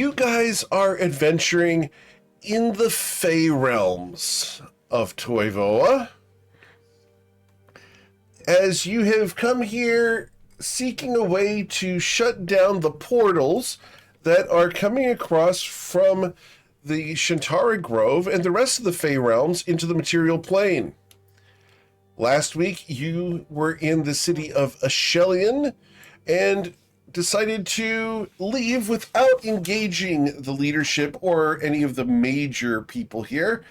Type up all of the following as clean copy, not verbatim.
you guys are adventuring in the Fey realms of Toivoa. As you have come here seeking a way to shut down the portals that are coming across from the Shantara Grove and the rest of the Fey realms into the material plane. Last week, you were in the city of Ashelion and decided to leave without engaging the leadership or any of the major people here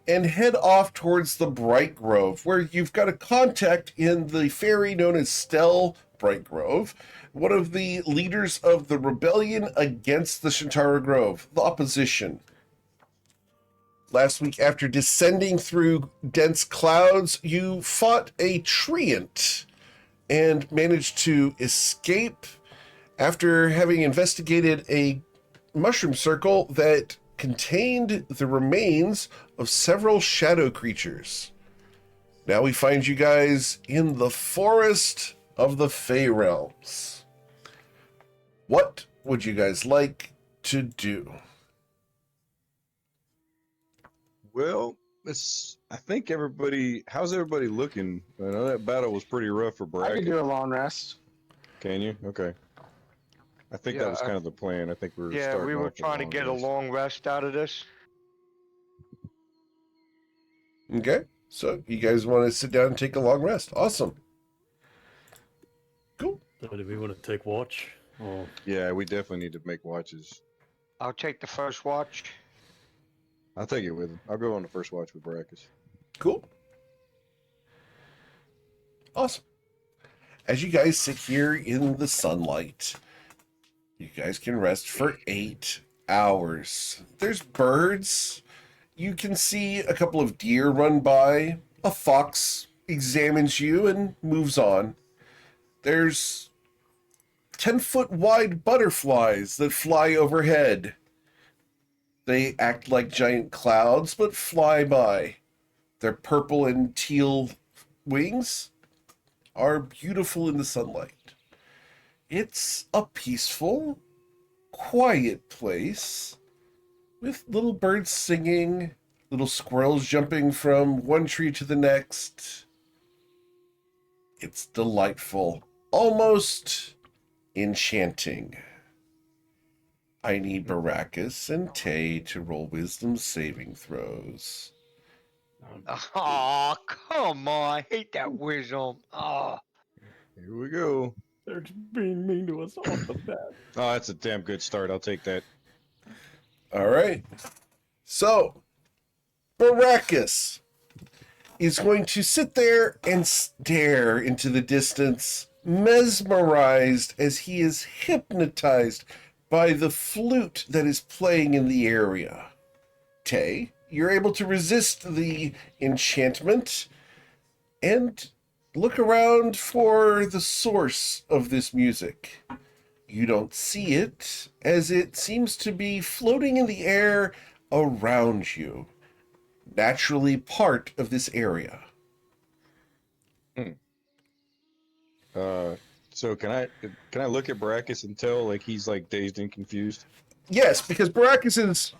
and head off towards the Bright Grove, where you've got a contact in the fairy known as Stell Bright Grove, one of the leaders of the rebellion against the Shantara Grove, the opposition. Last week, after descending through dense clouds, you fought a treant and managed to escape after having investigated a mushroom circle that contained the remains of several shadow creatures. Now we find you guys in the forest of the Fey realms. What would you guys like to do? Well, I think how's everybody looking? I know that battle was pretty rough for I Bracket. can do a long rest. Can you? Okay. I think that was kind of the plan. I think we were Yeah, we were trying to get a long rest out of this. Okay, so you guys want to sit down and take a long rest. Awesome. Cool. So do we want to take watch? Or... Yeah, we definitely need to make watches. I'll take the first watch. I'll take it with him. I'll go on the first watch with Brackus. Cool. Awesome. As you guys sit here in the sunlight, you guys can rest for 8 hours. There's birds. You can see a couple of deer run by. A fox examines you and moves on. There's 10-foot wide butterflies that fly overhead. They act like giant clouds, but fly by. Their purple and teal wings are beautiful in the sunlight. It's a peaceful, quiet place with little birds singing, little squirrels jumping from one tree to the next. It's delightful, almost enchanting. I need Baracus and Tay to roll wisdom saving throws. Oh, come on. I hate that wisdom. Oh. Here we go. They're just being mean to us off the bat. Oh, that's a damn good start. I'll take that. All right. So, Baracus is going to sit there and stare into the distance, mesmerized as he is hypnotized by the flute that is playing in the area. Tay, you're able to resist the enchantment and look around for the source of this music. You don't see it, as it seems to be floating in the air around you, naturally part of this area. So can I look at Baracus and tell like he's like dazed and confused? Yes, because Baracus is...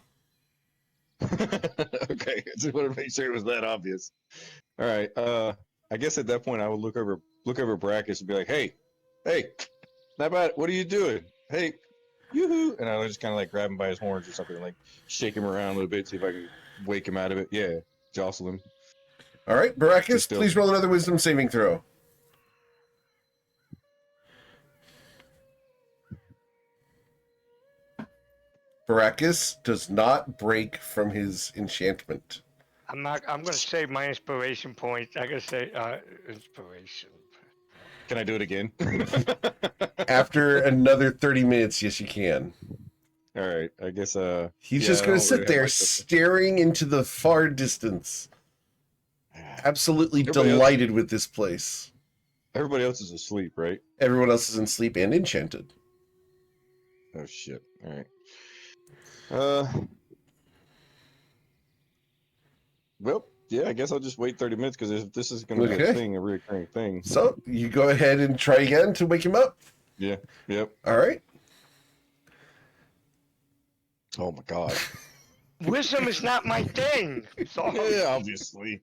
Okay, I just want to make sure it was that obvious. All right. I guess at that point I would look over Baracus and be like, hey, not bad. What are you doing? Hey, yoo-hoo. And I would just kind of like grab him by his horns or something, like shake him around a little bit, see if I can wake him out of it. Yeah, jostle him. All right, Baracus, please roll another wisdom saving throw. Baracus does not break from his enchantment. I'm going to save my inspiration points. I got to say, inspiration. Can I do it again? After another 30 minutes, yes, you can. All right, I guess. He's just going to sit there staring into the far distance. Absolutely delighted with this place. Everybody else is asleep, right? Everyone else is in sleep and enchanted. Oh shit! All right. Well, yeah, I guess I'll just wait 30 minutes because this is going to be a thing, a recurring thing. So you go ahead and try again to wake him up. Yeah. Yep. All right. Oh my god. Wisdom is not my thing. So Yeah, obviously.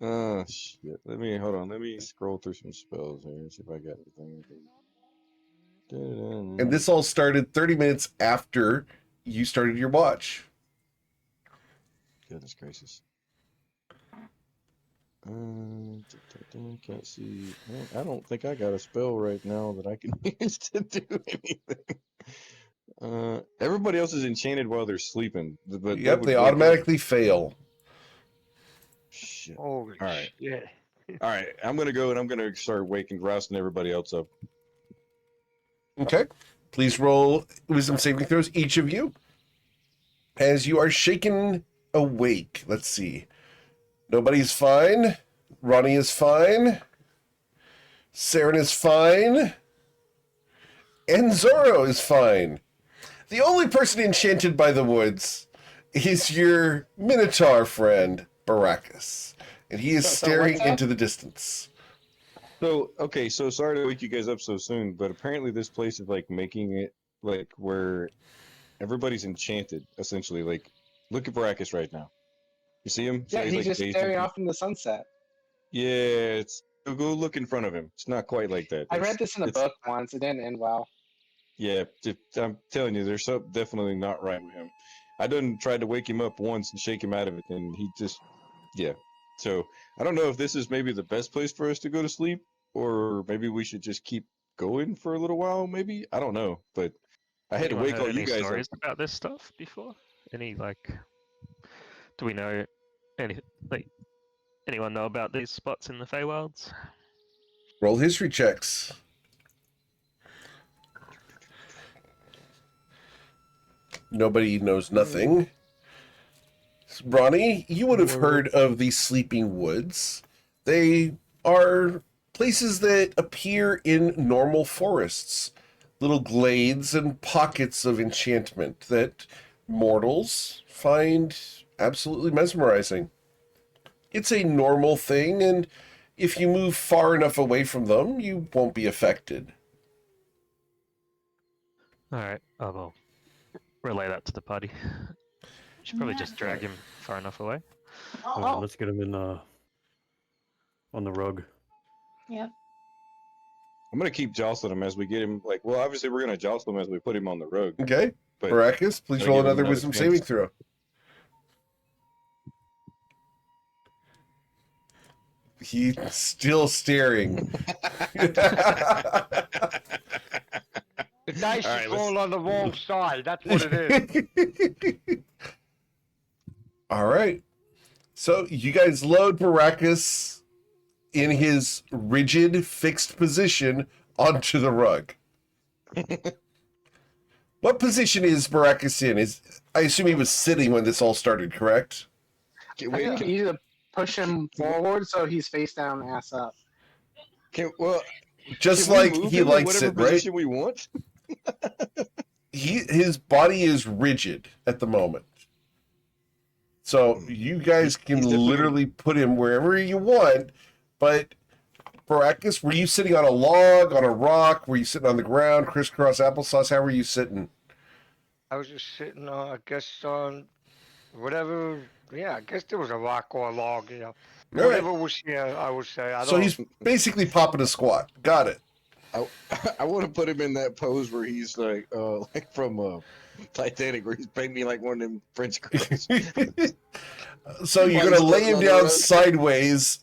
Shit. Hold on. Let me scroll through some spells here and see if I got anything. And this all started 30 minutes after you started your watch. Goodness gracious. Can't see. I don't think I got a spell right now that I can use to do anything. Everybody else is enchanted while they're sleeping, but Yep, would they wake up. automatically fail. Shit. holy All right. shit. All right. I'm gonna go and I'm gonna start rousing everybody else up. Okay. Please roll wisdom saving throws, each of you. As you are shaken awake. Let's see. Nobody's fine. Ronnie is fine. Saren is fine. And Zorro is fine. The only person enchanted by the woods is your Minotaur friend, Baracus. And he is So staring what's that? into the distance. So okay, so sorry to wake you guys up so soon, but apparently this place is like making it like where everybody's enchanted, essentially. Like, look at Baracus right now. You see him? So Yeah, he's like just dazed staring and- off in the sunset. Yeah, it's go look in front of him. It's not quite like that. I read this in a It's- book once. It didn't end well. Yeah, I'm telling you, there's something definitely not right with him. I done tried to wake him up once and shake him out of it, and he just, yeah. So I don't know if this is maybe the best place for us to go to sleep, or maybe we should just keep going for a little while. Maybe I don't know, but I had to Anyone wake heard all you any guys stories up. about this stuff before? Any like, do we know any like anyone know about these spots in the Feywilds? Roll history checks. Nobody knows nothing. Ronnie, you would have heard of the Sleeping Woods. They are places that appear in normal forests, little glades and pockets of enchantment that mortals find absolutely mesmerizing. It's a normal thing, and if you move far enough away from them, you won't be affected. All right, I will relay that to the party. Should probably just drag him far enough away. Alright, let's get him in on the rug. Yep. I'm gonna keep jostling him as we get him. Like, well, obviously we're gonna jostle him as we put him on the rug. Okay? But Baracus, please Gotta roll give him another another wisdom chance. saving throw. He's still staring. The dice All is right, let's- falling on the wrong side. That's what it is. All right. So you guys load Baracus in his rigid, fixed position onto the rug. What position is Baracus in? I assume he was sitting when this all started, correct? Can I we, think you need to push him forward so he's face down, ass up. well, Just can we like move he him in likes whatever it, right? position we want. His body is rigid at the moment. So you guys can He's definitely literally put him wherever you want, but Baracus, were you sitting on a log, on a rock? Were you sitting on the ground, crisscross applesauce? How were you sitting? I was just sitting on, I guess, on whatever. Yeah, I guess there was a rock or a log, you know. All right. Whatever was here, I would say. I So don't. he's basically popping a squat. Got it. I want to put him in that pose where he's like from Titanic, where he's painting me like one of them French girls. So you're While going to he's lay sitting him on the down rug. sideways.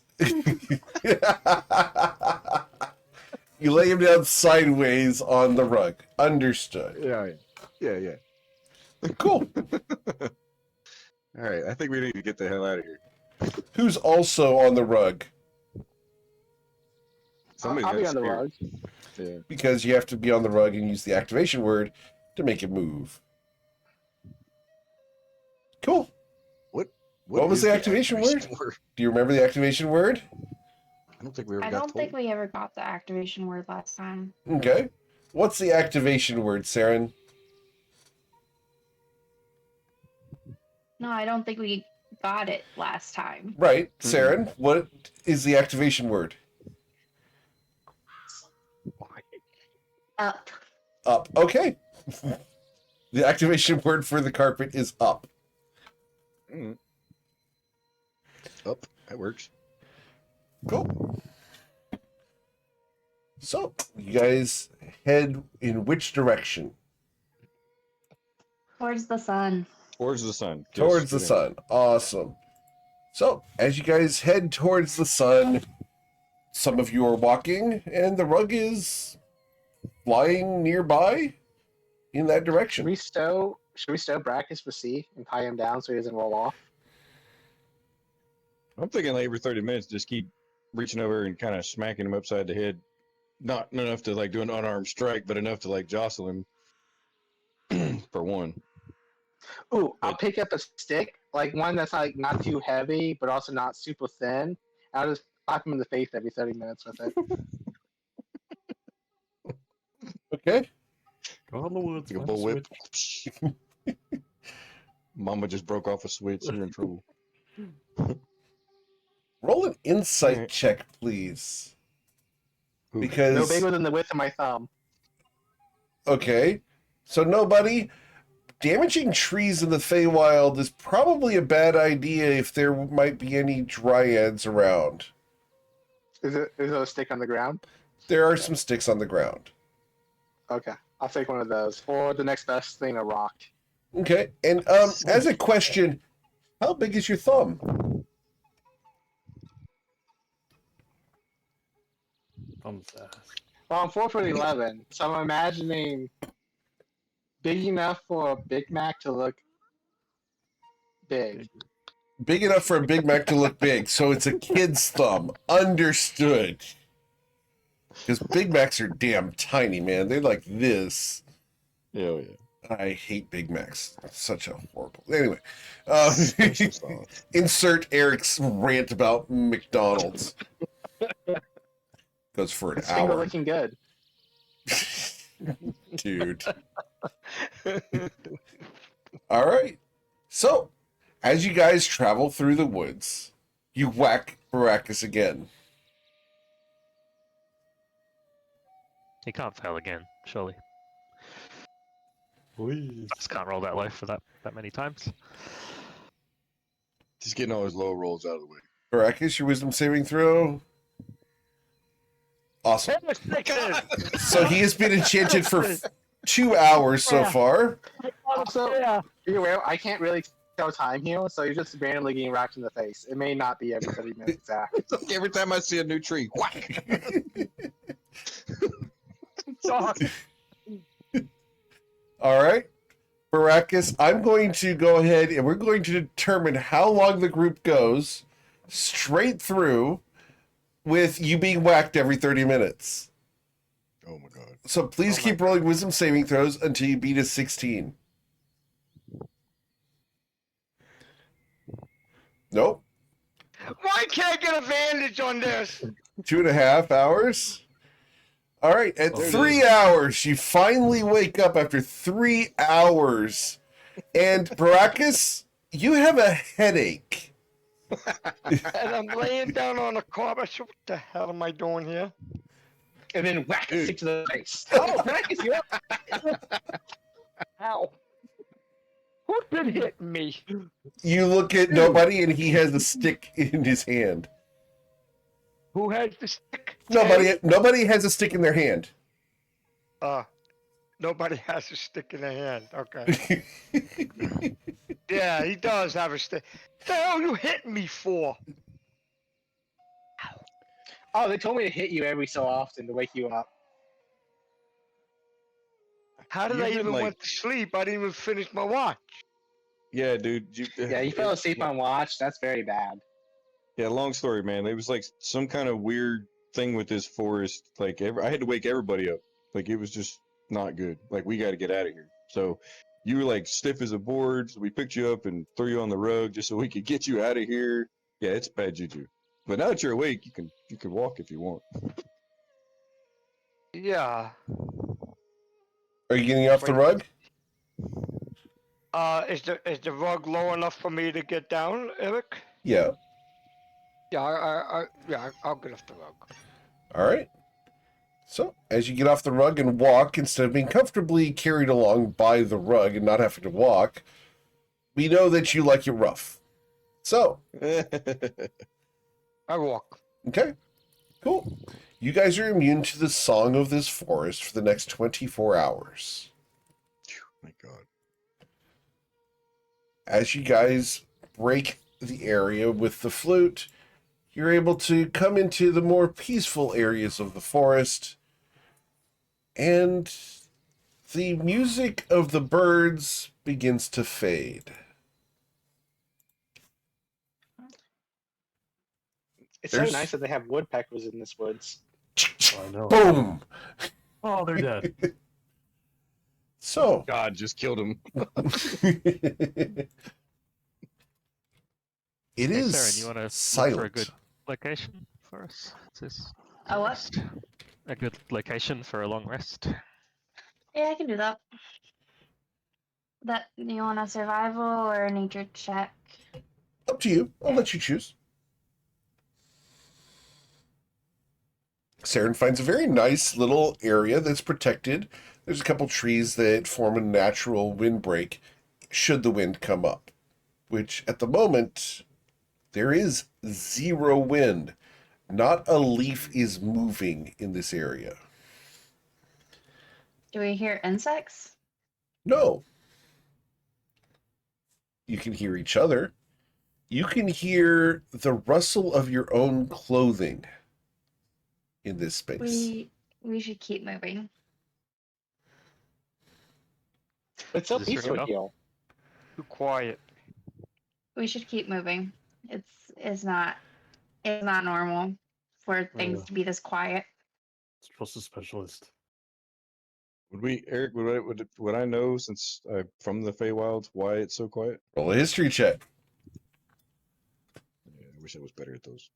You lay him down sideways on the rug. Understood. Yeah. Cool. All right, I think we need to get the hell out of here. Who's also on the rug? Somebody's I'll be gotta on the steer. rug. Yeah. Because you have to be on the rug and use the activation word to make it move. Cool. What was is the activation word? word? Do you remember the activation word? I don't think we ever I got don't told. think we ever got the activation word last time. Okay. What's the activation word, Saren? No, I don't think we got it last time. Right, Saren. What is the activation word? Up. Up. Okay. The activation word for the carpet is up. Mm. Up. That works. Cool. So, you guys head in which direction? Towards the sun. Towards the sun. Yes, Towards the good answer. sun. Awesome. So, as you guys head towards the sun, some of you are walking, and the rug is flying nearby in that Should direction. we stow Brackus for C and tie him down so he doesn't roll off? I'm thinking like every 30 minutes, just keep reaching over and kind of smacking him upside the head. Not enough to like do an unarmed strike, but enough to like jostle him for one. Ooh, I'll But- pick up a stick, like one that's like not too heavy, but also not super thin. I'll just pop him in the face every 30 minutes with it. Okay. Go on the woods. Like a find bull whip. switch. Mama just broke off a switch. You're in trouble. Roll an insight Alright. check, please. Ooh. Because No bigger than the width of my thumb. okay, so nobody. Damaging trees in the Feywild is probably a bad idea if there might be any dryads around. Is it a stick on the ground? There are some sticks on the ground. Okay, I'll take one of those. Or the next best thing, a rock. Okay, and as a question, how big is your thumb? Thumbs ass. Well, I'm 4'11", so I'm imagining big enough for a Big Mac to look big. Big enough for a Big Mac to look big, so it's a kid's thumb. Understood. Because Big Macs are damn tiny, man. They're like this. Yeah, yeah. I hate Big Macs. Such a horrible. Anyway, Special sauce. insert Eric's rant about McDonald's. Goes for an His finger hour, looking good. dude. All right. So, as you guys travel through the woods, you whack Baracus again. He can't fail again, surely. Please. Just can't roll that low for that many times. Just getting all his low rolls out of the way. Baracus, your wisdom saving throw. Awesome. So he has been enchanted for 2 hours so far. Also, be aware, I can't really tell time here, so you're just randomly getting racked in the face. It may not be every 30 minutes exact. It's like every time I see a new tree, whack. All right. Baracus, I'm going to go ahead and we're going to determine how long the group goes straight through with you being whacked every 30 minutes. Oh my god. So please keep rolling wisdom saving throws until you beat a 16. Nope. Why can't I get advantage on this? 2.5 hours. All right, at 3 hours, you finally wake up after 3 hours. And Baracus, you have a headache. And I'm laying down on a carpet. I said, what the hell am I doing here? And then whack a stick to the face. Oh, Practice, you Ow. Who's been hitting me? You look at nobody, and he has a stick in his hand. Who has the stick? Nobody has a stick in their hand. Nobody has a stick in their hand. Okay. Yeah, he does have a stick. What the hell are you hitting me for? Oh, they told me to hit you every so often to wake you up. How did You've I been, even like- went to sleep? I didn't even finish my watch. Yeah, dude. Yeah, you fell asleep on watch. That's very bad. Yeah, long story, man. There was like some kind of weird thing with this forest. Like, I had to wake everybody up. Like, it was just not good. Like, we got to get out of here. So, you were like stiff as a board. So we picked you up and threw you on the rug just so we could get you out of here. Yeah, it's bad juju. But now that you're awake, you can walk if you want. Yeah. Are you getting off the rug? Is the rug low enough for me to get down, Eric? Yeah. Yeah, I'll get off the rug. All right. So, as you get off the rug and walk, instead of being comfortably carried along by the rug and not having to walk, we know that you like it rough. So, I walk. okay, cool. You guys are immune to the song of this forest for the next 24 hours. My God. As you guys break the area with the flute, you're able to come into the more peaceful areas of the forest, and the music of the birds begins to fade. It's There's- so nice that they have woodpeckers in this woods. I know. Boom! Oh, they're dead. So, God just killed him. it Hey, is Saren, you want to look silent. for a good location for us? This A what? rest? A good location for a long rest. Yeah, I can do that. That you want a survival or a nature check? Up to you. I'll let you choose. Saren finds a very nice little area that's protected. There's a couple trees that form a natural windbreak should the wind come up, which at the moment there is 0 wind. Not a leaf is moving in this area. Do we hear insects? No. You can hear each other. You can hear the rustle of your own clothing in this space. We should keep moving. It's so Is this peaceful enough? here. Too quiet. We should keep moving. It's not normal for things Yeah. to be this quiet. Trust a specialist. Would we, Eric? Would I know since I'm from the Feywilds why it's so quiet? Roll a history check. Yeah, I wish I was better at those.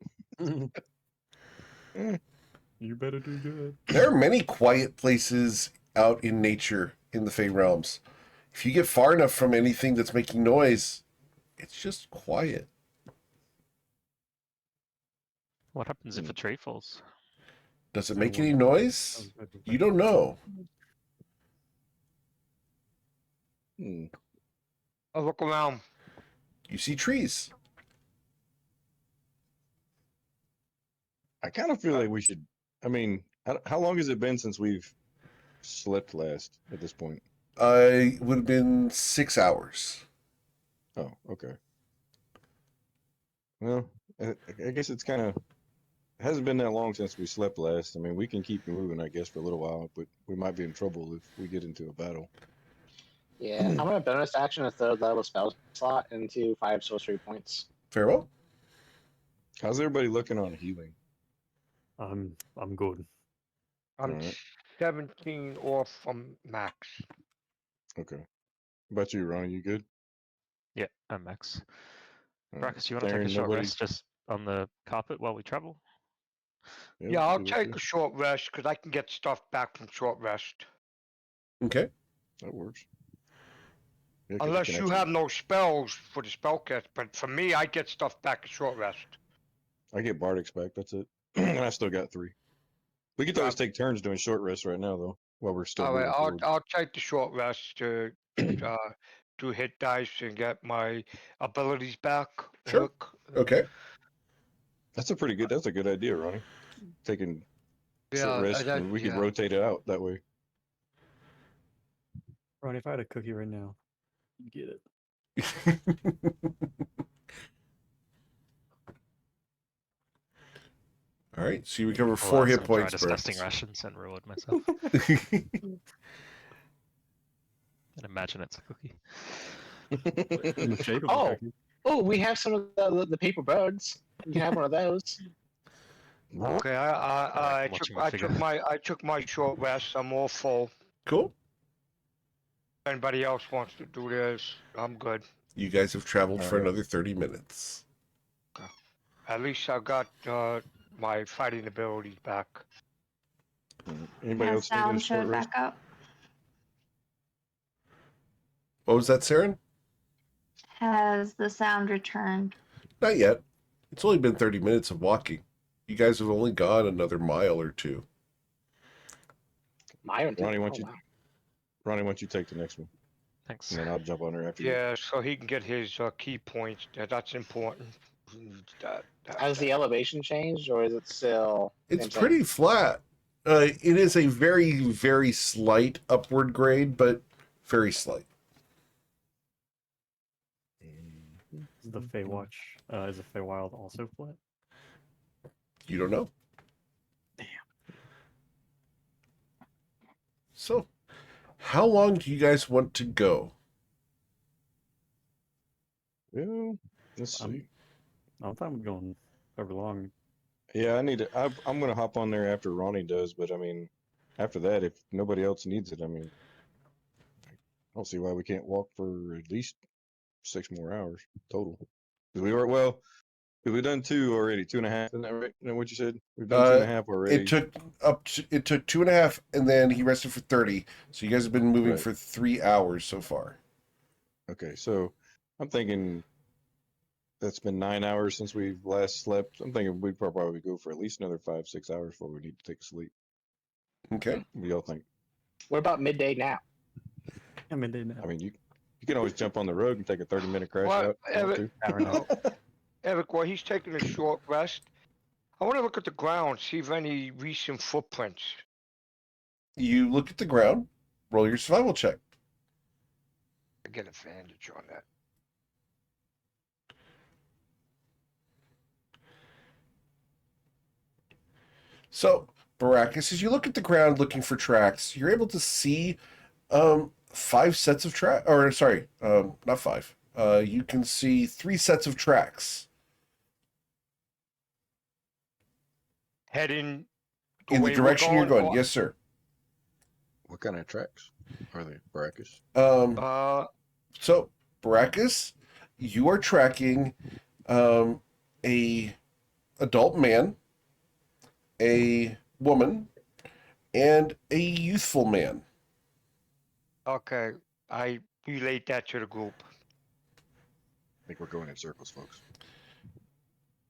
You better do good. There are many quiet places out in nature in the Fey realms. If you get far enough from anything that's making noise, it's just quiet. What happens if a tree falls? Does it So make any what- noise? You don't know. Hmm. I'll look around. You see trees. I kind of feel like we should. I mean, how long has it been since we've slept last at this point? It would have been 6 hours. Oh, okay. Well, I guess it's kind of. It hasn't been that long since we slept last. I mean, we can keep moving, I guess, for a little while, but we might be in trouble if we get into a battle. Yeah, I'm gonna bonus action a third level spell slot into 5 sorcery points. Farewell. How's everybody looking on healing? I'm good. I'm Alright. 17 off from max. Okay. How about you, Ronnie? You good? Yeah, I'm max. All right. Brackus, you want to take a Darren, short nobody- rest just on the carpet while we travel? Yeah, Yeah, I'll do that take too. a short rest because I can get stuff back from short rest. Okay. That works. Yeah, 'cause Unless can you actually- have no spells for the spell cast, but for me, I get stuff back at short rest. I get Bardic's back. That's it. And I still got 3. We could always take turns doing short rests right now, though, while we're still All right, moving forward. I'll take the short rest to do hit dice and get my abilities back. Sure. Hook. Okay. That's a good idea, Ronnie. Taking Yeah, short rest, that- and we could yeah. rotate it out that way. Ronnie, if I had a cookie right now, you'd get it. All right. So you recover Pull 4 out hit some dry points. disgusting Brackus. rations and reward myself. And imagine it's a cookie. In the shape of Oh. a cookie. Oh, we have some of the paper birds. You can have one of those. Okay, Alright, watching my figure. I took my short rest. I'm all full. Cool. If anybody else wants to do this, I'm good. You guys have traveled for All right. another 30 minutes. At least I got my fighting abilities back. Anybody Has else need a sound short showed rest? back up? What was that, Saren? Has the sound returned? Not yet. It's only been 30 minutes of walking. You guys have only gone another mile or 2. My own. Ronnie, why don't Oh, you, wow. Ronnie, why don't you take the next one, Thanks. and then I'll jump on her after you. Yeah, so he can get his key points. That's important. Has the elevation changed, or is it still? It's same pretty flat. It is a very, very slight upward grade, but very slight. Is the Feywatch, is the Feywild also flat? You don't know. Damn. So, how long do you guys want to go? Well, let's see. I'm fine with going over long. Yeah, I need to. I'm gonna hop on there after Ronnie does, but I mean, after that, if nobody else needs it, I mean, I don't see why we can't walk for at least 6 more hours total. 'Cause we were well, 'cause we've done 2 already, 2.5. Isn't that right? Isn't that what you said? We've done 2.5 already. It took it took 2.5, and then he rested for 30. So you guys have been moving Right. for 3 hours so far. Okay, so I'm thinking that's been 9 hours since we've last slept. I'm thinking we'd probably go for at least another 5, 6 hours before we need to take a sleep. Okay. What do y'all think? What about midday nap? I mean, they know. I mean, you can always jump on the road and take a 30-minute crash What, out. if you want to. Hour and a half. Eric, while he's taking a short rest, I want to look at the ground, see if any recent footprints. You look at the ground. Roll your survival check. I get advantage on that. So, Baracus, as you look at the ground looking for tracks, you're able to see 5 sets of tracks. Or, sorry, not 5. You can see 3 sets of tracks Heading in the way we're direction you're going. or- Yes, sir. What kind of tracks are they? Brackets? So, Baracus, you are tracking a adult man, a woman, and a youthful man. okay, I relate that to the group. I think we're going in circles, folks.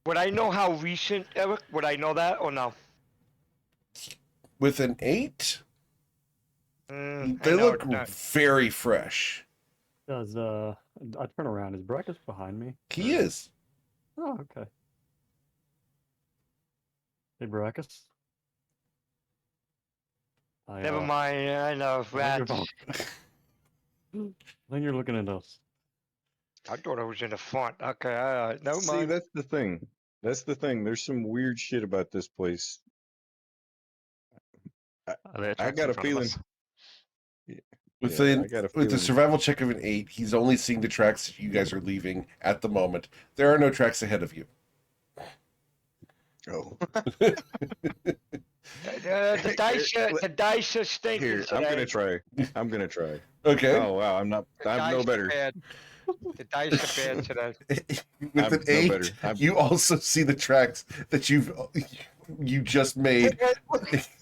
Would I know how recent, Eric? Would I know that or no? With an 8, I they know look it's not. very fresh. Does I turn around? Is Brackus behind me? He is. Oh, okay. Hey, Brackus. Never mind, I know, rats. I think you're looking at us. I thought I was in the front. Okay, all right, never See, mind. that's the thing. That's the thing. There's some weird shit about this place. Are there I tracks got in a front of feeling. us? With Yeah, I got a with the feeling. survival check of an 8, he's only seeing the tracks that you guys are leaving at the moment. There are no tracks ahead of you. Oh, The dice are stinking here, today. I'm gonna try. I'm gonna try. Okay. Oh wow, I'm no Dice are better. bad. The dice are bad today. With I'm an no 8, better. you you also see the tracks that you just made.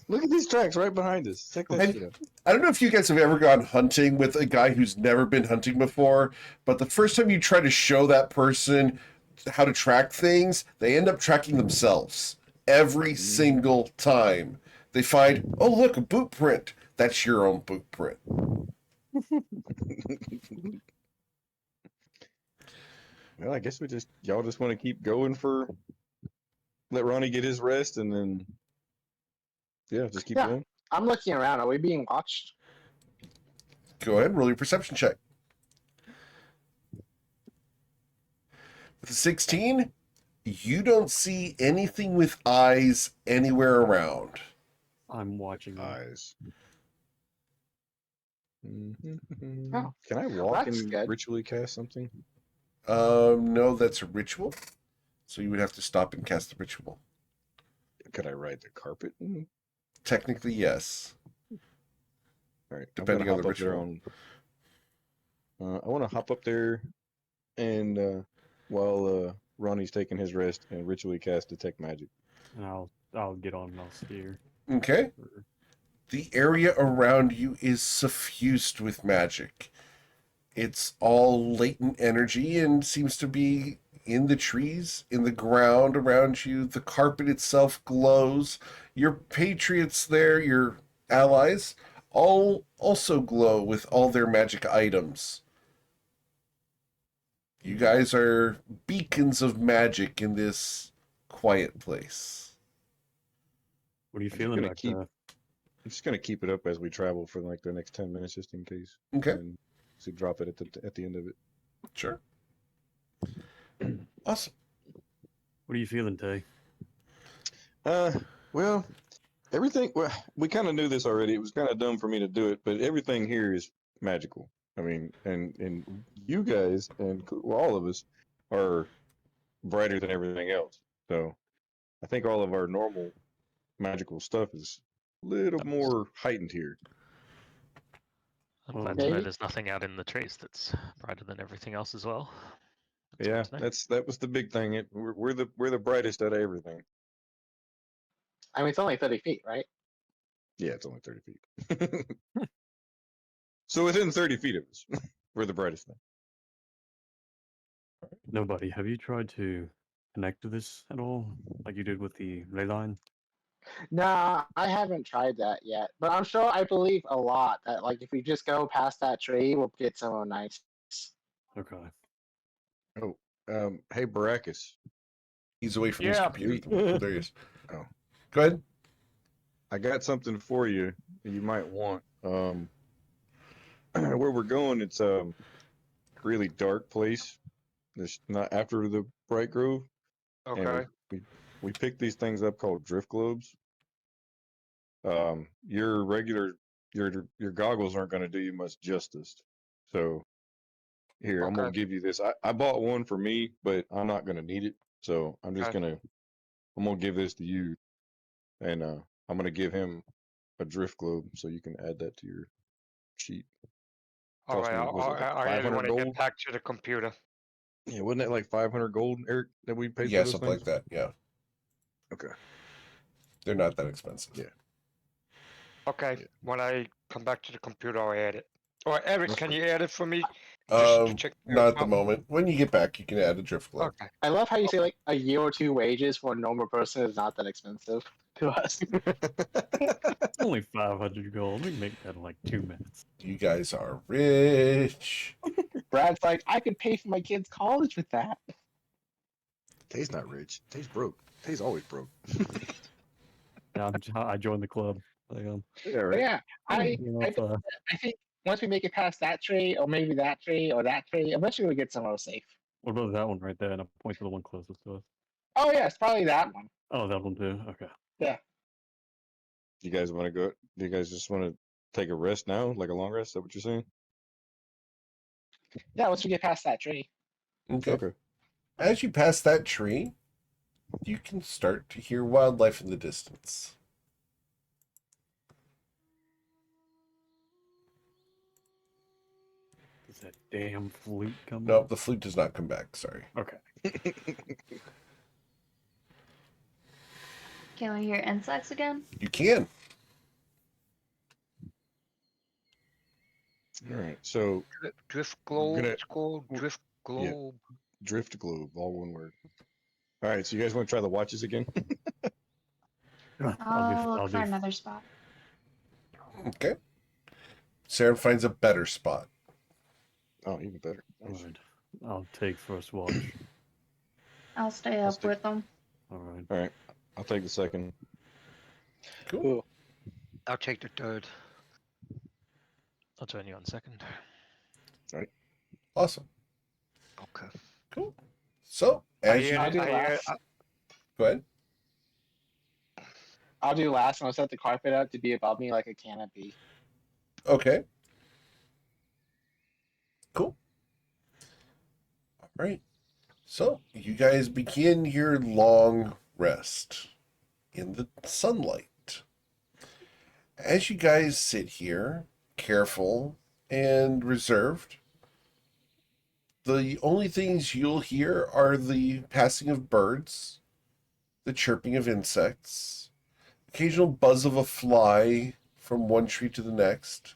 Look at these tracks right behind us. Check that And- shit out. I don't know if you guys have ever gone hunting with a guy who's never been hunting before, but the first time you try to show that person how to track things, they end up tracking themselves every single time. They find, oh, look, a boot print. That's your own boot print. Well, I guess y'all just want to keep going for. Let Ronnie get his rest, and then just keep Yeah. going. I'm looking around. Are we being watched? Go ahead, roll your perception check. With a 16, you don't see anything with eyes anywhere around. I'm watching you. Eyes. Oh, Can I walk that's and good. ritually cast something? No, that's a ritual. So you would have to stop and cast the ritual. Could I ride the carpet? Technically, yes. All right, Depending I'm on gonna the hop up ritual. there I want to hop up there, and while Ronnie's taking his rest, and ritually cast detect magic. And I'll get on and I'll steer. Okay. Or- The area around you is suffused with magic. It's all latent energy and seems to be in the trees, in the ground around you. The carpet itself glows. Your patriots there, your allies all also glow with all their magic items. You guys are beacons of magic in this quiet place. What are you I'm just feeling gonna back keep- there? I'm just gonna keep it up as we travel for like the next 10 minutes, just in case. Okay. And so drop it at the end of it. Sure. Awesome. What are you feeling, Tay? Well, everything. Well, we kind of knew this already. It was kind of dumb for me to do it, but everything here is magical. I mean, and you guys and all of us are brighter than everything else. So I think all of our normal magical stuff is a little more heightened here. I'm glad to know Maybe. there's nothing out in the trees that's brighter than everything else as well. That's Yeah, good to know. that was the big thing. We're the brightest out of everything. I mean, it's only 30 feet, right? Yeah, it's only 30 feet. So within 30 feet of us, we're the brightest thing. Nobody. Have you tried to connect to this at all, like you did with the ley line? Nah, I haven't tried that yet. But I'm sure I believe a lot that like if we just go past that tree, we'll get somewhere nice. Okay. Oh, hey, Baracus. He's away from his Yeah. computer. Oh, there he is. Oh. Go ahead. I got something for you that you might want. Where we're going, it's a really dark place. It's not after the Bright Grove. And Okay. we picked these things up called drift globes. Your regular your goggles aren't going to do you much justice. So here, I'm gonna Okay. give you this. I bought one for me, but I'm not gonna need it. So I'm Okay. gonna give this to you, and I'm gonna give him a drift globe so you can add that to your sheet. All Cost right. me, was it like I really 500 want to get gold? back to the computer. Yeah, wasn't that like 500 gold, Eric, that we paid Yeah, for those something like things? that. Yeah. Okay. They're not that expensive. Yeah. Okay. Yeah. When I come back to the computer, I'll add it. Or Eric, That's can fine. you add it for me? Just to check. Not at the out? moment. When you get back, you can add a drift globe. Okay. I love how you say like a year or two wages for a normal person is not that expensive to us. It's only 500 gold. We can make that in like 2 minutes. You guys are rich. Brad's like, I could pay for my kids' college with that. Tay's not rich. Tay's broke. Tay's always broke. Yeah, I joined the club. Like, Yeah, But right. yeah, I you know, I, it's, I think once we make it past that tree, or maybe that tree, or that tree, eventually we get somewhere safe. what about that one right there? And I point to the one closest to us. Oh yeah, it's probably that one. Oh, that one too. Okay. You guys want to go? Do you guys just want to take a rest now, like a long rest? Is that what you're saying? Yeah, once we get past that tree. Okay. Okay. As you pass that tree, you can start to hear wildlife in the distance. Is that damn flute coming? No, the flute does not come back. Sorry. Okay. Can we hear insects again? You can. All right. So Drift globe. gonna- It's called drift globe. drift globe, all one word. All right. So you guys want to try the watches again? I'll look I'll for do another spot. Okay. Sarah finds a better spot. Oh, even better. Alright. I'll take first watch. I'll stay Let's up do- with them. Alright. All right. I'll take the second. Cool. I'll take the third. I'll join you on second. Awesome. Okay. Cool. So, I as you hear, I'll do I hear, last. go ahead. I'll do last, and I'll set the carpet up to be above me like a canopy. Okay. Cool. All right. So, you guys begin your long rest in the sunlight. As you guys sit here, careful and reserved, the only things you'll hear are the passing of birds, the chirping of insects, occasional buzz of a fly from one tree to the next,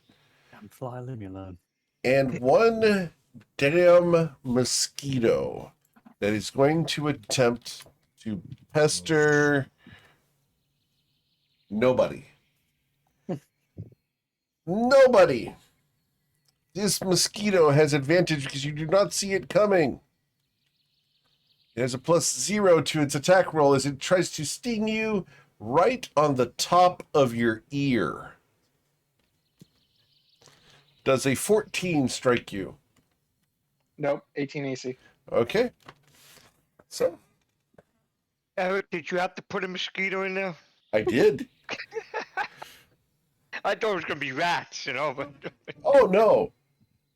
Damn fly, leave me alone. and one damn mosquito that is going to attempt to pester nobody. Nobody. This mosquito has advantage because you do not see it coming. It has a +0 to its attack roll as it tries to sting you right on the top of your ear. Does a 14 strike you? Nope, 18 AC. Okay. So, Eric, did you have to put a mosquito in there? I did. I thought it was gonna be rats, but Oh, no.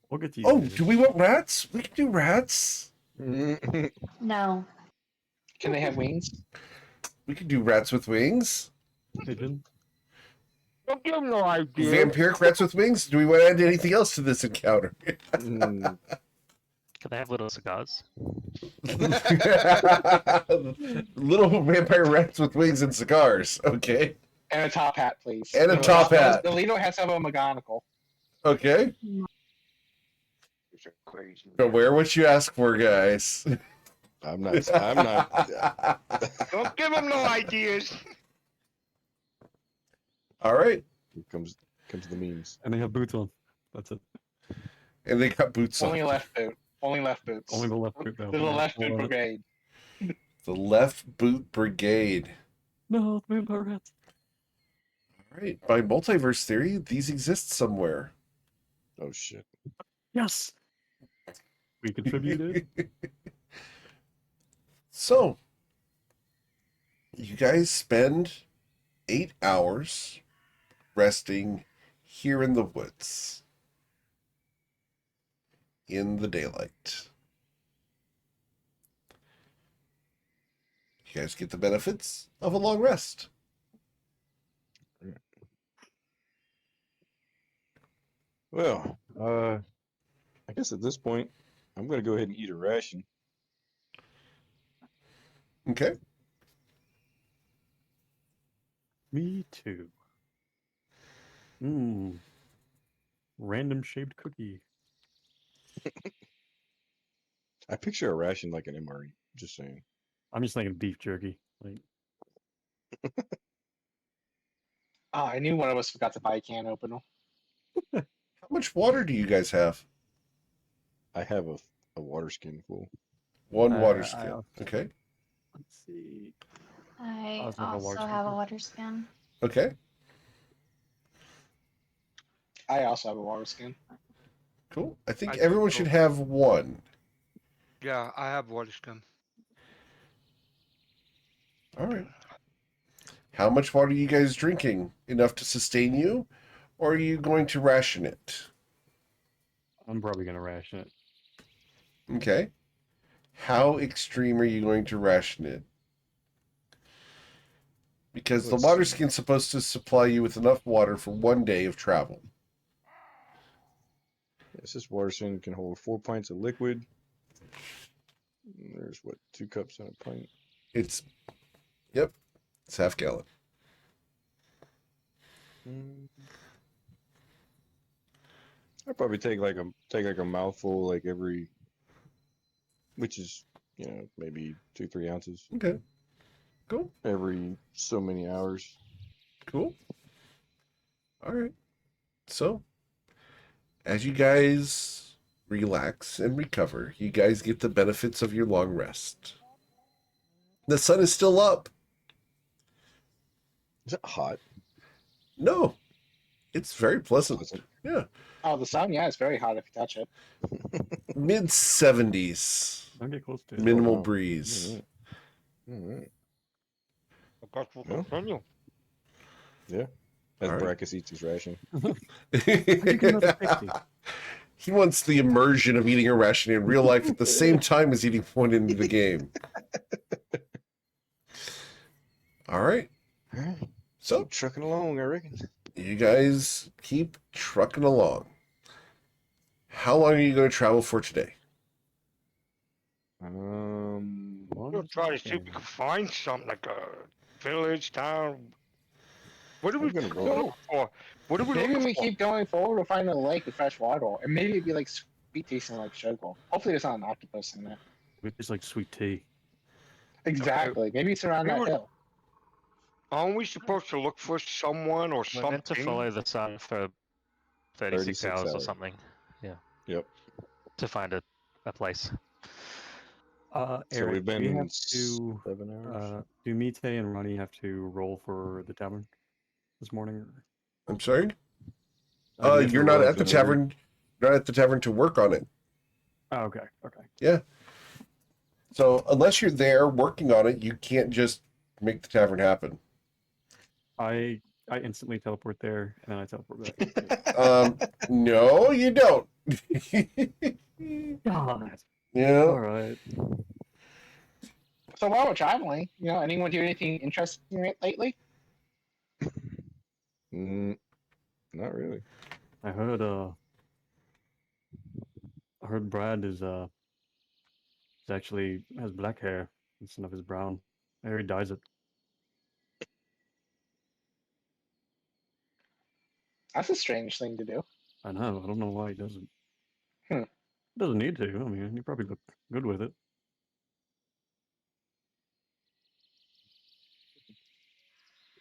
We'll get to you. Oh, later. do we want rats? We can do rats. No. Can they have wings? We can do rats with wings. Pigeon? don't give them no idea. Vampiric rats with wings? Do we want to add anything else to this encounter? Mm. Can they have little cigars? Little vampire rats with wings and cigars. Okay. And a top hat, please. And a top hat. The Lino has to have a McGonagall. Okay. You're crazy. So wear what you ask for, guys. I'm not. Don't give them no ideas. All right. Here comes the memes. And they have boots on. That's it. And they got boots Only on. left boot. Only left boots. Only the left boot, though. There's a left boot Hold on. brigade. The left boot brigade. No, vampire rats. All right. By multiverse theory, these exist somewhere. Oh shit. Yes! We contributed. So, you guys spend 8 hours resting here in the woods in the daylight. You guys get the benefits of a long rest. Well, I guess at this point, I'm gonna go ahead and eat a ration. Okay. Me too. Mmm. Random shaped cookie. I picture a ration like an MRE. Just saying. I'm just thinking beef jerky. Like, Oh, I knew one of us forgot to buy a can opener. How much water do you guys have? I have a water skin full. One water I skin. also- Okay. let's see. I also have a also water have a skin. water skin. Okay. I also have a water skin. Cool. I think I everyone think should so. have one. Yeah, I have water skin. All right. How much water are you guys drinking? Enough to sustain you? Or are you going to ration it? I'm probably going to ration it. Okay. How extreme are you going to ration it? Because Let's the water see. skin's supposed to supply you with enough water for 1 day of travel. Yes, this water skin can hold 4 pints of liquid. And there's what, 2 cups in a pint. It's, yep, it's half gallon. I'd probably take like a mouthful like every, which is maybe 2-3 ounces Okay. Cool. every so many hours. Cool. All right. So, as you guys relax and recover, you guys get the benefits of your long rest. The sun is still up. Is it hot? No, it's very pleasant. Pleasant. Yeah. Oh, the sun, yeah, it's very hot if you touch it. Mid 70s. Don't get close to it. Minimal wow. breeze. Alright. I guess we'll Well. continue. As Alright. Brackus eats his ration. He wants the immersion of eating a ration in real life at the same time as eating one in the game. All right. Alright. So Keep trucking along, I reckon. you guys keep trucking along. How long are you going to travel for today? We'll try to see if we can find something like a village, town. What are we I'm gonna roll. looking for? What are we Maybe looking we for? keep going forward, we'll find a lake with fresh water. And maybe it'd be like sweet tasting like sugar. Hopefully there's not an octopus in there. It's like sweet tea. Exactly. Maybe it's around We that were- hill. Aren't we supposed to look for someone or We're meant to something? follow the sun for 36 hours, 36 or hours. something. Yeah. Yep. To find a place. So Eric, we've do we been have to 7 hours. do Mite and Ronnie have to roll for the tavern this morning? Or... I'm sorry. do we have to You're not roll at the to- tavern. Not at the tavern to work on it. Oh, okay. Okay. Yeah. So unless you're there working on it, you can't just make the tavern happen. I instantly teleport there and then I teleport back. No, you don't. God. Yeah. All right. So while we're traveling, anyone do anything interesting lately? Mm, not really. I heard Brad is actually has black hair instead of his brown. I heard he dyes it. That's a strange thing to do. I know. I don't know why he doesn't. Hmm. Doesn't need to. I mean, he probably look good with it.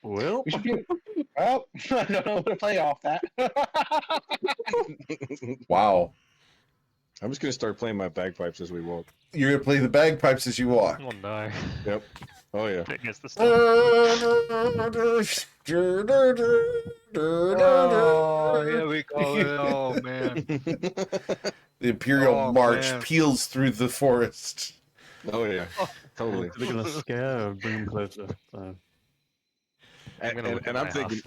Well, We should be. Well, I don't know how to play off that. Wow. I'm just gonna start playing my bagpipes as we walk. You're gonna play the bagpipes as you walk. Oh no. Yep. Oh yeah. That gets the stuff. Oh, here we go. Oh man. The Imperial Oh, March man. peels through the forest. Oh yeah. Totally. they're gonna scare or bring him closer. So. I'm gonna look at I'm my thinking.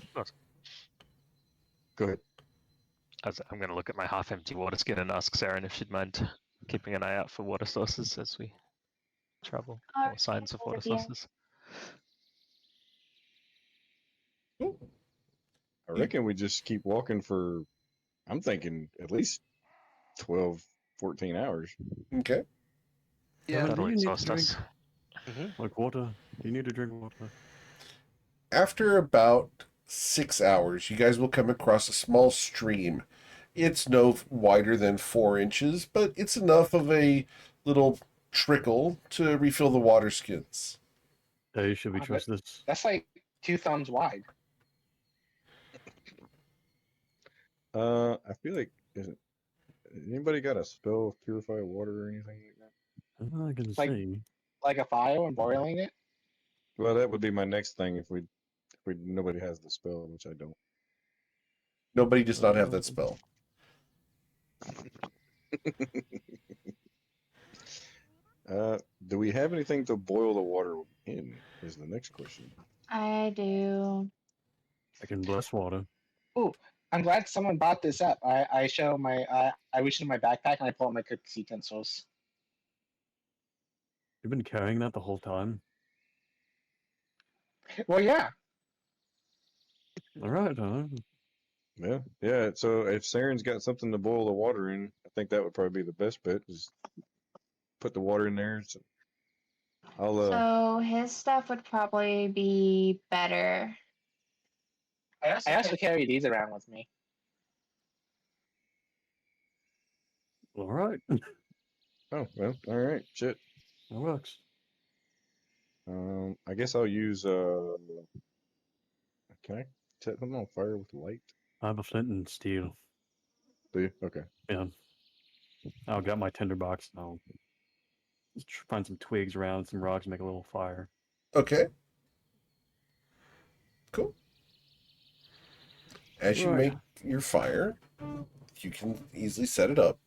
Go ahead. I'm gonna look at my half-empty water skin and ask Saren if she'd mind keeping an eye out for water sources as we travel, or Alright, signs of water good idea. sources. I reckon we just keep walking for. I'm thinking at least 12, 14 hours. Okay. Yeah. Do That'll you need to exhaust drink, us. like water? Do you need to drink water? After about 6 hours, you guys will come across a small stream. It's no wider than 4 inches, but it's enough of a little trickle to refill the water skins. Hey, should we Oh, trust this? That's like 2 thumbs wide. I feel like anybody got a spell of purify water or anything like that? I can Like- see. Like a fire and boiling it. Well, that would be my next thing if nobody has the spell, which I don't. Nobody does not have that spell. Do we have anything to boil the water in? Is the next question. I do. I can bless water. I'm glad someone brought this up. I show my I reach into my backpack and I pull out my cooking utensils. You've been carrying that the whole time. Well, yeah. All right. Yeah, yeah. So if Saren's got something to boil the water in, I think that would probably be the best bet. Is put the water in there. So I'll So his stuff would probably be better. I also carry these around with me. All right. Oh well, all right. Shit. That works. I guess I'll use Can I set them on fire with light? I have a flint and steel. Do you? Okay. Yeah. I'll get my tinderbox and I'll just find some twigs around, some rocks, make a little fire. Okay. Cool. As you Right. make your fire, you can easily set it up.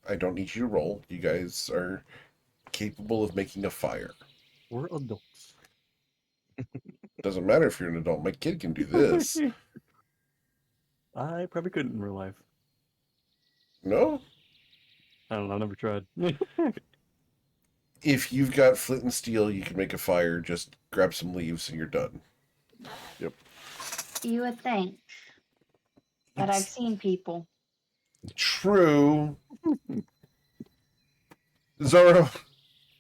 I don't need you to roll. You guys are capable of making a fire. We're adults. Doesn't matter if you're an adult. My kid can do this. I probably couldn't in real life. No? I don't know. I've never tried. If you've got flint and steel, you can make a fire. Just grab some leaves and you're done. You would think. But I've seen people. True. Zoro,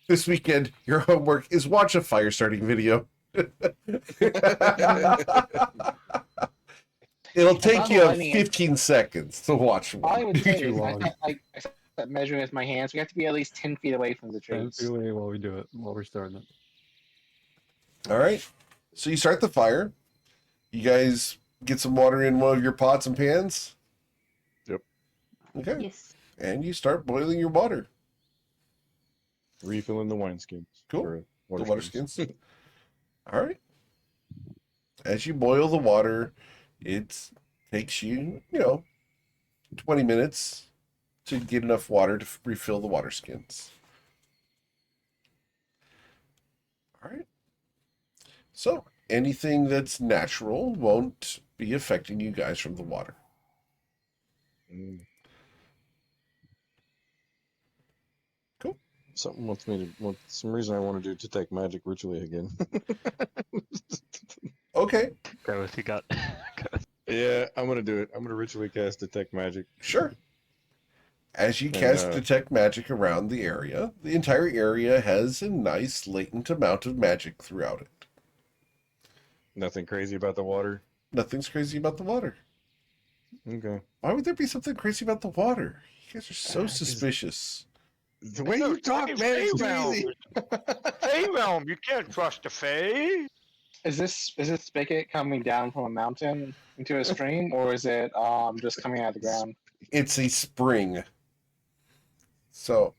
this weekend, your homework is watch a fire starting video. It'll take you 15 seconds to watch All I one. would say Too is long. I set measuring with my hands. We have to be at least 10 feet away from the trees. Away while we do it, while we're starting it. All right. So you start the fire. You guys get some water in one of your pots and pans. Okay. Yes. And you start boiling your water. Refilling the wineskins. Cool. Or The water skins. All right. As you boil the water, it takes you, 20 minutes to get enough water to refill the water skins. All right. So anything that's natural won't be affecting you guys from the water. Mm. Cool. Something wants me to. Well, some reason I want to do detect magic ritually again. Okay. Go with your gut. Yeah, I'm gonna do it. I'm gonna ritually cast detect magic. Sure. As you And, cast detect magic around the area, the entire area has a nice latent amount of magic throughout it. Nothing crazy about the water. Nothing's crazy about the water. Okay. Why would there be something crazy about the water? You guys are so 'Cause suspicious. The way No, you talk, man, it's too Realm. easy. Fey realm. You can't trust the Fey. Is this spigot coming down from a mountain into a stream, or is it just coming out of the ground? It's a spring. So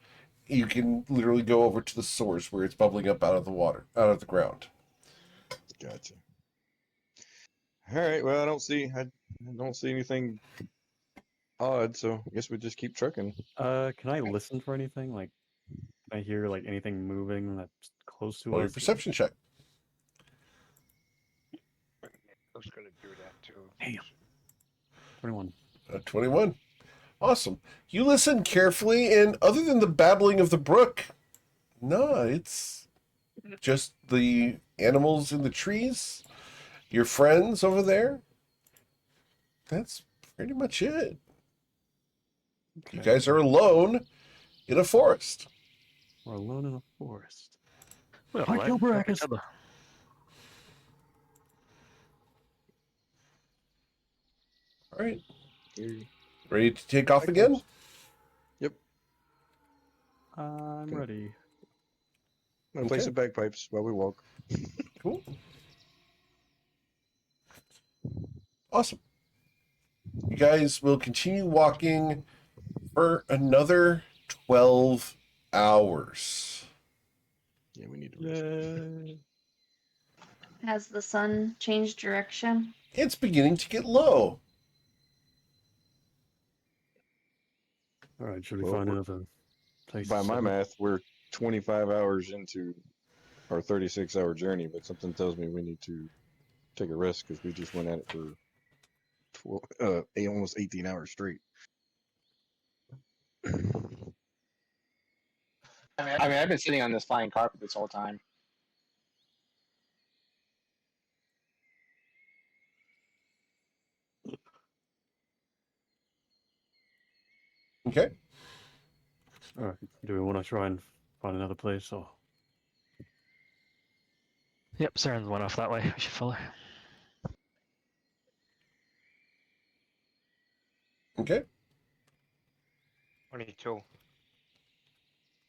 you can literally go over to the source where it's bubbling up out of the water, out of the ground. Gotcha. All right. Well, I don't see anything odd, so I guess we just keep trucking. Can I listen for anything? Like, can I hear like anything moving that's close to Roll your us? perception check. I was gonna do that too. Damn. 21. 21. Awesome. You listen carefully, and other than the babbling of the brook, no, it's just the animals in the trees, your friends over there. That's pretty much it. You Okay. guys are alone in a forest. We're alone in a forest. Well, Can I kill help each Brackus? other. All right. Here. Ready to take off again? Yep. I'm Okay. ready. I'm gonna play Okay. some bagpipes while we walk. Cool. Awesome. You guys will continue walking for another 12 hours. Yeah, we need to rest. Yay. Has the sun changed direction? It's beginning to get low. All right, should we Well, find we're- another place? By to my settle? math, we're 25 hours into our 36-hour journey, but something tells me we need to take a rest because we just went at it for almost 18 hours straight. I mean, I've been sitting on this flying carpet this whole time. Okay. All right. Do we want to try and find another place? Or Yep, Siren's one off that way. We should follow. Okay. 22.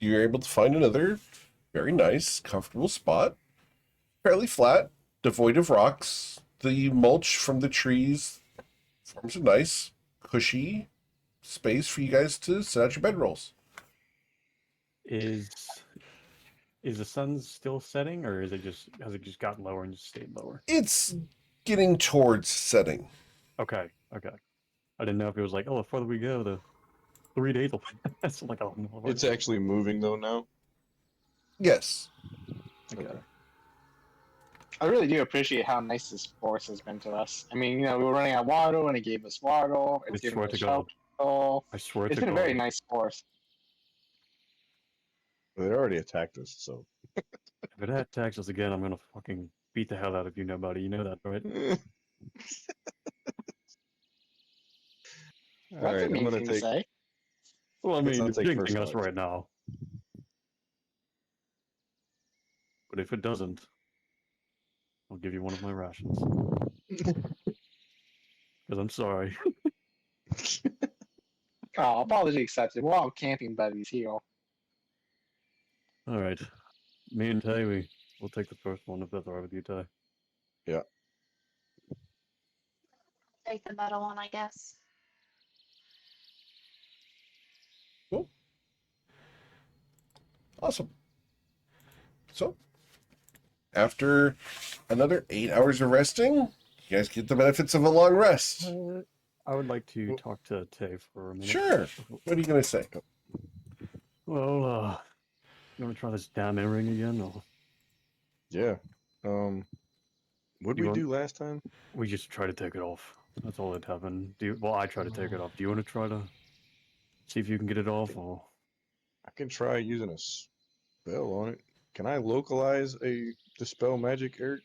You're able to find another very nice, comfortable spot. Fairly flat, devoid of rocks. The mulch from the trees forms a nice, cushy space for you guys to set out your bedrolls. is the sun still setting, or has it just gotten lower and just stayed lower? It's getting towards setting. Okay. Okay. I didn't know if it was like, oh, the further we go, the 3 days will pass. I'm like, oh, no. It's actually moving though now. Yes. Okay. I really do appreciate how nice this forest has been to us. I mean, we were running out of water, and it gave us water. It's I given swear us to God. shelter. I swear It's to been a God. very nice forest. They already attacked us, so. If it attacks us again, I'm gonna fucking beat the hell out of you, nobody. You know that, right? All That's right, a I'm mean gonna thing to take. say. Well, I Let's mean, not it's take jinxing personal us attacks. right now. But if it doesn't, I'll give you one of my rations. Because I'm sorry. Oh, apology accepted. We're all camping buddies here. All right. Me and Tay, we'll take the first one if that's all right with you, Tay. Take the metal one, I guess. Awesome. So, after another 8 hours of resting, you guys get the benefits of a long rest. I would like to talk to Tay for a minute. Sure. What are you going to say? Well, you want to try this damn earring again, or Yeah. What did You we want- do last time? we just try to take it off? That's all that happened. Well, I try to take it off. Do you want to try to see if you can get it off, or I can try using a spell on it. Can I localize a dispel magic, Eric?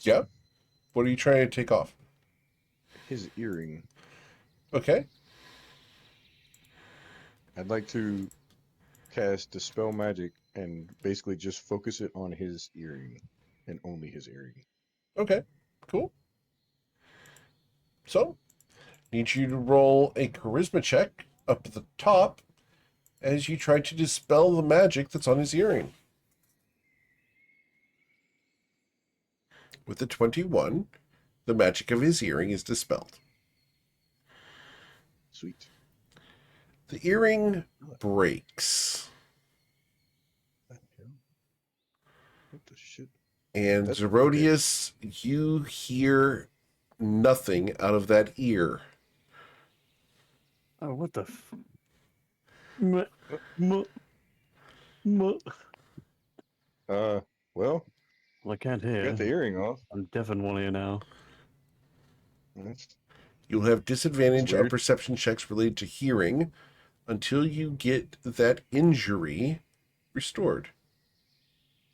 Yeah. What are you trying to take off? His earring. Okay. I'd like to cast dispel magic and basically just focus it on his earring and only his earring. Okay. Cool. So, need you to roll a charisma check up at the top as you try to dispel the magic that's on his earring. With a 21, the magic of his earring is dispelled. Sweet. The earring breaks, What the hell? What the shit? and That's Zerodius, you hear nothing out of that ear. oh, what the? Well, Well, I can't I hear. got the earring off. I'm deaf in one ear now. That's You'll have disadvantage That's on weird. perception checks related to hearing until you get that injury restored.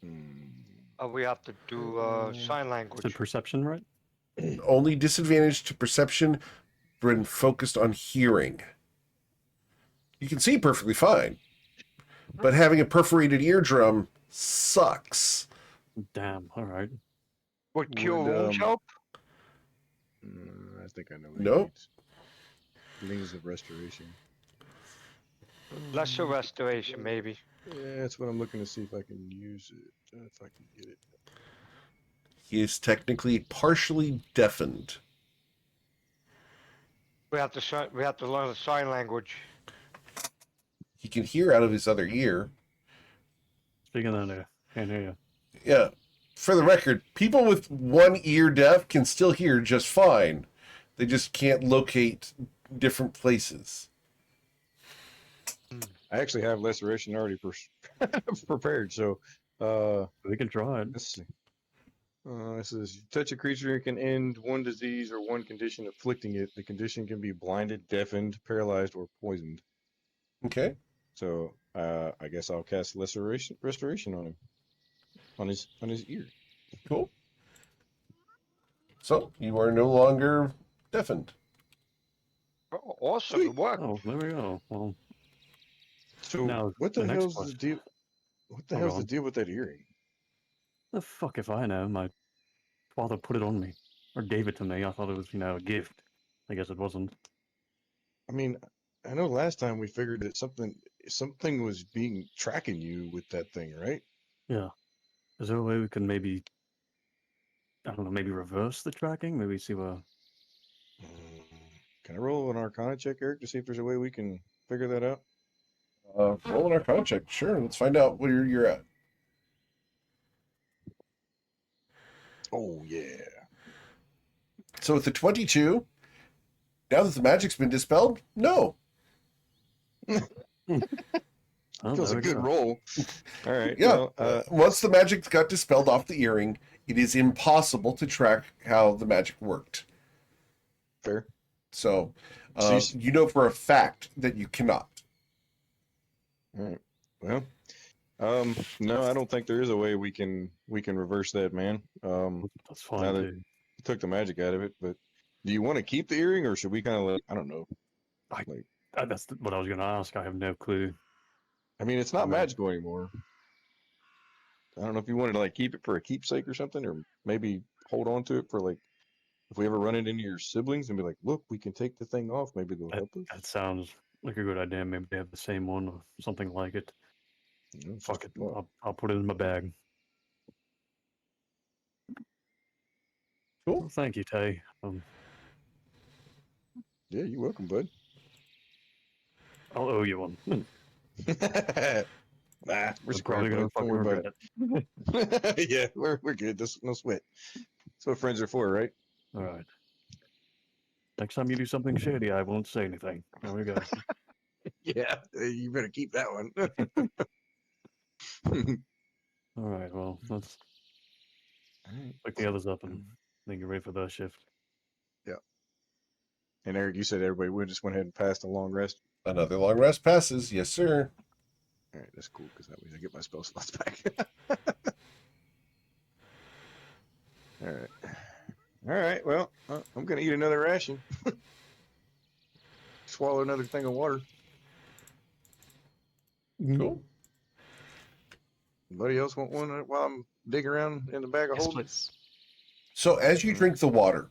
We have to do sign Is language. it perception, right? Only disadvantage to perception when focused on hearing. You can see perfectly fine, but having a perforated eardrum sucks. Damn. All right. Would cure Would, wounds help? I think I know what Nope. he needs. Rings of Restoration. Lesser restoration, maybe. Yeah, that's what I'm looking to see if I can use it. If I can get it. He is technically partially deafened. We have to learn the sign language. He can hear out of his other ear. Speaking of that, can't hear you. Yeah. For the record, people with one ear deaf can still hear just fine. They just can't locate different places. I actually have Restoration already prepared, so We can try it. let's see. It says, you touch a creature, it can end one disease or one condition afflicting it. The condition can be blinded, deafened, paralyzed, or poisoned. Okay. So I guess I'll cast restoration on him, on his ear. Cool. So you are no longer deafened. Oh, awesome, it worked. Oh, there we go. Well, So Now, what the the next hell's the question. deal? What the Oh, hell's go the on. deal with that earring? the fuck if I know? My father put it on me, or gave it to me. I thought it was, a gift. I guess it wasn't. I mean, I know last time we figured that something was tracking you with that thing, right? Yeah. Is there a way we can maybe, I don't know, maybe reverse the tracking? Maybe see what. Can I roll an Arcana check, Eric, to see if there's a way we can figure that out? Roll an Arcana check. Sure. Let's find out where you're at. Oh yeah. So with the 22, now that the magic's been dispelled, no. Oh, Feels there a we good go. roll. All right. Yeah. Well, Once the magic got dispelled off the earring, it is impossible to track how the magic worked. fair. So, So you you know for a fact that you cannot. All right. Well, no, I don't think there is a way we can reverse that, man. That's Now fine that too. you took the magic out of it, but do you want to keep the earring or should we kind of like, I don't know. That's what I was going to ask. I have no clue. I mean, it's not No. magical anymore. I don't know if you wanted to like keep it for a keepsake or something, or maybe hold on to it for like if we ever run it into your siblings and be like, look, we can take the thing off. Maybe they'll help us. That sounds like a good idea. Maybe they have the same one or something like it. You know, it's Fuck just it. a thought. I'll put it in my bag. Cool. Well, thank you, Tay. Yeah, you're welcome, bud. I'll owe you one. Nah, we're I'm probably gonna scrambling. Don't fucking worry regret about it. it. Yeah, we're good. No sweat. That's what friends are for, right? All right. Next time you do something shady, I won't say anything. There we go. Yeah, you better keep that one. All right. Well, let's Alright. pick the others up and then get ready for their shift. And Eric, you said everybody would just went ahead and passed a long rest. Another long rest passes. Yes, sir. All right, that's cool because that way I get my spell slots back. All right. All right. Well, I'm gonna eat another ration. Swallow another thing of water. Cool. Anybody else want one while I'm digging around in the bag of Yes, holding? please. So as you drink the water,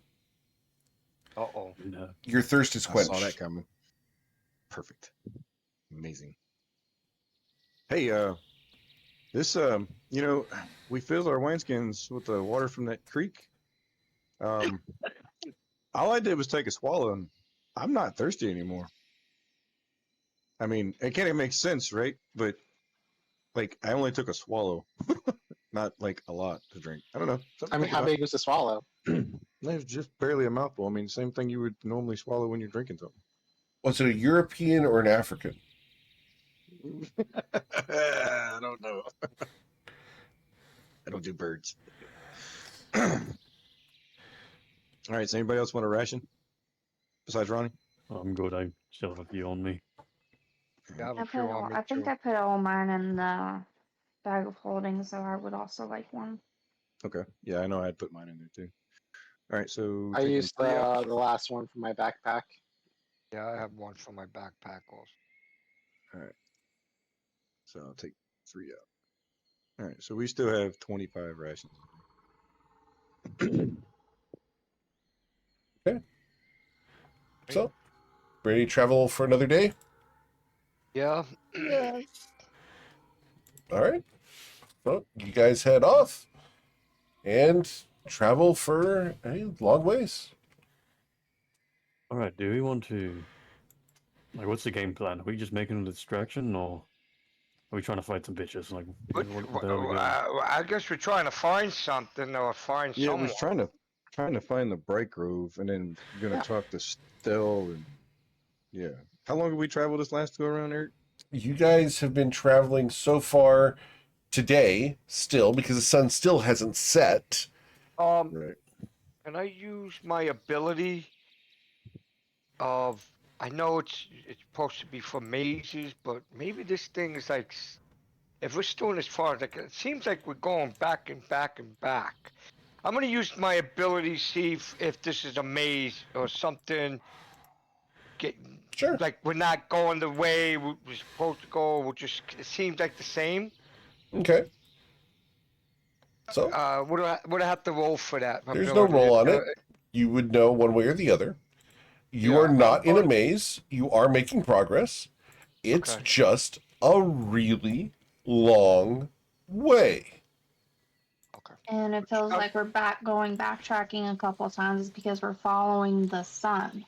Uh-oh. No. your thirst is I quenched. saw that coming. Perfect. Amazing. Hey, this we filled our wineskins with the water from that creek. All I did was take a swallow, and I'm not thirsty anymore. I mean, it kind of makes sense, right? But like, I only took a swallow, not like a lot to drink. I don't know. Something I to mean, think how about. big was the swallow? It's just barely a mouthful. I mean, same thing you would normally swallow when you're drinking something. Was it a European or an African? I don't know. I don't do birds. All right. So anybody else want a ration besides Ronnie? I'm good. I still have a few on me. Yeah, I have I a few put all, on me I think too. I put all mine in the bag of holding, so I would also like one. Okay. Yeah, I know I had put mine in there too. All right. So I taking used 3 out. the last one from my backpack. Yeah, I have one for my backpack also. All right. So I'll take 3 out. All right. So we still have 25 rations. So, ready to travel for another day? Yeah. All right. Well, you guys head off and travel for a long ways. All right. Do we want to? Like, what's the game plan? Are we just making a distraction, or are we trying to fight some bitches? Like, what the hell are we doing? I guess we're trying to find something or find Yeah, someone. we're trying to find the break grove, and then we're gonna Yeah. talk to Stell and yeah. How long have we traveled this last go around, Eric? You guys have been traveling so far today, still, because the sun still hasn't set. Right. Can I use my ability of? I know it's supposed to be for mazes, but maybe this thing is like, if we're still as far as like, it seems like we're going back and back and back. I'm gonna use my ability to see if this is a maze or something. Sure. Like we're not going the way we're supposed to go. We're just, it seems like the same. Okay. So, What do I have to roll for that? there's no roll on it. You would know one way or the other. You Yeah, are not I'm in a going- maze. You are making progress. It's Okay. just a really long way. Okay. And it feels like we're backtracking a couple times because we're following the sun.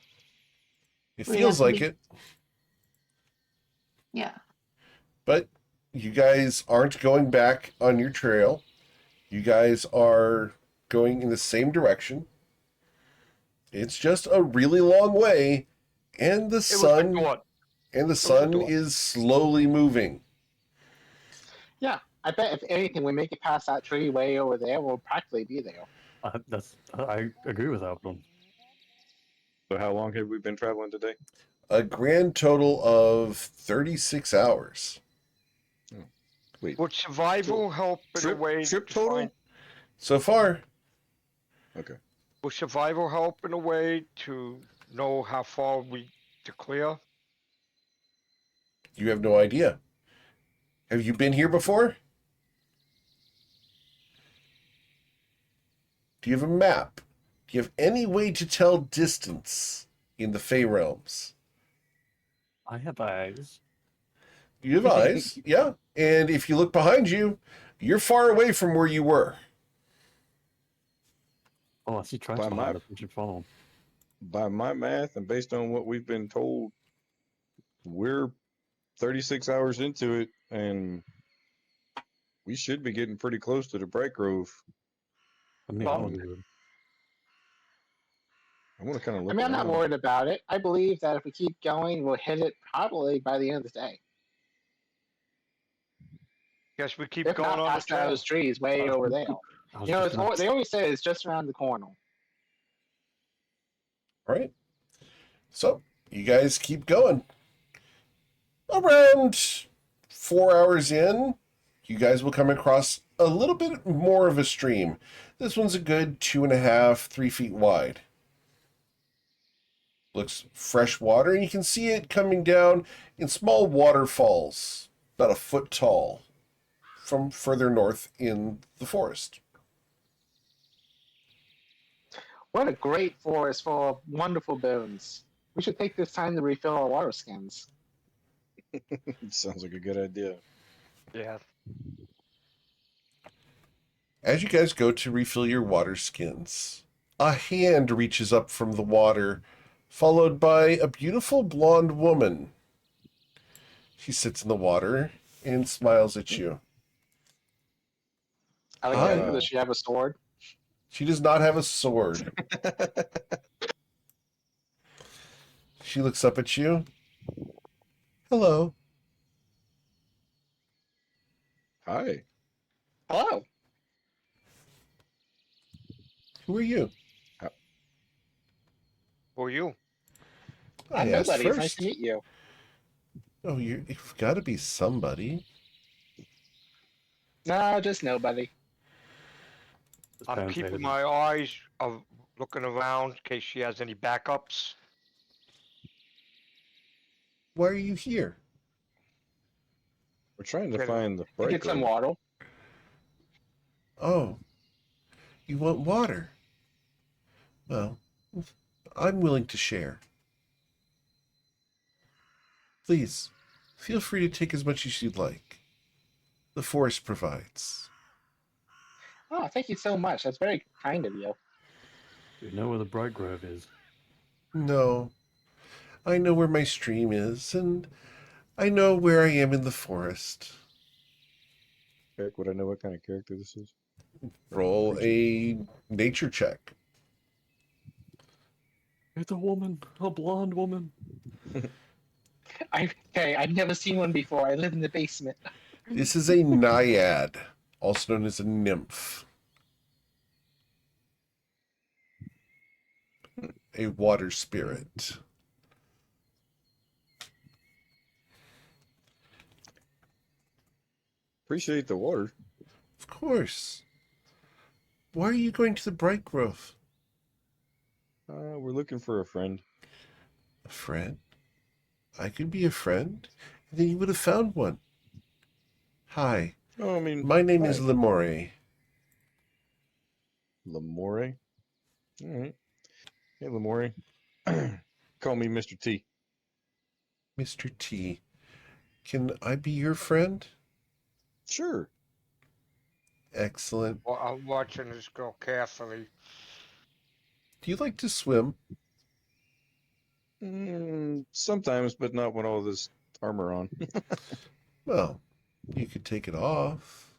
It We feels have to like be- it, Yeah. but you guys aren't going back on your trail. You guys are going in the same direction. It's just a really long way, and the It was a sun dot. is slowly moving. Yeah, I bet if anything, we make it past that tree way over there, we'll practically be there. I agree with that one. So how long have we been traveling today? A grand total of 36 hours. Wait. Would survival help in a way Trip to total? find? So far, Okay. Would survival help in a way to know how far we to clear? you have no idea. Have you been here before? Do you have a map? Do you have any way to tell distance in the Fey realms? I have eyes. You have eyes, yeah. And if you look behind you, you're far away from where you were. Oh, I see tracks By behind my- us. We should follow them. By my math and based on what we've been told, we're 36 hours into it, and we should be getting pretty close to the Bright Grove. I mean, Well, I would. I want to kind of I look mean, I'm not around. worried about it. I believe that if we keep going, we'll hit it probably by the end of the day. Guess we keep If going not on the past out of those trail. trees way I was over just- there. I was You know, just gonna they always say it's just around the corner. All right. So you guys keep going. Around 4 hours in, you guys will come across a little bit more of a stream. This one's a good 2.5, 3 feet wide. Looks fresh water, and you can see it coming down in small waterfalls, about a foot tall, from further north in the forest. What a great forest full of wonderful boons. We should take this time to refill our water skins. Sounds like a good idea. Yeah. As you guys go to refill your water skins, a hand reaches up from the water, followed by a beautiful blonde woman. She sits in the water and smiles at you. I like Hi. that. Does she have a sword? She does not have a sword. She looks up at you. Hello. Hi. Hello. Who are you? Who are you? I I'm asked nobody. It's nice first. to meet you. Oh, you've got to be somebody. No, just nobody. just I'm bounce keeping maybe. my eyes of looking around in case she has any backups. Why are you here? We're trying to Get it. find the To Bright get some Grove. water. Oh, you want water? Well, I'm willing to share. Please, feel free to take as much as you'd like. The forest provides. Oh, thank you so much. That's very kind of you. Do you know where the Bright Grove is? No, I know where my stream is, and I know where I am in the forest. Eric, would I know what kind of character this is? Roll a nature check. It's a woman, a blonde woman. I've never seen one before. I live in the basement. This is a naiad, also known as a nymph. A water spirit. Appreciate the water. Of course. Why are you going to the Bright Grove? We're looking for a friend. A friend? I could be a friend, and then you would have found one. Hi, Oh, I mean, my name is hi. Lemore. Lamore. All right. Hey, Lamore. Call me Mr. T. Mr. T. Can I be your friend? Sure. Excellent. Well, I'm watching this girl carefully. Do you like to swim? Sometimes, but not with all this armor on. Well, you could take it off.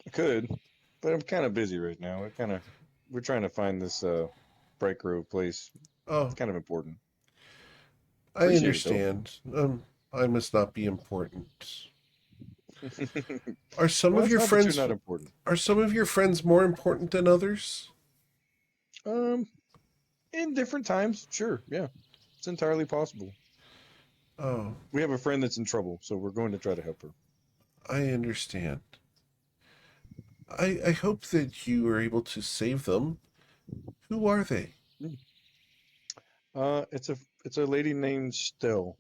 I could, but I'm kind of busy right now. We're trying to find this Bright Grove place. Oh, It's kind of important. I Appreciate it, understand. I must not be important. Are some Well, of it's your not that friends you're not important. are some of your friends more important than others? In different times, sure, yeah, it's entirely possible. Oh, We have a friend that's in trouble, so we're going to try to help her. I understand. I hope that you are able to save them. Who are they? It's a lady named Stell.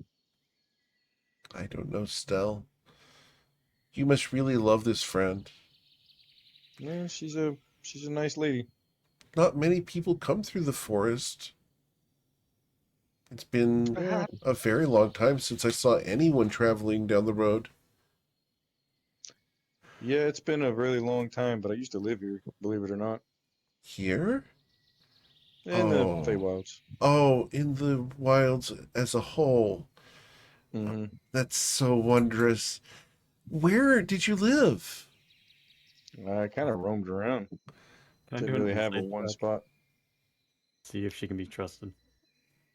I don't know, Stell. You must really love this friend. Yeah, she's a nice lady. Not many people come through the forest. It's been Yeah, a very long time since I saw anyone traveling down the road. yeah, it's been a really long time, but I used to live here, believe it or not, Here? in the Oh. Feywatch. Oh, in the wilds as a whole. Hmm. That's so wondrous. Where did you live? I kind of roamed around. Can I Didn't do an really have a insight one check? spot. See if she can be trusted.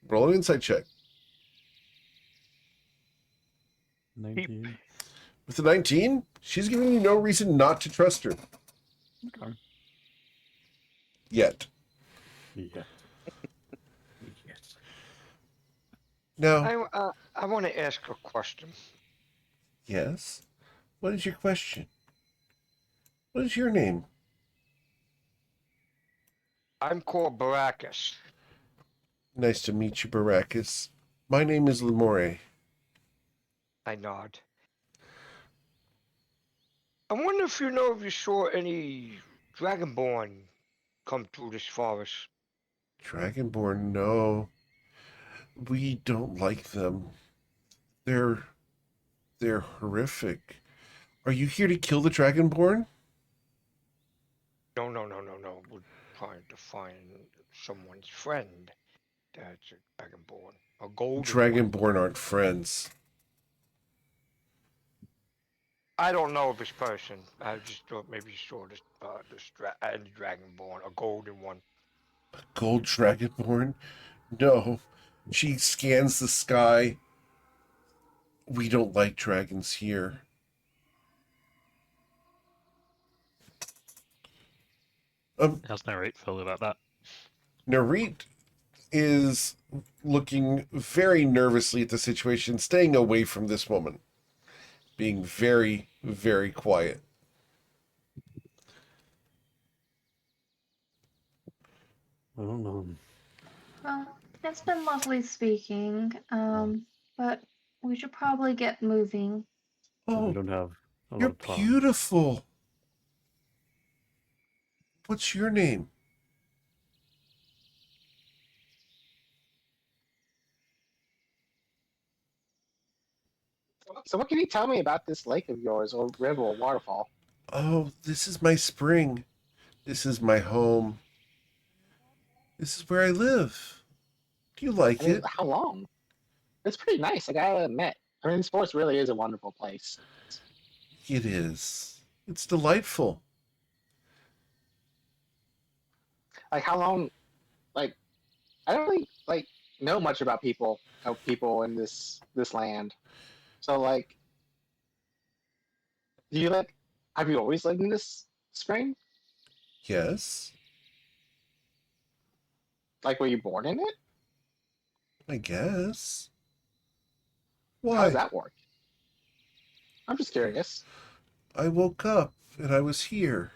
Roll an insight check. 19. With the 19, she's giving you no reason not to trust her. Okay. Yet. Yeah. Yes. Now, I want to ask a question. yes? What is your question? What is your name? I'm called Baracus. Nice to meet you, Baracus. My name is Lemore. I nod. I wonder if you saw any Dragonborn come through this forest. Dragonborn, no. We don't like them. They're horrific. Are you here to kill the Dragonborn? No. We're trying to find someone's friend that's a Dragonborn. A golden one. Dragonborn aren't friends. I don't know this person. I just thought maybe you saw this Dragonborn, a golden one. Gold Dragonborn? No. She scans the sky. We don't like dragons here. How's Narrate feel about that? Narit is looking very nervously at the situation, staying away from this woman, being very, very quiet. I don't know. Well, it's been lovely speaking, but we should probably get moving. We Oh, don't have a lot you're of time. beautiful. What's your name? So what can you tell me about this lake of yours, or river, or waterfall? Oh, this is my spring. This is my home. This is where I live. Do you like I mean, it? how long? It's pretty nice, I gotta admit. I mean, this forest really is a wonderful place. It is. It's delightful. Like, how long? Like, I don't really know much about people in this land. So like, do you have you always lived in this spring? Yes, Like, were you born in it? I guess. How does Why? that work? I'm just curious. I woke up and I was here.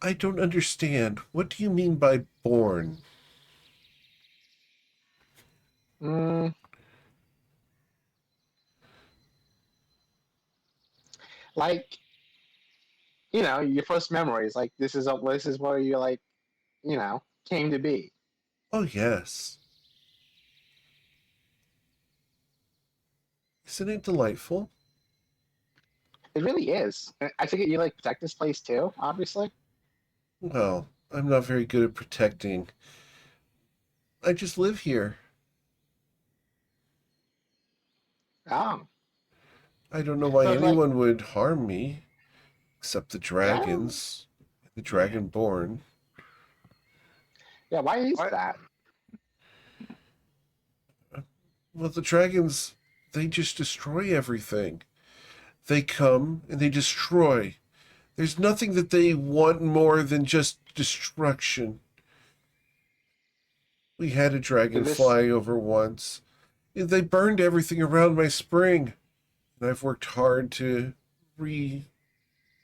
I don't understand. What do you mean by born? Mm, like, your first memories. Like, this is where you came to be. Oh, yes. Isn't it delightful? It really is. I think you protect this place too, obviously. Well, I'm not very good at protecting. I just live here. Oh, I don't know why so it's like, anyone would harm me, except the yeah, dragons, the dragonborn. yeah. Why is What? that? Well, the dragons, they just destroy everything. They come and they destroy. There's nothing that they want more than just destruction. We had a dragon Is this fly over once. They burned everything around my spring. And I've worked hard to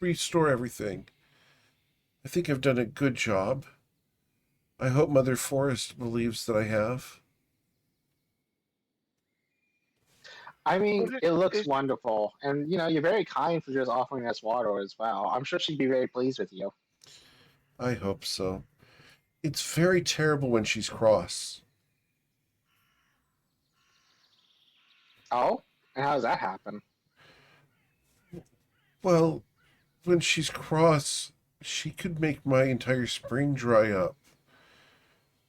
restore everything. I think I've done a good job. I hope Mother Forest believes that I have. I mean, What it looks is wonderful, and you're very kind for just offering us water as well. I'm sure she'd be very pleased with you. I hope so. It's very terrible when she's cross. Oh, and how does that happen? Well, when she's cross, she could make my entire spring dry up.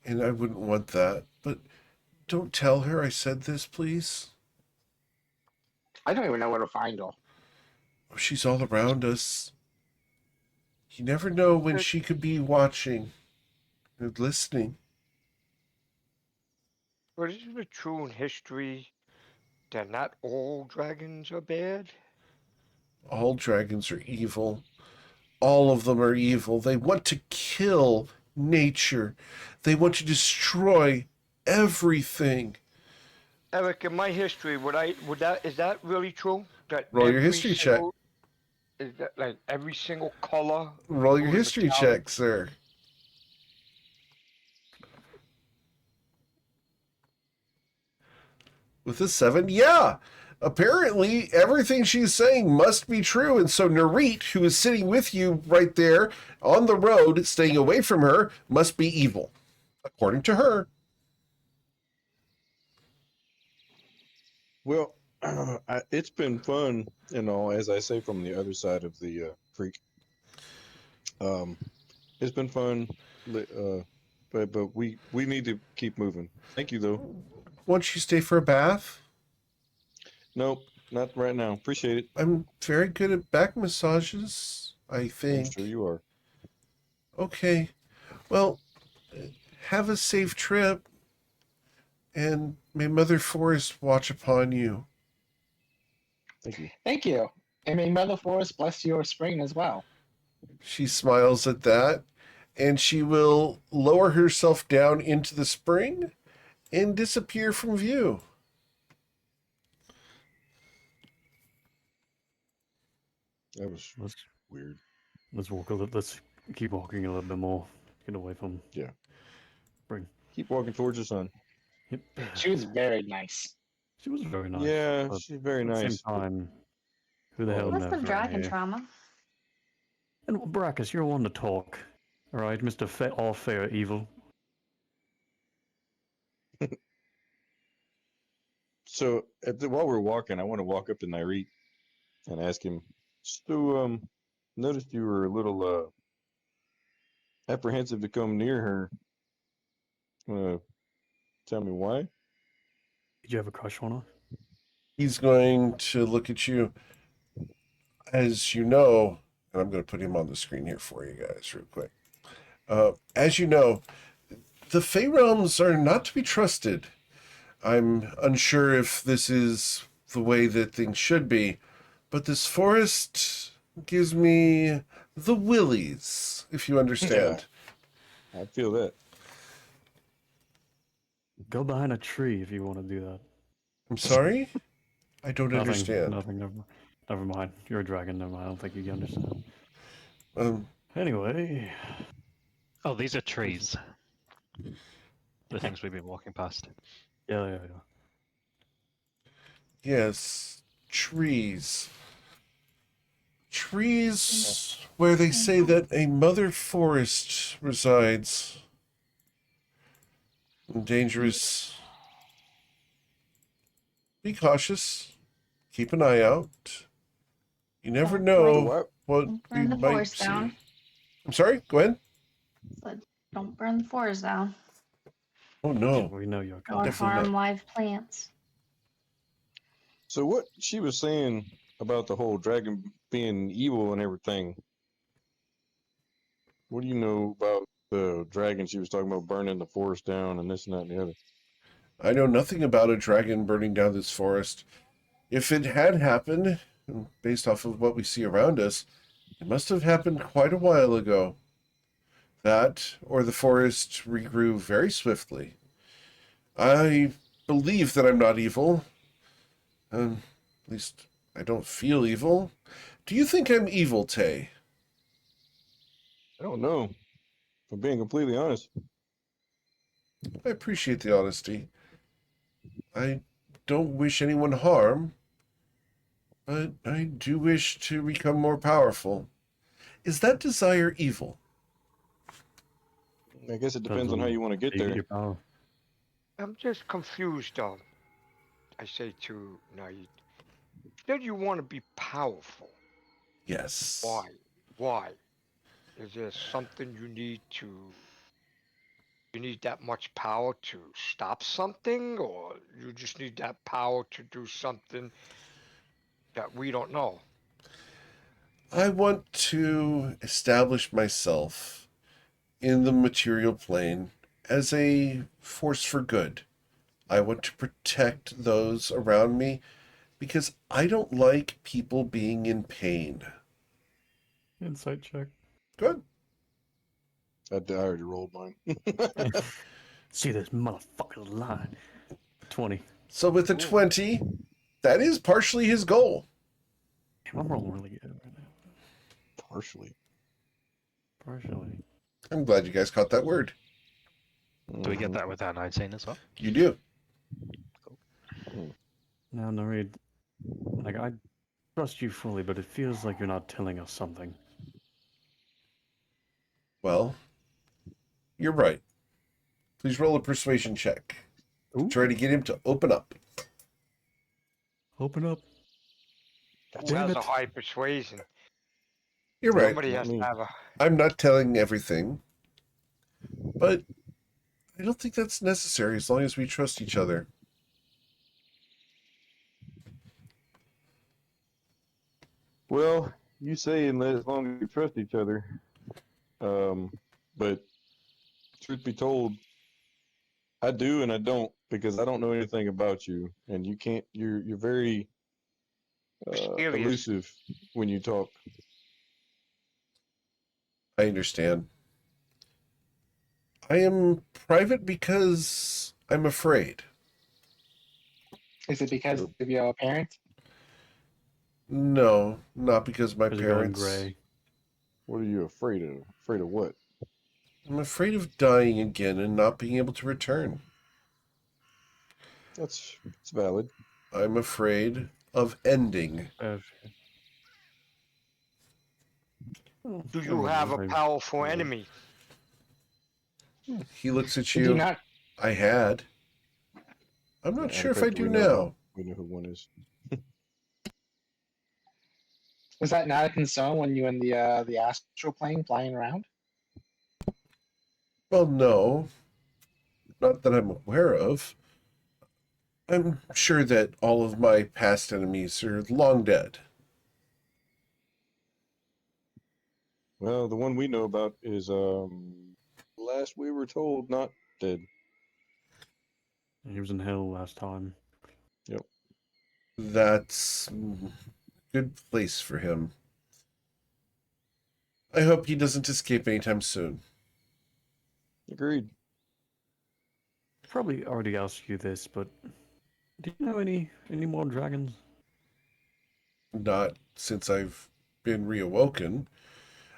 And I wouldn't want that. But don't tell her I said this, please. I don't even know where to find her. She's all around us. You never know when she could be watching and listening. But isn't it true in history that not all dragons are bad? All dragons are evil. All of them are evil. They want to kill nature. They want to destroy everything. Eric, in my history, is that really true? That Roll your history check. Is that like every single color? Roll your who is history Italian? check, sir. With a 7, yeah. Apparently, everything she's saying must be true. And so Narit, who is sitting with you right there on the road, staying away from her, must be evil, according to her. Well, it's been fun, as I say from the other side of the creek. It's been fun, but we need to keep moving. Thank you, though. Won't you stay for a bath? Nope, not right now. Appreciate it. I'm very good at back massages, I I'm think. sure you are. Okay. Well, have a safe trip, and may Mother Forest watch upon you. Thank you. Thank you. And may Mother Forest bless your spring as well. She smiles at that, and she will lower herself down into the spring and disappear from view. That was Let's weird. let's walk a little. Let's keep walking a little bit more. Get away from. Yeah. Spring. Keep walking towards the sun. Yep. She was very nice. She was very nice. Yeah, but she's very at the nice. same time, who the hell What's knows the around dragon here? trauma? And Brackus, you're one to talk. All right, Mister All Fair Evil. So while we're walking, I want to walk up to Nairi and ask him. So, noticed you were a little apprehensive to come near her. Tell me why? Did you have a crush on her? He's going to look at you. As you know, and I'm going to put him on the screen here for you guys real quick. As you know, the Fey realms are not to be trusted. I'm unsure if this is the way that things should be, but this forest gives me the willies, if you understand. I feel that. Go behind a tree if you want to do that. I'm sorry? I don't understand. Nothing. Never mind. You're a dragon. Never mind. I don't think you understand. Um, Anyway, Oh, these are trees. The things we've been walking past. yeah. yes, trees. Trees where they say that a mother forest resides. Dangerous. Be cautious. Keep an eye out. You never Yeah, know What? what Burn you the might forest see. down. I'm sorry, go ahead. But don't burn the forest down. Oh no. We know you're Or coming. Definitely harm not. live plants. So what she was saying about the whole dragon being evil and everything. What do you know about the dragon she was talking about burning the forest down and this and that and the other? I know nothing about a dragon burning down this forest. If it had happened, based off of what we see around us, it must have happened quite a while ago. That, or the forest regrew very swiftly. I believe that I'm not evil. At least I don't feel evil. Do you think I'm evil, Tay? I don't know. If I'm being completely honest. I appreciate the honesty. I don't wish anyone harm, but I do wish to become more powerful. Is that desire evil? I guess it depends on how you want to get there. Your power. I'm just confused, I say to Naid. Said you want to be powerful. Yes. Why? Why? Is there something you need to? You need that much power to stop something, or you just need that power to do something that we don't know? I want to establish myself in the material plane as a force for good. I want to protect those around me because I don't like people being in pain. Insight check. Good. I already rolled mine. See this motherfucker's line. 20. So with a 20, that is partially his goal. Damn, I'm rolling really good right now. Partially. Partially. I'm glad you guys caught that word. Do we get that with our 19 as well? You do. Now, Nareed, like, I trust you fully, but it feels like you're not telling us something. Well, you're right. Please roll a persuasion check. Try to get him to open up. Open up. Who Damn has it. a high persuasion? You're right. Somebody not has me. to have a. I'm not telling everything, but I don't think that's necessary as long as we trust each other. Well, you say as long as we trust each other. But truth be told, I do and I don't because I don't know anything about you, and you can't. You're very Mysterious. elusive when you talk. I understand. I am private because I'm afraid. Is it because of your parents? No, not because my Is it going parents. gray? What are you afraid of? Afraid of what? I'm afraid of dying again and not being able to return. It's valid. I'm afraid of ending. Do you have a powerful enemy? He looks at Did you you. not? I had. I'm not Yeah, sure if I bet do we know now. We know who one is. Was that not a concern when you were in the astral plane flying around? Well, no. Not that I'm aware of. I'm sure that all of my past enemies are long dead. Well, the one we know about is last we were told not dead. He was in hell last time. Yep. That's a good place for him. I hope he doesn't escape anytime soon. Agreed. Probably already asked you this, but do you know any more dragons? Not since I've been reawoken.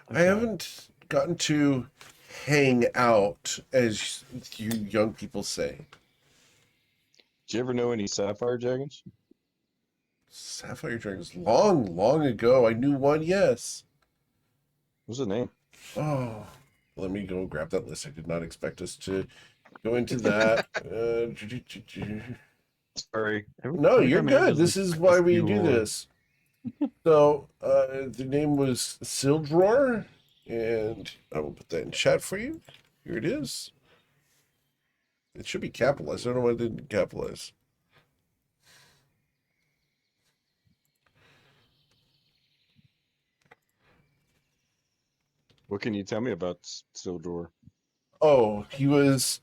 I Okay. haven't gotten to hang out, as you young people say. Did you ever know any sapphire dragons? Sapphire dragons. Long, long ago, I knew one, yes. What's the name? Oh, let me go grab that list. I did not expect us to go into that. Sorry. No, Every you're time Andrew's good. This like, is why we you do or- this. So, the name was Sildror, and I will put that in chat for you. Here it is. It should be capitalized. I don't know why it didn't capitalize. What can you tell me about Sildor? Oh, he was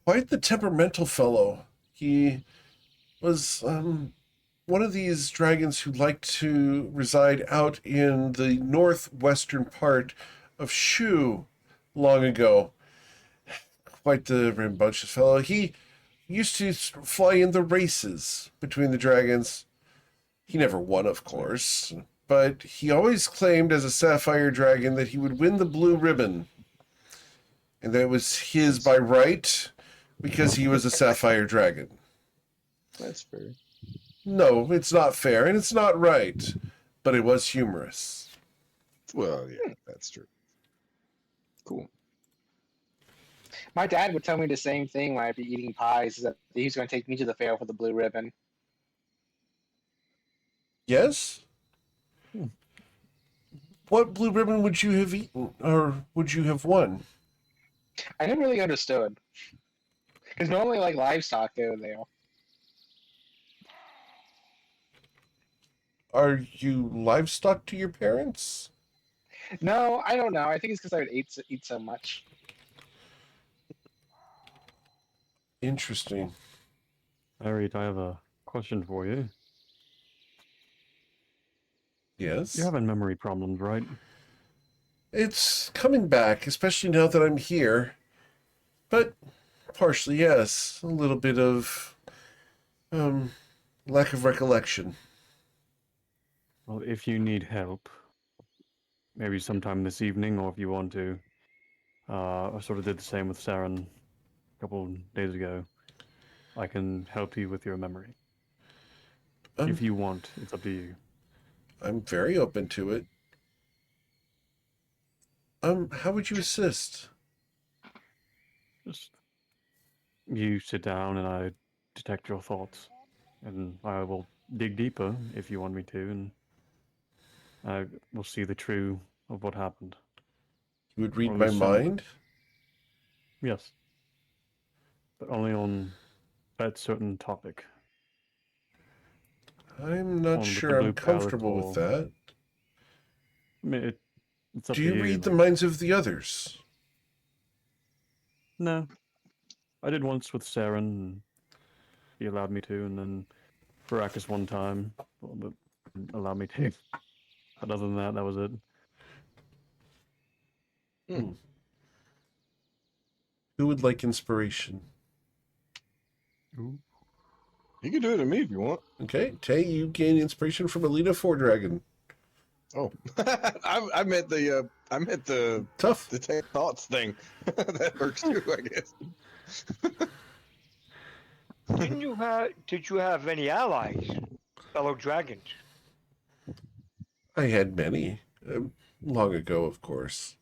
quite the temperamental fellow. He was one of these dragons who liked to reside out in the northwestern part of Shu long ago. Quite the rambunctious fellow. He used to fly in the races between the dragons. He never won, of course, but he always claimed as a sapphire dragon that he would win the blue ribbon, and that it was his by right because he was a sapphire dragon. That's fair. No, it's not fair, and it's not right, but it was humorous. Well, yeah, that's true. Cool. My dad would tell me the same thing when I'd be eating pies, is that he's going to take me to the fair for the blue ribbon. Yes? What blue ribbon would you have eaten, or would you have won? I never really understood. Because normally, like, livestock go there. Are you livestock to your parents? No, I don't know. I think it's because I would eat so much. Interesting. Harriet, I have a question for you. Yes. You're having memory problems, right? It's coming back, especially now that I'm here. But partially, yes. A little bit of lack of recollection. Well, if you need help, maybe sometime this evening, or if you want to, I sort of did the same with Saren a couple days ago. I can help you with your memory. If you want, it's up to you. I'm very open to it. How would you assist? Just you sit down and I detect your thoughts, and I will dig deeper if you want me to, and I will see the true of what happened. You would Or read at my least some of it. mind? Yes, but only on that certain topic. I'm not On with the sure I'm blue palette comfortable with or that. I mean, it's up Do to you you. read the like- minds of the others? No, I did once with Saren, and he allowed me to, and then Baracus one time, but allowed me to. But other than that, that was it. Who would like inspiration? Ooh. You can do it to me if you want. Okay, Tay, you gain inspiration from Alita Fordragon. Oh, I meant the Tough. take thoughts thing. That works too, I guess. Did you have any allies, fellow dragons? I had many. Long ago, of course.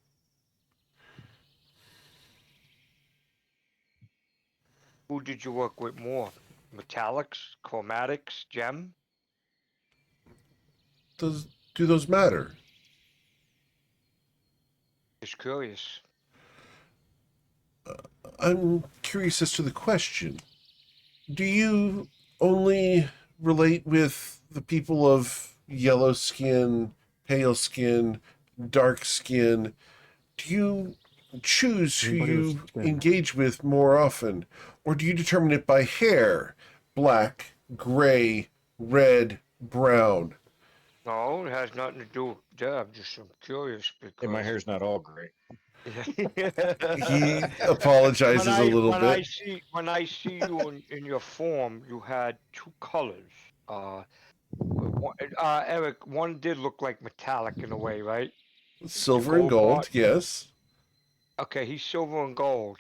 Who did you work with more? Metallics, chromatics, gem? Do those matter? Just curious. I'm curious as to the question. Do you only relate with the people of yellow skin, pale skin, dark skin? Do you choose who Anybody with you skin. engage with more often? Or do you determine it by hair? Black, gray, red, brown? No, it has nothing to do with that. I'm curious because Hey, my hair's not all gray. He apologizes a little bit. When I see you in your form, you had two colors. Eric, one did look like metallic in a way, right? Silver and gold gold, part? yes. Okay, he's silver and gold.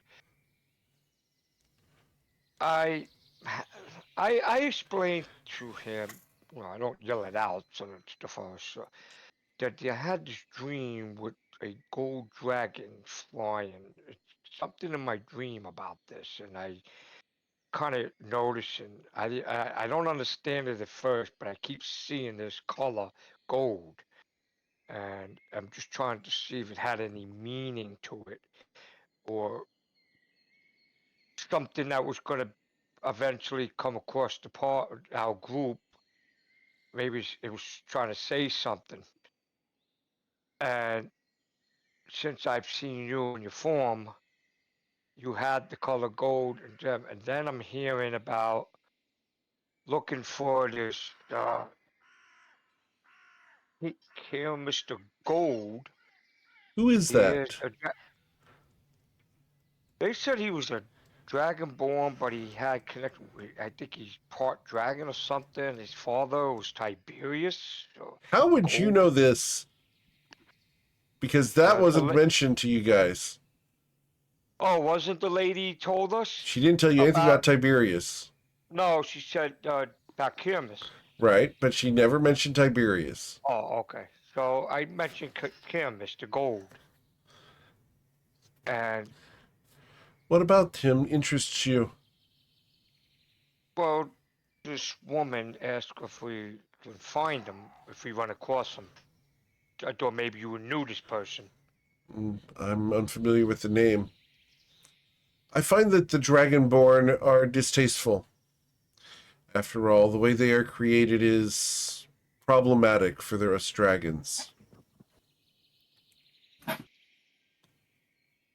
I I explained to him. Well, I don't yell it out, so that's the first. That you had this dream with a gold dragon flying. It's something in my dream about this, and I kind of noticing. I don't understand it at first, but I keep seeing this color gold, and I'm just trying to see if it had any meaning to it or something that was going to eventually come across the part our group. Maybe it was trying to say something, and since I've seen you in your form, you had the color gold and gem, and then I'm hearing about looking for this take care of Mr. Gold. Who is He is that? they said he was a dragonborn, but he had connection. I think he's part dragon or something. His father was Tiberius. How would you Gold. know this? Because that wasn't La- mentioned to you guys. oh, wasn't the lady told us She didn't tell you anything about Tiberius. No, she said Bacchimus. Right, but she never mentioned Tiberius. Oh, okay. So I mentioned Kim, the gold. And, What about him interests you? well, this woman asked if we can find him, if we run across him. I thought maybe you knew this person. I'm unfamiliar with the name. I find that the Dragonborn are distasteful. After all, the way they are created is problematic for the Ostragans?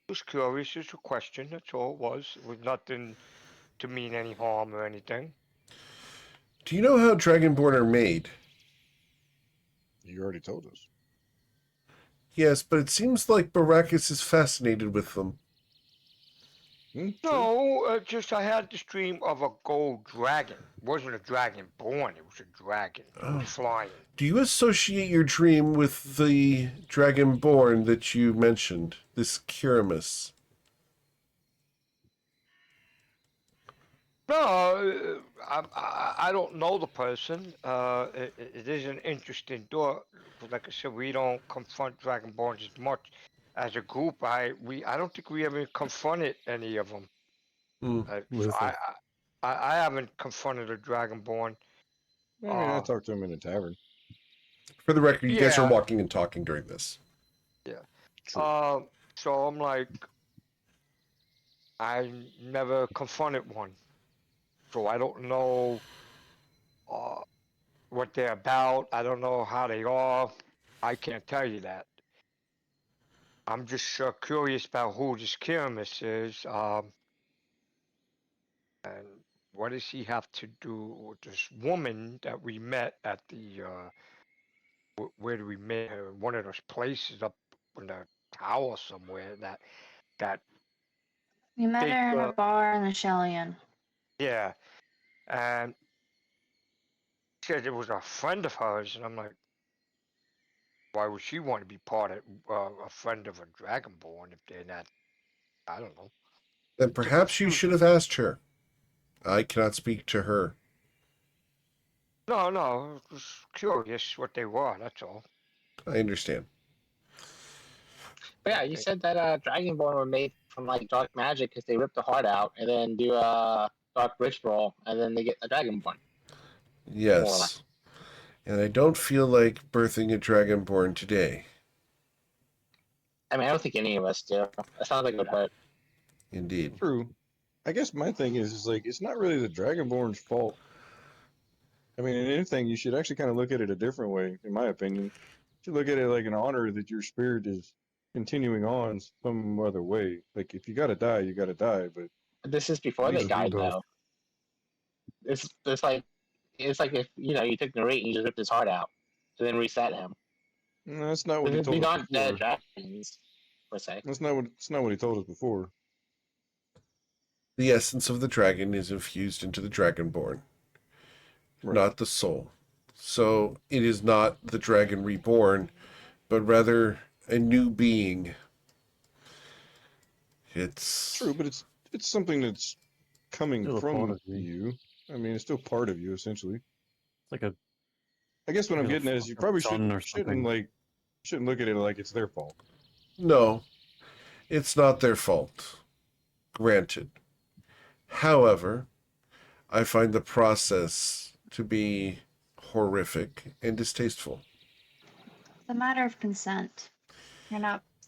Just curious, just a question. That's all it was. It was nothing to mean any harm or anything. Do you know how Dragonborn are made? You already told us. Yes, but it seems like Baracus is fascinated with them. True. No, just I had this dream of a gold dragon. It wasn't a dragon born, it was a dragon. It Oh. was flying. Do you associate your dream with the Dragonborn that you mentioned, this Kiramis? No, I don't know the person. It is an interesting thought. Like I said, we don't confront Dragonborns as much as a group. I don't think we ever confronted any of them. Hmm. So I haven't confronted a Dragonborn. I mean, I talked to him in a tavern. For the record, you guys are Yeah. walking and talking during this. True. So I'm like, I never confronted one, so I don't know what they're about. I don't know how they are. I can't tell you that. I'm just curious about who this Kiramis is, and what does he have to do with this woman that we met at the where do we meet her? One of those places up in the tower somewhere. That We met big her in a bar in the Shellian. yeah, and said it was a friend of hers, and I'm like, why would she want to be part of a friend of a Dragonborn if they're not? I don't know. Then It's a perhaps you should have asked her. I cannot speak to her. No, just curious what they were. That's all. I understand. But yeah, you said that Dragonborn were made from like dark magic because they rip the heart out and then do a dark ritual and then they get a Dragonborn. Yes. And I don't feel like birthing a Dragonborn today. I mean, I don't think any of us do. That sounds like it would hurt. Indeed. True. I guess my thing is like it's not really the Dragonborn's fault. I mean, in anything, you should actually kind of look at it a different way, in my opinion. You should look at it like an honor that your spirit is continuing on some other way. Like if you gotta die, you gotta die. But This is before These they are died, rebirth. though. It's like if you took Narrate and you just ripped his heart out, and then reset him. no, that's not what he These told us aren't dead before. dragons, per se. That's not what he told us before. The essence of the dragon is infused into the Dragonborn, Right. not the soul. So it is not the dragon reborn, but rather a new being. It's True, but it's something that's coming Still a part from of you. you. I mean, it's still part of you essentially. It's like a I guess what I'm Like a getting at is you fucking probably son or shouldn't something. shouldn't look at it like it's their fault. no, it's not their fault. Granted. However, I find the process to be horrific and distasteful. It's a matter of consent.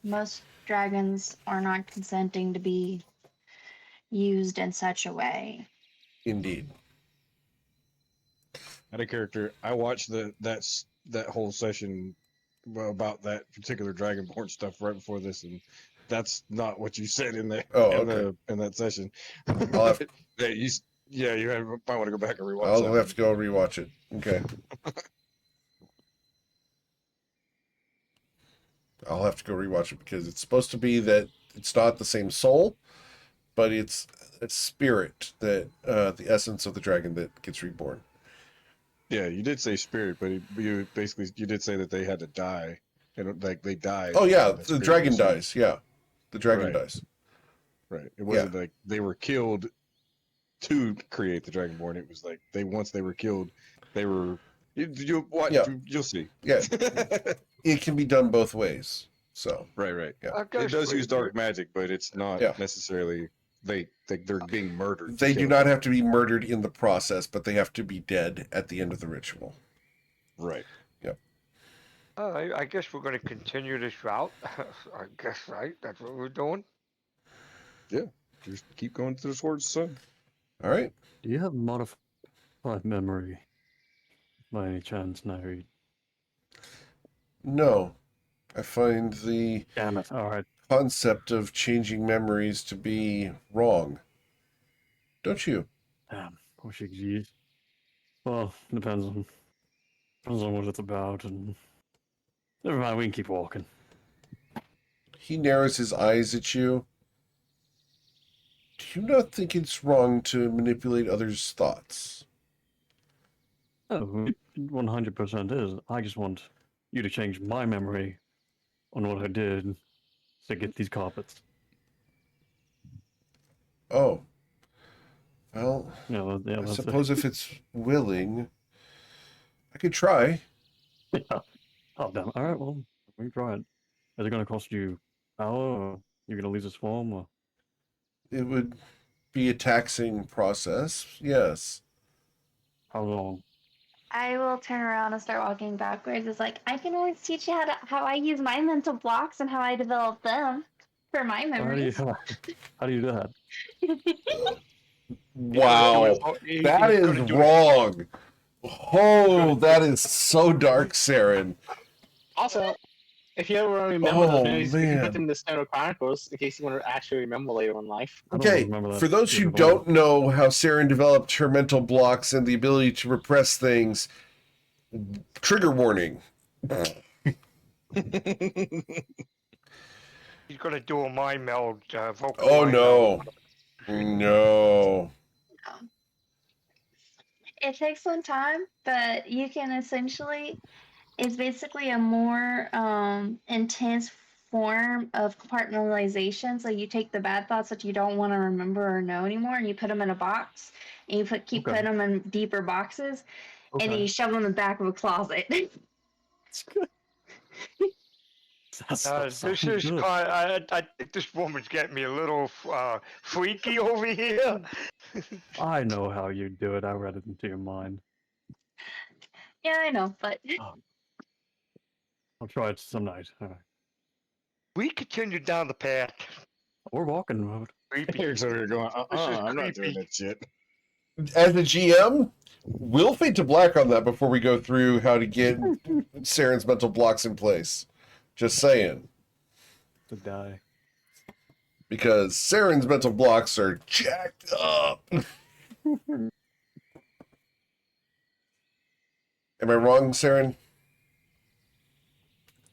Most dragons are not consenting to be used in such a way. Indeed. Out of character, I watched that whole session about that particular Dragonborn stuff right before this, and that's not what you said in that Oh, okay. in that session. I'll have, you might want to go back and rewatch I'll that. have to go rewatch it. Okay. I'll have to go rewatch it because it's supposed to be that it's not the same soul, but it's spirit that the essence of the dragon that gets reborn. Yeah, you did say spirit, but you did say that they had to die, and like they died. Oh yeah, and the spirit dragon was- dies. Yeah, the dragon Right. dies. Right. It wasn't like they were killed to create the Dragonborn. It was like once they were killed, they were. You'll watch. Yeah. You'll see. Yeah, it can be done both ways. So Right. Yeah. I It guess does we- use dark magic, but it's not Yeah. necessarily they're being murdered. they to do kill not them. have to be murdered in the process, but they have to be dead at the end of the ritual. Right. I guess we're going to continue this route. I guess, right? That's what we're doing. Just keep going to the Swords Sun. All right. Do you have modified memory by any chance, Nari? No. I find the Damn it. All right. concept of changing memories to be wrong. Don't you? Damn. Wish you could use. Well, depends on what it's about, and never mind. We can keep walking. He narrows his eyes at you. Do you not think it's wrong to manipulate others' thoughts? Oh, it 100% is. I just want you to change my memory on what I did to get these carpets. Oh. Well, Yeah, I that's suppose if it's willing, I could try. it. Yeah. Oh, damn. All right, well, we can try it. Is it going to cost you power, or you're going to lose this form, or It would be a taxing process, yes. how long? I will turn around and start walking backwards. It's like I can always teach you how I use my mental blocks and how I develop them for my How do you, memories. how do you do that? Wow. That He's is gonna do it. wrong. Oh, that is so dark, Saren. Also, if you ever remember Oh, those movies, you can man. put them in the Stone Chronicles in case you want to actually remember later in life. I don't Okay, remember that for those who beautiful. don't know how Saren developed her mental blocks and the ability to repress things, trigger warning. He's gonna do a mind meld, vocal Oh, mind no. meld. No. It takes some time, but you can essentially, it's basically a more intense form of compartmentalization. So you take the bad thoughts that you don't want to remember or know anymore, and you put them in a box, and you keep Okay. putting them in deeper boxes, and then Okay. you shove them in the back of a closet. That's good. That This sounds is good. I think this woman's getting me a little freaky over here. I know how you do it. I read it into your mind. Yeah, I know, but I'll try it some night. All right. We continue down the path. We're walking road. Creepy. Eric's over here going, This is I'm not doing creepy. that shit. As the GM, we'll fade to black on that before we go through how to get Saren's mental blocks in place. Just saying. To die. Because Saren's mental blocks are jacked up. Am I wrong, Saren?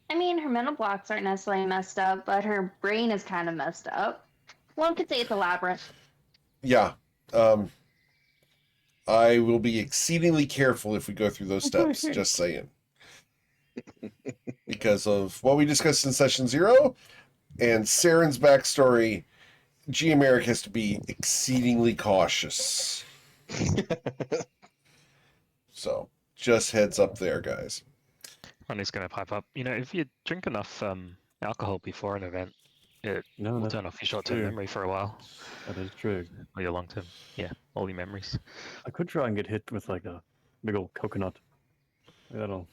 I mean, her mental blocks aren't necessarily messed up, but her brain is kind of messed up. One could say it's a labyrinth. Yeah. I will be exceedingly careful if we go through those steps. Just saying. Because of what we discussed in session 0 and Saren's backstory, GM Eric has to be exceedingly cautious. So, just heads up there, guys. Ronnie's going to pipe up. You know, if you drink enough alcohol before an event, it No, will that's turn off your short-term true. memory for a while, That is true. or your long-term. Yeah, all your memories. I could try and get hit with like a big old coconut. That'll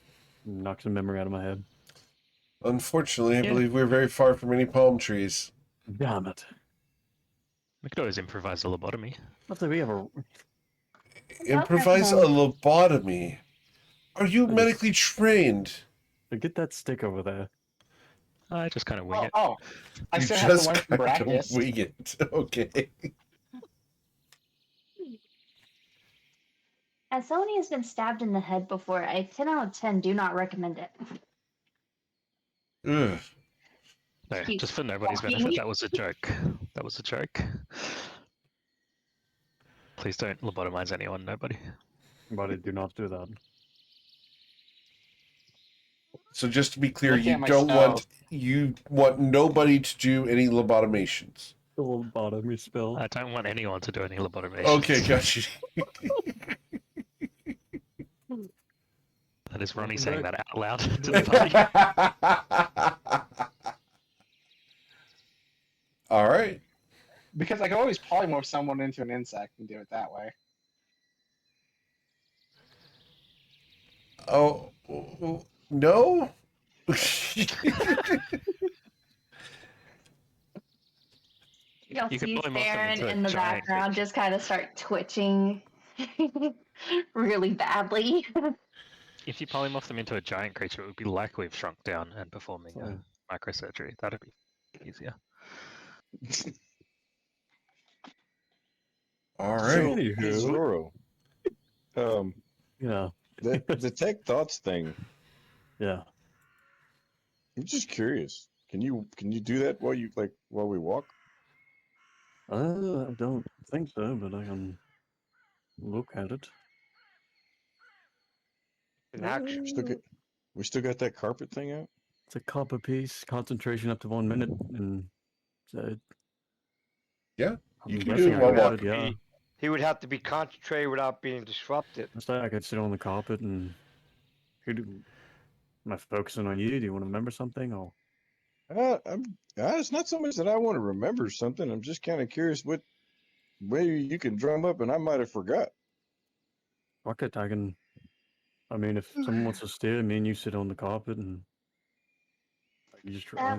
knock some memory out of my head. Unfortunately, I Yeah. believe we're very far from any palm trees. Damn it. We could always improvise a lobotomy. Not that we ever. Improvise a lobotomy. Are you medically trained? Get that stick over there. I just kind of wing it. Oh, I You still have the just one from kind of Brackus. wing it. Okay. As someone who has been stabbed in the head before, I 10 out of 10 do not recommend it. Ugh. No, Keep just for nobody's walking. benefit, that was a joke. That was a joke. Please don't lobotomize anyone, nobody. But I do not do that. So just to be clear, Looking you at my don't spells. want nobody to do any lobotomations. The little bottom spell. I don't want anyone to do any lobotomy. Okay, got you. That is Ronnie Welcome saying back. that out loud to the party. All right. Because I can always polymorph someone into an insect and do it that way. Oh, no? You'll You could see polymorph them Farron into a in the giant background fish. just kind of start twitching really badly. if you polymorph them into a giant creature, it would be like we've shrunk down and performing So, microsurgery. That'd be easier. All So, right. Anywho. Zoro, yeah, the tech thoughts thing. yeah. I'm just curious. Can you do that while we walk? I don't think so, but I can look at it. In action. We still got that carpet thing out. It's a copper piece, concentration up to 1 minute, and so Yeah, I'm you can do guessing it I while could, walking. yeah. He would have to be concentrated without being disrupted. I say I could sit on the carpet and am I focusing on you? Do you want to remember something? Or It's not so much that I want to remember something. I'm just kind of curious what way you can drum up, and I might have forgot. fuck it, I can. I mean, if someone wants to steer, me and you sit on the carpet and you just try.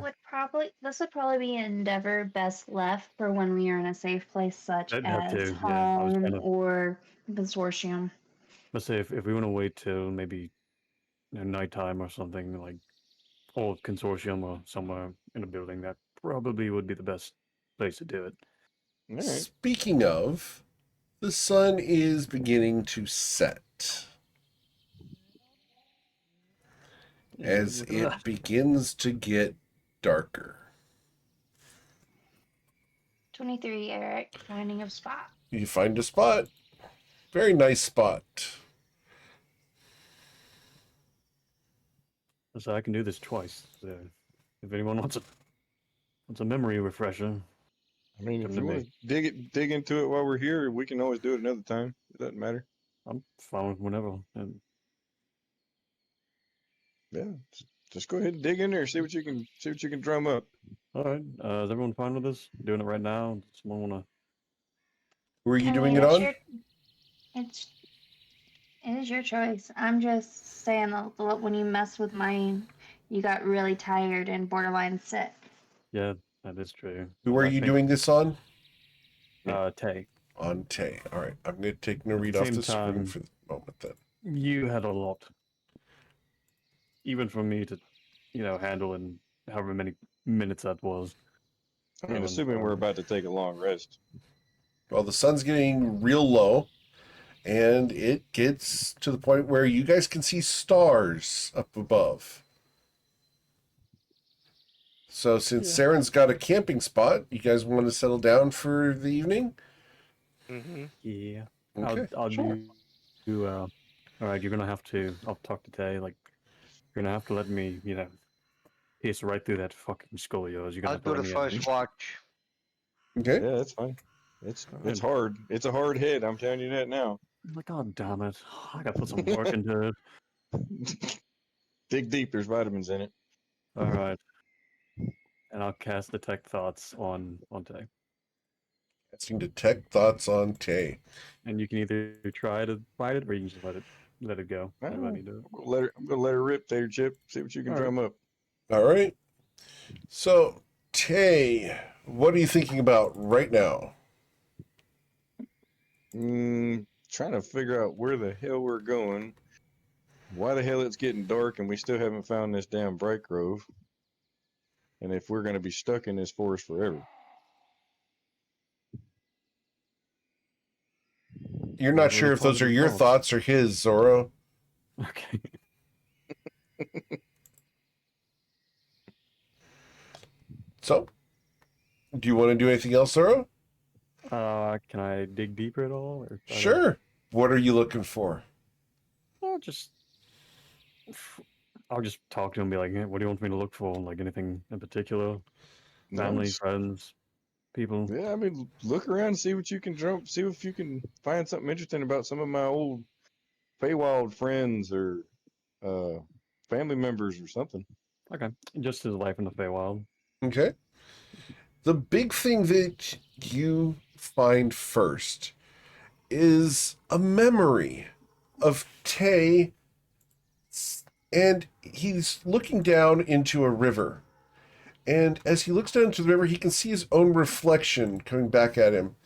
This would probably be an endeavor best left for when we are in a safe place such I'd have as to, yeah. I was home kind of. or consortium. Let's say if we want to wait till maybe nighttime or something, like, or consortium or somewhere in a building, that probably would be the best place to do it. All right. Speaking of, the sun is beginning to set. As Look at it that. begins to get darker. 23, Eric. Finding of spot. You find a spot. Very nice spot. So I can do this twice. So if anyone wants a memory refresher, I mean, if Come you to want to dig into it while we're here, we can always do it another time. It doesn't matter. I'm fine with whenever. And Yeah, just go ahead and dig in there. See what you can drum up. all right, is everyone fine with this? Doing it right now? Does someone want to? Who are you I doing mean, it on? it is your choice. I'm just saying that when you mess with mine, you got really tired and borderline sick. Yeah, that is true. Who are I you think, doing this on? Tay. On Tay. All right. I'm going to take no read the off same the screen time- for the moment then. You had a lot, even for me to, handle in however many minutes that was. I mean, Um, assuming we're about to take a long rest. Well, the sun's getting real low, and it gets to the point where you guys can see stars up above. So since Saren's got a camping spot, you guys want to settle down for the evening? Mm-hmm. Yeah. Okay. I'll sure. do. All right, you're gonna have to. I'll talk to Tay. Like, you're gonna have to let me, pierce right through that fucking skull of yours. You're gonna I'll have to do let the me first watch. Okay. Yeah, that's fine. It's Alright. hard. It's a hard hit. I'm telling you that now. I'm like, oh damn it! I gotta put some work into it. Dig deep. There's vitamins in it. All right. And I'll cast detect thoughts on Tay. Casting detect thoughts on Tay. And you can either try to fight it or you can just let it go. I And don't let know. me do it. I'm gonna let her rip there, Chip. See what you can All right. drum up. All right. So, Tay, what are you thinking about right now? Trying to figure out where the hell we're going. Why the hell it's getting dark and we still haven't found this damn bright grove. And if we're gonna be stuck in this forest forever. You're not Really sure if those are positive your thoughts or his, Zoro. Okay. So, do you want to do anything else, Zoro? Can I dig deeper at all? Or Sure. What are you looking for? I'll just talk to him and be like, hey, what do you want me to look for? Like anything in particular? Family, Nice. friends, people? Yeah, I mean, look around and see what you can drum. See if you can find something interesting about some of my old Feywild friends or family members or something. Okay. Just his life in the Feywild. Okay. The big thing that you find first is a memory of Tay, and he's looking down into a river. And as he looks down into the river, he can see his own reflection coming back at him.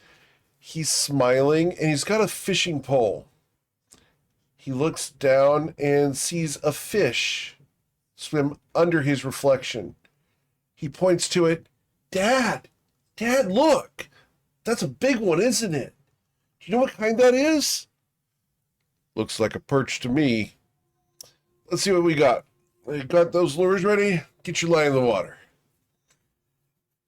He's smiling, and he's got a fishing pole. he looks down and sees a fish swim under his reflection. He points to it. Dad, look. That's a big one, isn't it? Do you know what kind that is? Looks like a perch to me. Let's see what we got. You got those lures ready? Get your line in the water.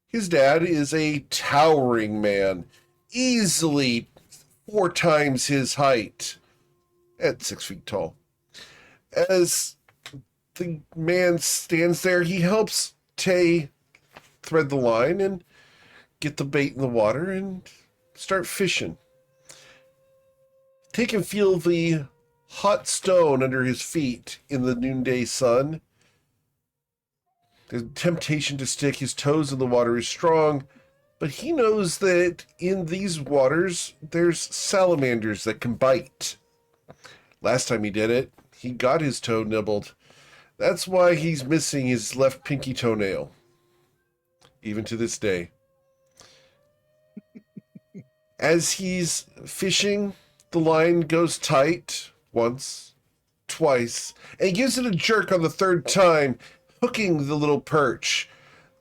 His dad is a towering man, easily 4 times his height, at 6 feet tall. As the man stands there, he helps Tay thread the line and get the bait in the water and start fishing. Tay can feel the hot stone under his feet in the noonday sun. The temptation to stick his toes in the water is strong, but he knows that in these waters, there's salamanders that can bite. Last time he did it, he got his toe nibbled. That's why he's missing his left pinky toenail, even to this day. As he's fishing, the line goes tight once, twice, and he gives it a jerk on the 3rd time, hooking the little perch.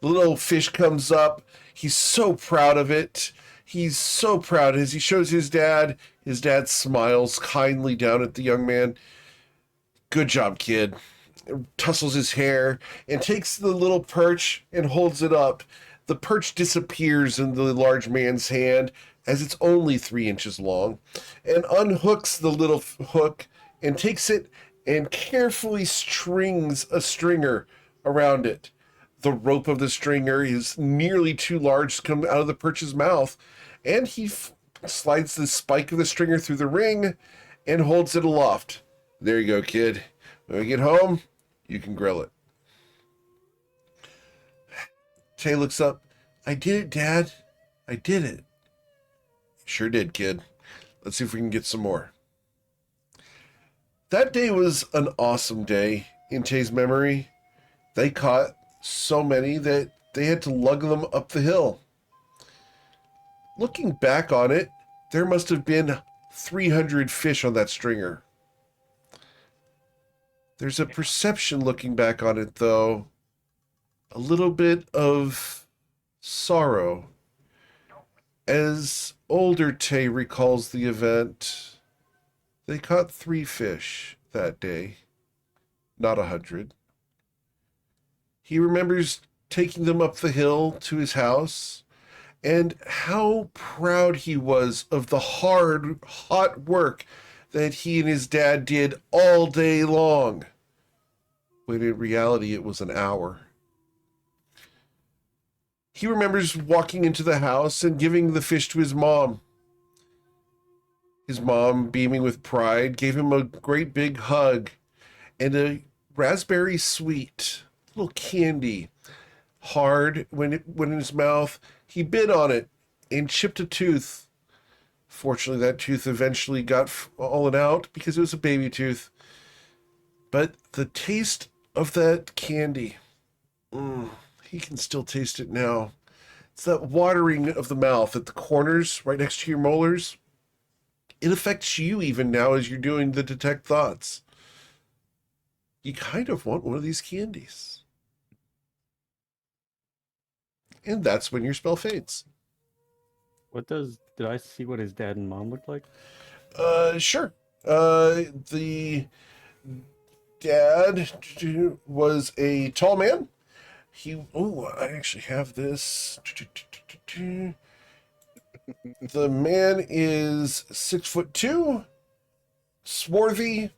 The little fish comes up. He's so proud of it. He's so proud as he shows his dad. His dad smiles kindly down at the young man. Good job, kid. Tussles his hair and takes the little perch and holds it up. The perch disappears in the large man's hand as it's only 3 inches long, and unhooks the little hook and takes it and carefully strings a stringer around it. The rope of the stringer is nearly too large to come out of the perch's mouth, and he slides the spike of the stringer through the ring and holds it aloft. There you go, kid. When we get home, you can grill it. Tay looks up. I did it, Dad. I did it. Sure did, kid. Let's see if we can get some more. That day was an awesome day in Tay's memory. They caught so many that they had to lug them up the hill. Looking back on it, there must have been 300 fish on that stringer. There's a perception looking back on it, though. A little bit of sorrow. As older Tay recalls the event, they caught 3 fish that day, not 100. He remembers taking them up the hill to his house, and how proud he was of the hard, hot work that he and his dad did all day long, when in reality it was an hour. He remembers walking into the house and giving the fish to his mom. His mom, beaming with pride, gave him a great big hug and a raspberry sweet little candy, hard when it went in his mouth. He bit on it and chipped a tooth. Fortunately, that tooth eventually got fallen out because it was a baby tooth. But the taste of that candy, he can still taste it now. It's that watering of the mouth at the corners, right next to your molars. It affects you even now as you're doing the detect thoughts. You kind of want one of these candies. And that's when your spell fades. Did I see what his dad and mom looked like? Sure. The dad was a tall man. I actually have this. The man is 6'2", swarthy,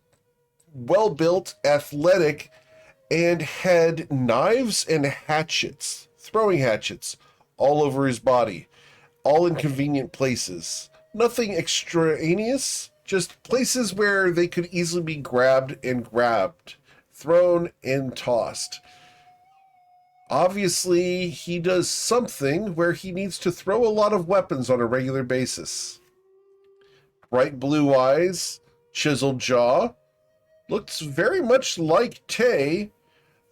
well-built, athletic, and had knives and hatchets, throwing hatchets, all over his body, all in convenient places. Nothing extraneous, just places where they could easily be grabbed, thrown and tossed. Obviously, he does something where he needs to throw a lot of weapons on a regular basis. Bright blue eyes, chiseled jaw, looks very much like Tay,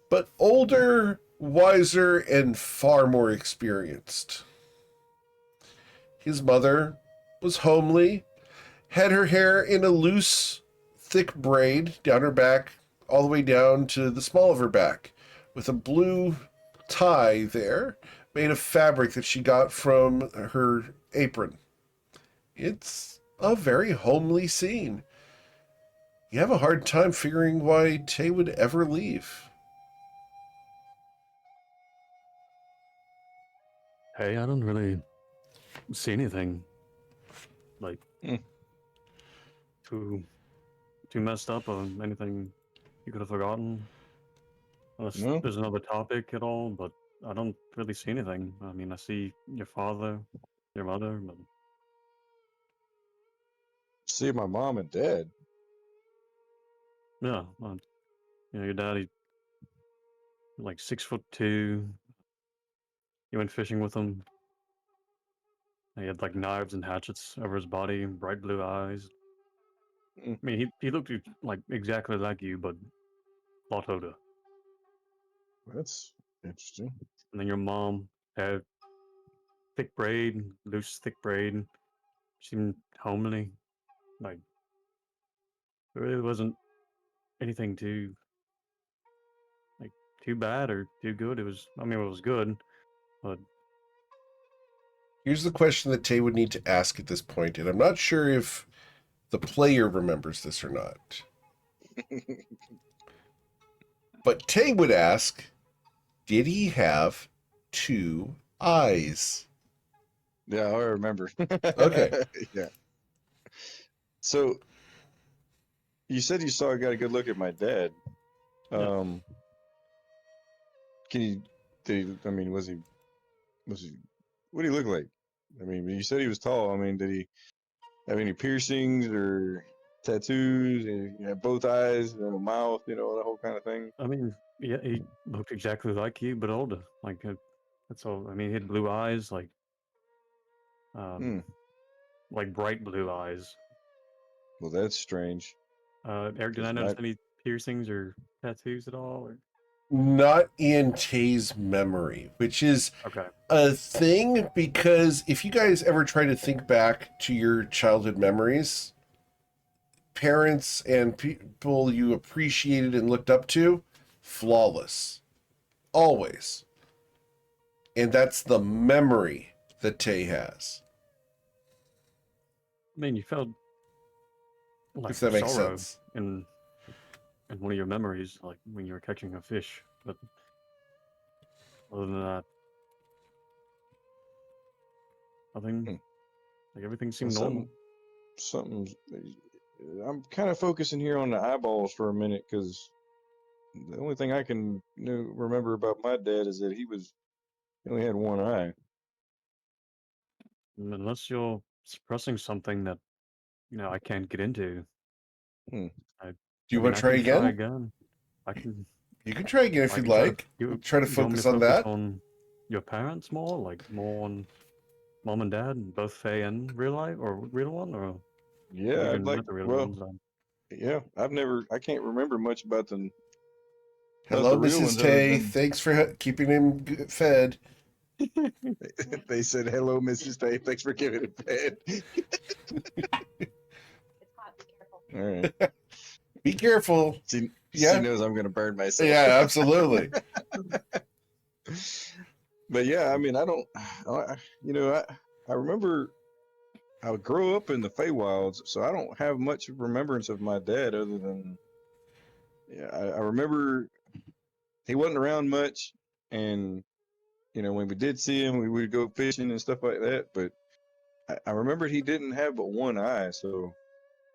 but older, wiser, and far more experienced. His mother was homely, had her hair in a loose thick braid down her back, all the way down to the small of her back, with a blue tie there, made of fabric that she got from her apron. It's a very homely scene. You have a hard time figuring why Tay would ever leave. Hey, I don't really see anything like Mm. too messed up or anything you could have forgotten. Unless No. there's another topic at all, but I don't really see anything. I mean, I see your father, your mother, but See my mom and dad. yeah, your daddy, like 6'2". You went fishing with him. He had like knives and hatchets over his body, bright blue eyes. Mm. I mean, he looked like exactly like you, but a lot older. That's interesting. And then your mom had thick braid, loose thick braid. Seemed homely. Like there really wasn't anything too bad or too good. It was, I mean, it was good, but Here's the question that Tay would need to ask at this point, and I'm not sure if the player remembers this or not. But Tay would ask, did he have 2 eyes? Yeah, I remember. Okay. Yeah. So you said you got a good look at my dad. Yeah. Can you? I mean, was he? What did he look like? I mean, you said he was tall. I mean, did he have any piercings or tattoos? You have both eyes, mouth, that whole kind of thing. I mean, yeah, he looked exactly like you, but older. Like that's all. I mean, he had blue eyes, Hmm. like bright blue eyes. Well, that's strange. Eric, did I 'Cause notice any piercings or tattoos at all? Or... Not in Tay's memory, which is Okay. a thing, because if you guys ever try to think back to your childhood memories, parents and people you appreciated and looked up to, flawless. Always. And that's the memory that Tay has. I mean, you felt like If that makes sorrow sense. in one of your memories, like when you were catching a fish. But other than that, nothing. Hmm. Like everything Well, seemed normal. something's. I'm kind of focusing here on the eyeballs for a minute because the only thing I can remember about my dad is that he only had one eye. Unless you're suppressing something that I can't get into. Hmm. I, Do you I want mean, to I try can try again? again. I can. You can try again if I you'd can try to. like. Try to You want me to focus on focus that. on your parents more, like more on mom and dad, both Faye and real life, or real one, or Yeah, I'd even like. with the real Well, ones. yeah, I can't remember much about Hello, the real Mrs. ones other Tay. than Thanks for keeping him fed. they said, "Hello, Mrs. Tay. Thanks for giving it bed." All right. Be careful. She Yeah. knows I'm gonna burn myself. Yeah, absolutely. But yeah, I mean, I remember I would grow up in the Feywilds, so I don't have much remembrance of my dad other than, yeah, I remember he wasn't around much, and when we did see him, we would go fishing and stuff like that. But I remembered he didn't have but one eye, so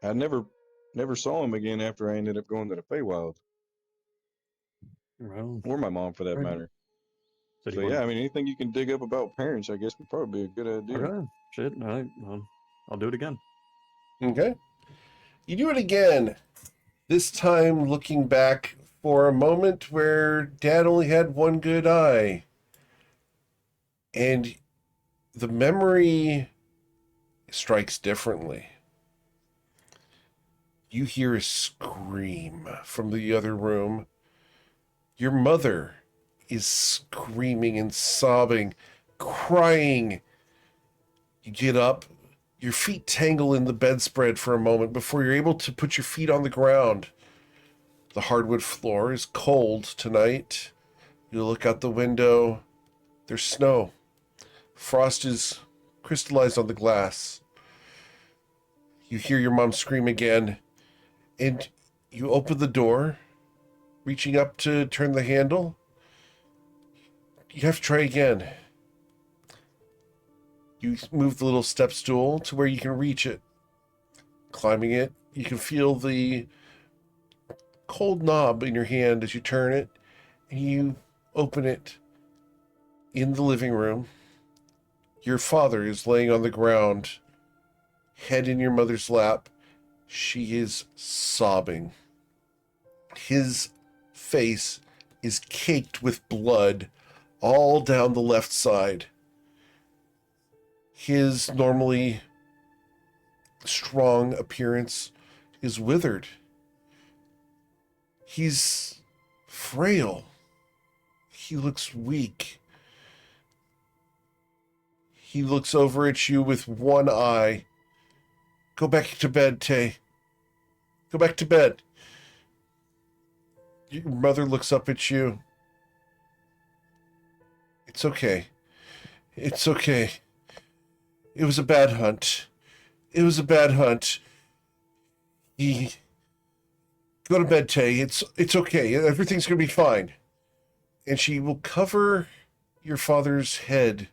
I never saw him again after I ended up going to the Feywild, Well, or my mom for that right. matter. Said So you yeah, want. I mean, anything you can dig up about parents, I guess, would probably be a good idea. Okay. Shit. All right. Well, I'll do it again. Okay. You do it again. This time looking back for a moment where Dad only had one good eye. And the memory strikes differently. You hear a scream from the other room. Your mother is screaming and sobbing, crying. You get up, Your feet tangle in the bedspread for a moment before you're able to put your feet on the ground. The hardwood floor is cold tonight. You look out the window. There's snow. Frost is crystallized on the glass. You hear your mom scream again, and you open the door, reaching up to turn the handle. You have to try again. You move the little step stool to where you can reach it. Climbing it, you can feel the cold knob in your hand as you turn it, and you open it. In the living room, your father is laying on the ground, head in your mother's lap. She is sobbing. His face is caked with blood all down the left side. His normally strong appearance is withered. He's frail. He looks weak. He looks over at you with one eye. Go back to bed, Tay. Go back to bed. Your mother looks up at you. It's okay. It's okay. It was a bad hunt. It was a bad hunt. Go to bed, Tay. It's okay. Everything's gonna be fine. And she will cover your father's head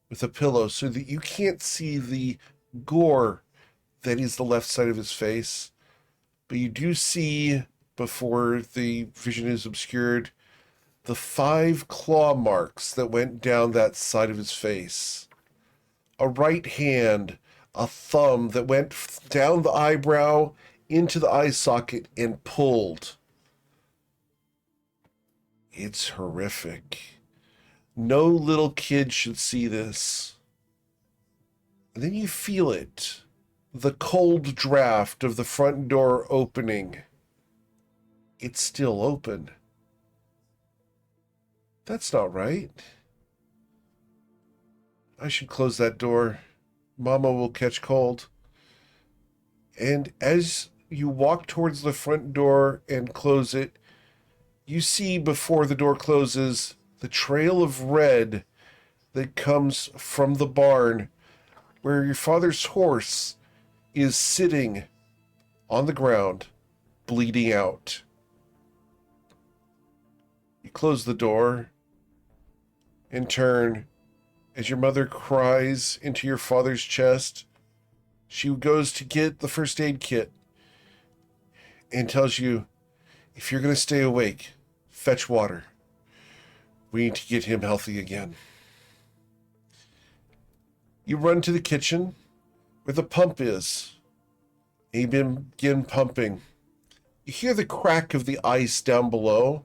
with a pillow so that you can't see the gore that is the left side of his face. But you do see, before the vision is obscured, the 5 claw marks that went down that side of his face. A right hand, a thumb that went down the eyebrow into the eye socket and pulled. It's horrific. No little kid should see this. And then you feel it. The cold draft of the front door opening. It's still open. That's not right. I should close that door. Mama will catch cold. And as you walk towards the front door and close it, you see before the door closes the trail of red that comes from the barn where your father's horse is sitting on the ground, bleeding out. You close the door and turn as your mother cries into your father's chest. She goes to get the first aid kit and tells you, if you're going to stay awake, fetch water. We need to get him healthy again. You run to the kitchen where the pump is. And you begin pumping. You hear the crack of the ice down below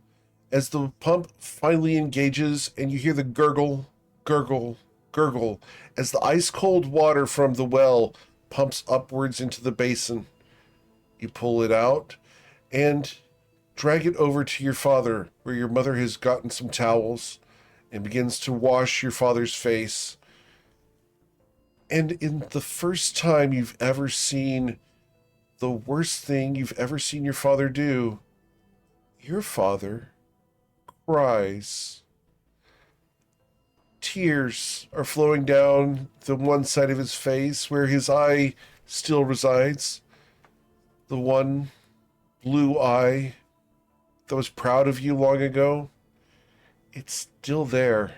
as the pump finally engages, and you hear the gurgle, gurgle, gurgle as the ice-cold water from the well pumps upwards into the basin. You pull it out and drag it over to your father, where your mother has gotten some towels and begins to wash your father's face. And in the first time you've ever seen the worst thing you've ever seen your father do, your father cries. Tears are flowing down the one side of his face where his eye still resides. The one blue eye that was proud of you long ago. It's still there.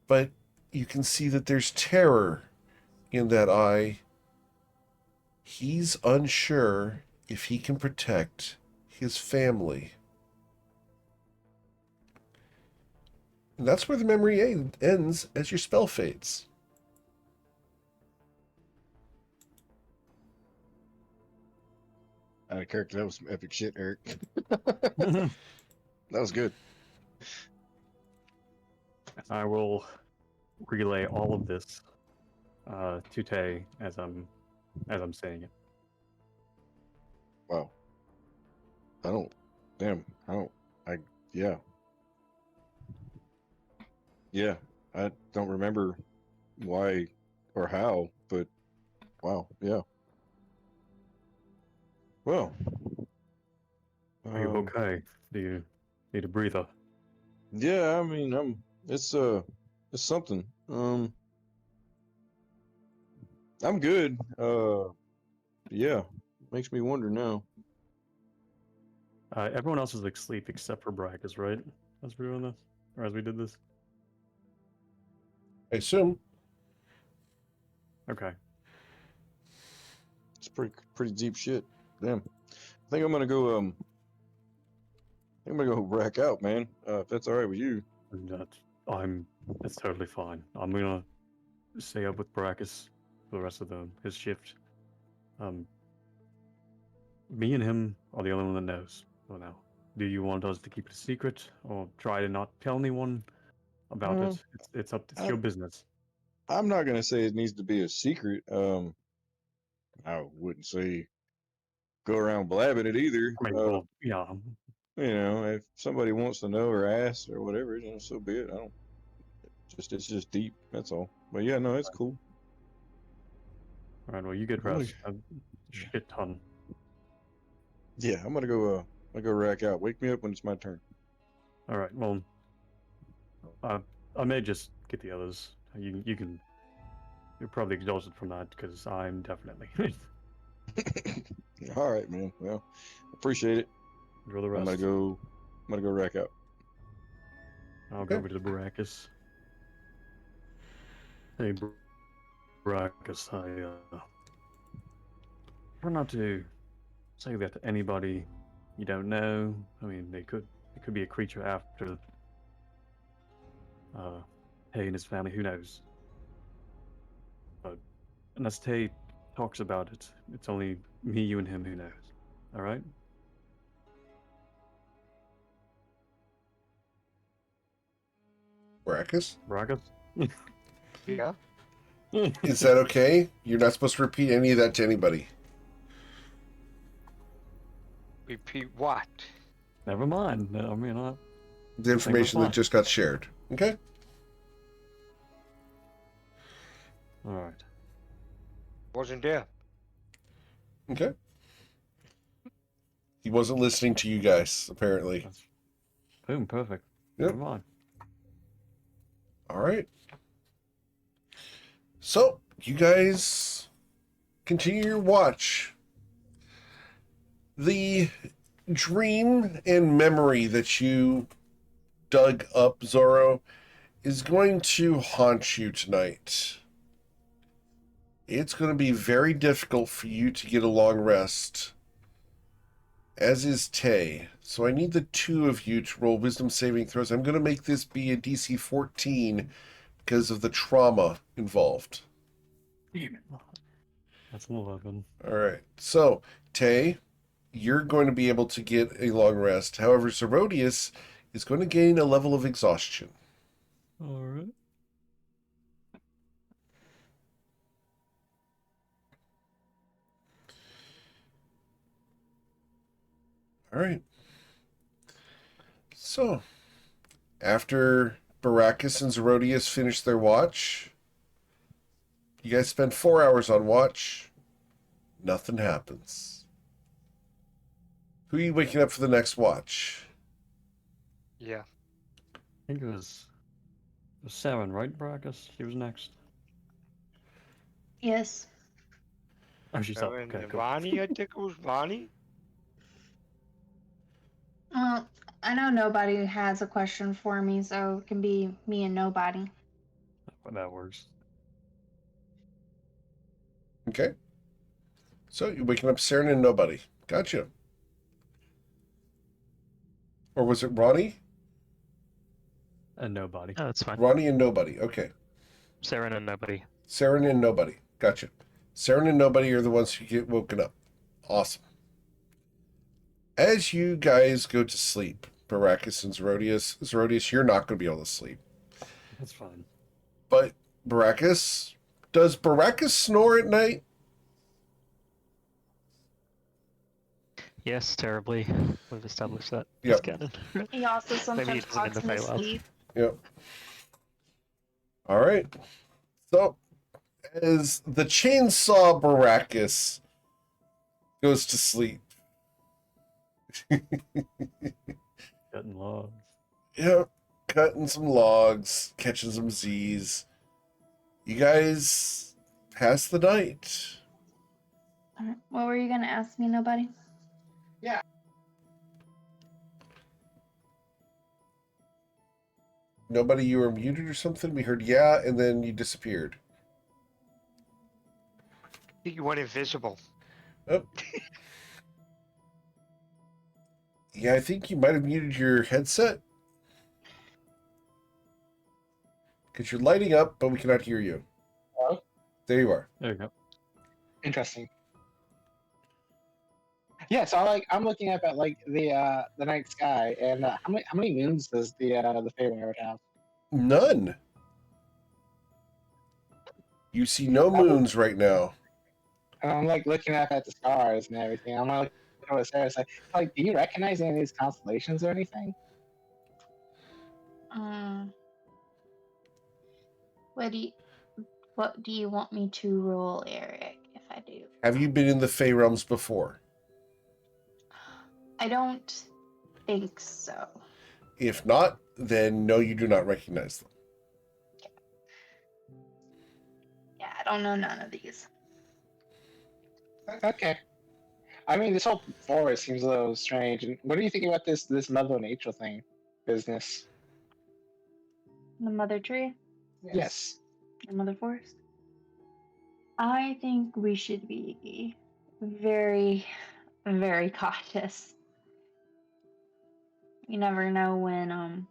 But you can see that there's terror in that eye. He's unsure if he can protect his family. And that's where the memory ends as your spell fades. Out of character, that was some epic shit, Eric. That was good. I will relay all of this to Tay as I'm saying it. Wow. Yeah. Yeah. I don't remember why or how but wow, yeah. Well, Are you okay? Do you need a breather? yeah. I mean, it's something. I'm good. Yeah. Makes me wonder now. Everyone else is like asleep except for Brackus, right? As we're doing this, or as we did this. I assume. Okay. It's pretty deep shit. Damn. I think I'm gonna go. I'm gonna go rack out, man. If that's all right with you. It's totally fine. I'm gonna stay up with Brackus for the rest of his shift. Me and him are the only one that knows for now. Do you want us to keep it a secret, or try to not tell anyone about Uh, it? It's I, your business. I'm not gonna say it needs to be a secret. I wouldn't say go around blabbing it either. I mean, well, yeah. If somebody wants to know or ask or whatever, so be it. I don't. It's just deep. That's all. But yeah, no, it's cool. All right. Well, you get I'm gonna, rest. A shit ton. yeah, I'm gonna go. I'm gonna go rack out. Wake me up when it's my turn. All right. Well, I may just get the others. You can. You're probably exhausted from that because I'm definitely. All right, man. Well, appreciate it. Enjoy the I'm rest. gonna go rack out. I'll go over to the Brackus. Hey, Brackus, try not to say that to anybody you don't know. I mean, it could be a creature after Tay and his family. Who knows? But unless Tay talks about it, it's only me, you, and him who knows. All right? Brackus? Brackus? Yeah. Is that okay? You're not supposed to repeat any of that to anybody. Repeat what? Never mind. I mean, The information that fine. just got shared. Okay? all right. Wasn't there. Okay. He wasn't listening to you guys, apparently. That's boom. Perfect. Yep. Never mind. All right. So, you guys continue your watch. The dream and memory that you dug up, Zorro, is going to haunt you tonight. It's going to be very difficult for you to get a long rest, as is Tay. So I need the two of you to roll wisdom saving throws. I'm going to make this be a DC 14 because of the trauma involved. That's an 11. All right. So, Tay, you're going to be able to get a long rest. However, Zerodius is going to gain a level of exhaustion. All right. All right. So, after Baracus and Zerodius finish their watch, you guys spend 4 hours on watch. Nothing happens. Who are you waking up for the next watch? Yeah. I think it was 7, right, Brackus? She was next. Yes. Oh, she's up. And Okay, cool. Ronnie, I think it was Ronnie. I know nobody has a question for me, so it can be me and nobody. That works. Okay. So, you're waking up Saren and nobody. Gotcha. Or was it Ronnie? And nobody. Oh, that's fine. Ronnie and nobody. Okay. Saren and nobody. Saren and nobody. Gotcha. Saren and nobody are the ones who get woken up. Awesome. As you guys go to sleep, Baracus and Zerodius, you're not going to be able to sleep. That's fine. But Baracus, does Baracus snore at night? Yes, terribly. We've established that. Yep. That's canon. He also Maybe he sometimes doesn't in talks the in his Feywild. sleep. Yep. All right. So, as the chainsaw Baracus goes to sleep. Cutting logs. Yep, cutting some logs, catching some Z's. You guys pass the night. Alright, what were you gonna ask me, nobody? Nobody, you were muted or something? We heard yeah, and then you disappeared. I think you went invisible. Oh. Yeah, I think you might have muted your headset. Because you're lighting up, but we cannot hear you. Hello? There you are. There you go. Interesting. Yeah, so I'm looking up at like the night sky, and how many moons does the Feywatch have? None. You see no moons right now. And I'm like looking up at the stars and everything. I'm like looking over there. It's like, do you recognize any of these constellations or anything? What do you want me to roll, Eric, if I do? Have you been in the Fey realms before? I don't think so. If not, then no, you do not recognize them. Yeah, I don't know none of these. Okay. I mean, this whole forest seems a little strange. And what do you think about this Mother Nature thing business? The mother tree? Yes. The mother forest? I think we should be very, very cautious. You never know when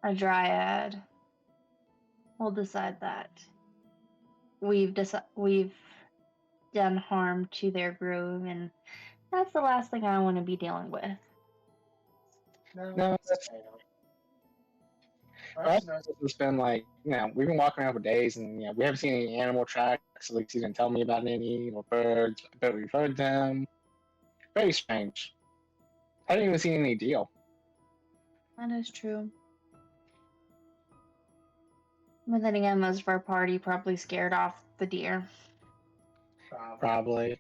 a dryad will decide that we've done harm to their grove, and that's the last thing I want to be dealing with. No, that's it's been like, we've been walking around for days, and we haven't seen any animal tracks. At least he didn't tell me about any, or birds. I bet we've heard them. Very strange. I didn't even see any deal. That is true. But then again, most of our party probably scared off the deer. Probably.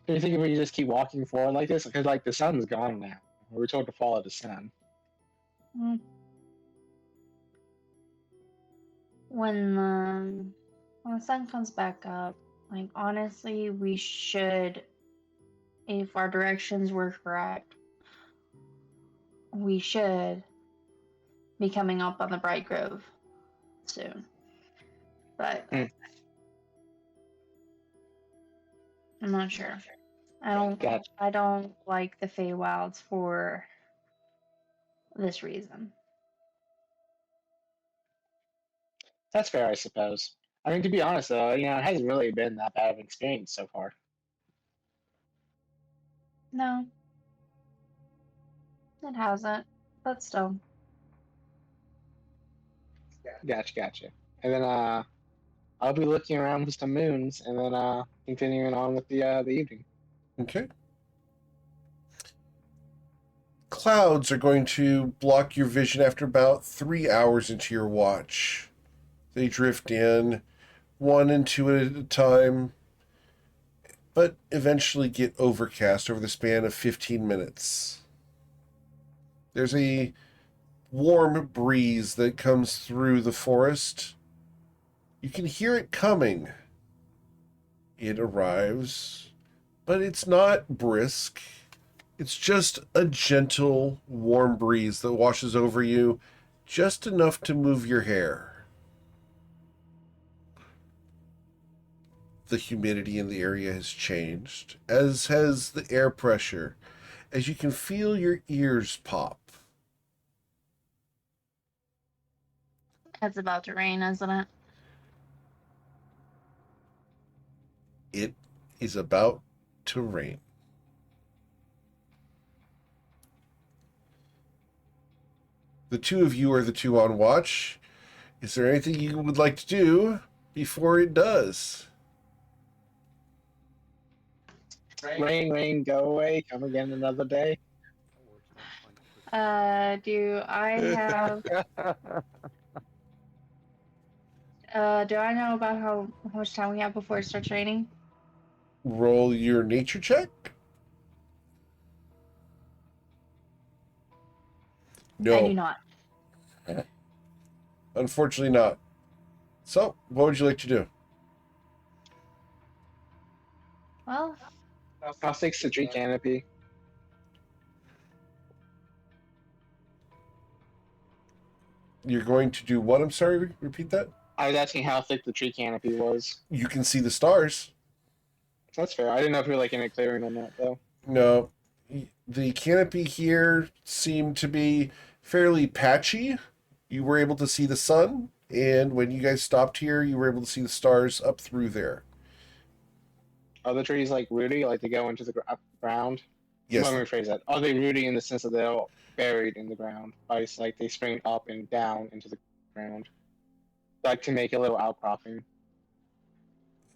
Do you think if we just keep walking forward like this? Because like the sun's gone now. We were told to follow the sun. When the sun comes back up, like honestly, we should, if our directions were correct, we should be coming up on the Bright Grove soon. But I'm not sure. Gotcha. I don't like the Feywilds for this reason. That's fair, I suppose. I mean, to be honest, though, it hasn't really been that bad of an experience so far. No, it hasn't. But still. Gotcha. And then I'll be looking around for some moons, and then continuing on with the evening. Okay. Clouds are going to block your vision after about 3 hours into your watch. They drift in, 1 and 2 at a time, but eventually get overcast over the span of 15 minutes. There's a warm breeze that comes through the forest. You can hear it coming. It arrives, but it's not brisk. It's just a gentle, warm breeze that washes over you, just enough to move your hair. The humidity in the area has changed, as has the air pressure, as you can feel your ears pop. It's about to rain, isn't it? It is about to rain. The two of you are the two on watch. Is there anything you would like to do before it does? Rain, go away, come again another day. Do I have? Do I know about how much time we have before it starts raining? Roll your nature check. I do No, not. unfortunately not. So, what would you like to do? Well, I'll fix the tree canopy. You're going to do what? I'm sorry, repeat that. I was asking how thick the tree canopy was. You can see the stars. That's fair. I didn't know if we were like in a clearing or not, though. No, the canopy here seemed to be fairly patchy. You were able to see the sun, and when you guys stopped here, you were able to see the stars up through there. Are the trees like rooty, like they go into the ground? Yes, Let me rephrase that. Are they rooty in the sense that they're buried in the ground? Ice, like they spring up and down into the ground, like to make a little outcropping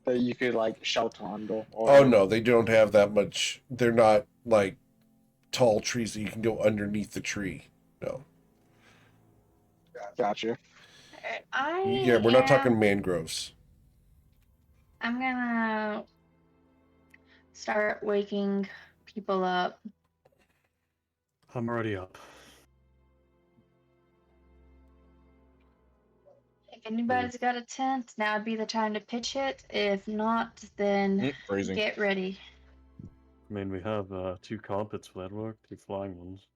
that you could like shelter under. Or oh no, they don't have that much. They're not like tall trees that you can go underneath the tree. No. Gotcha. Yeah, we're not talking mangroves. I'm gonna start waking people up. I'm already up. If anybody's got a tent, now would be the time to pitch it. If not, then Phrasing. get ready. I mean, we have 2 carpets for that work, 2 flying ones.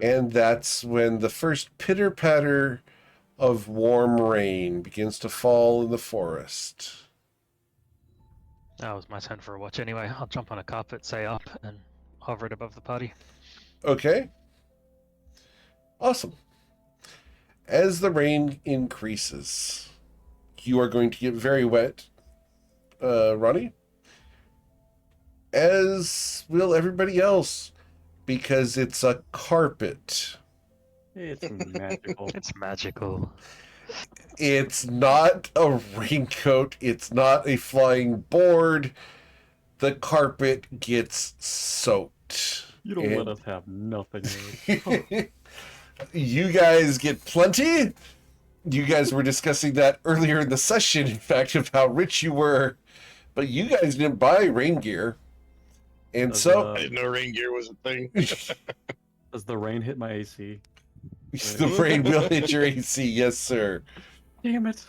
And that's when the first pitter patter of warm rain begins to fall in the forest. That was my turn for a watch anyway. I'll jump on a carpet, say up, and hover it above the party. Okay. Awesome. As the rain increases, you are going to get very wet, Ronnie. As will everybody else, because it's a carpet. It's magical. It's magical. It's not a raincoat. It's not a flying board. The carpet gets soaked. You don't let us have nothing. You guys get plenty. You guys were discussing that earlier in the session, in fact, of how rich you were. But you guys didn't buy rain gear. And so... I didn't know rain gear was a thing. Does the rain hit my AC? The rain will hit your AC, yes, sir. Damn it.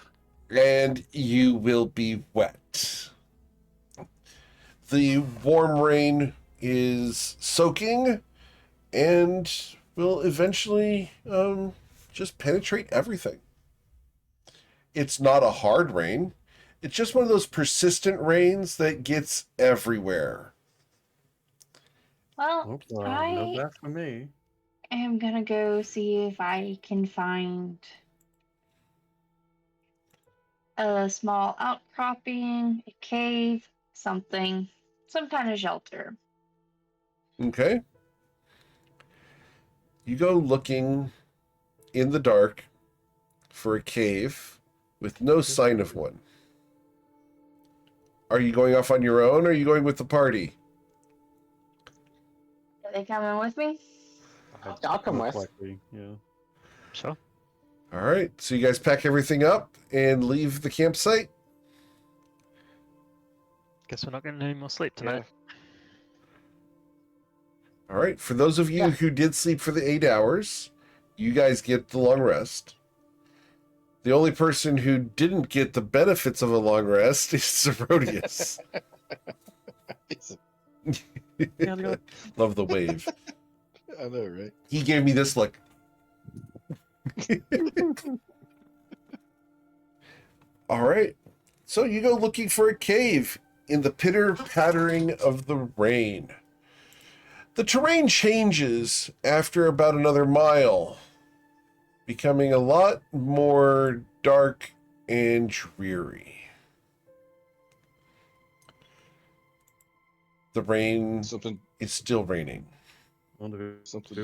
And you will be wet. The warm rain is soaking and will eventually just penetrate everything. It's not a hard rain. It's just one of those persistent rains that gets everywhere. Well, Oops, no I that for me. am gonna go see if I can find a small outcropping, a cave, something, some kind of shelter. Okay. You go looking in the dark for a cave with no sign of one. Are you going off on your own, or are you going with the party? Are they coming with me? I'll come Most with. likely, yeah. Sure. All right. So you guys pack everything up and leave the campsite? Guess we're not getting any more sleep tonight. All right. For those of you who did sleep for the 8 hours, you guys get the long rest. The only person who didn't get the benefits of a long rest is Zerodius. Love the wave. I know, right? He gave me this look. All right. So you go looking for a cave in the pitter-pattering of the rain. The terrain changes after about another mile, becoming a lot more dark and dreary. The rain Something is still raining. something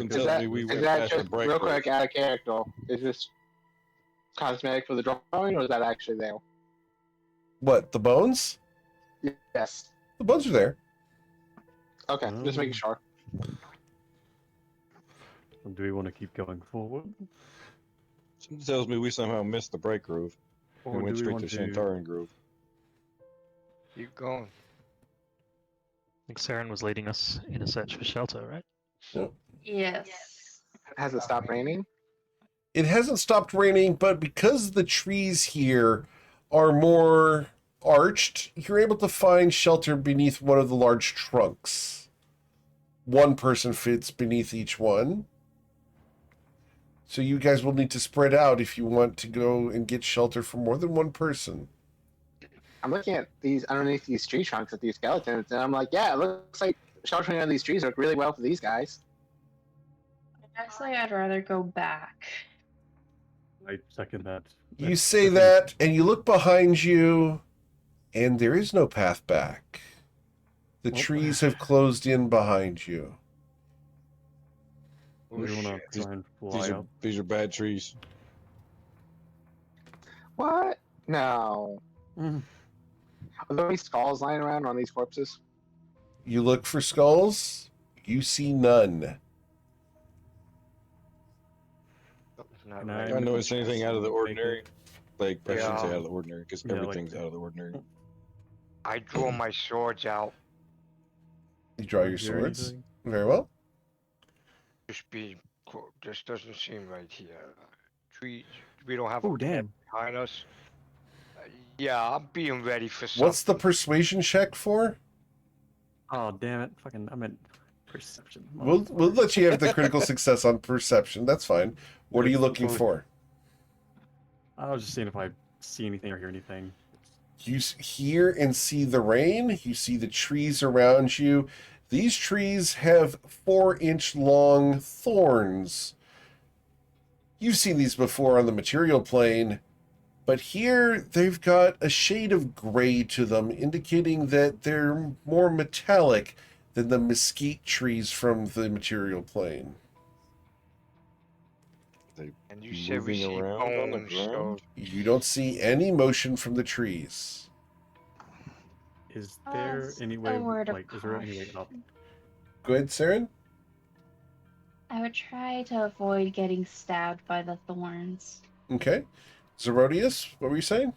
Is tells that, me we is went that past the just break. real quick out of character? Is this cosmetic for the drawing, or is that actually there? What, the bones? Yes. The bones are there. Okay, just making sure. Do we want to keep going forward? Something tells me we somehow missed the Bright Grove Or and went do we straight want to to... Shantaran Grove. Keep going. I think Saren was leading us in a search for shelter, right? Yes. Has it stopped raining? It hasn't stopped raining, but because the trees here are more arched, you're able to find shelter beneath one of the large trunks. One person fits beneath each one. So you guys will need to spread out if you want to go and get shelter for more than one person. I'm looking at these underneath these tree trunks at these skeletons, and I'm like, yeah, it looks like sheltering under these trees work really well for these guys. Actually, I'd rather go back. I second that. You say that, and you look behind you, and there is no path back. The trees have closed in behind you. We Oh, want shit. to try and fly up. These are bad trees. What? No. Mm. Are there any skulls lying around on these corpses? You look for skulls. You see none. Something's not Can right. I- I don't notice anything out of the ordinary. Like, I shouldn't say Yeah. out of the ordinary, because Yeah, like everything's the- out of the ordinary. I draw my swords out. You draw your Hear swords. anything? Very well. This doesn't seem right here. Trees. We don't have Oh, a camp damn. behind us. Yeah, I'm being ready for something. What's the persuasion check for? Oh, damn it. Fucking, I meant perception. We'll let you have the critical success on perception. That's fine. What are you looking Totally. for? I was just seeing if I see anything or hear anything. You hear and see the rain. You see the trees around you. These trees have 4-inch long thorns. You've seen these before on the material plane, but here they've got a shade of gray to them, indicating that they're more metallic than the mesquite trees from the material plane. And you said we Moving see around on the bones, so ground? You don't see any motion from the trees. Is there That's any a way, word of like, is there any way up? caution. Go ahead, Saren. I would try to avoid getting stabbed by the thorns. Okay. Zerodius, what were you saying?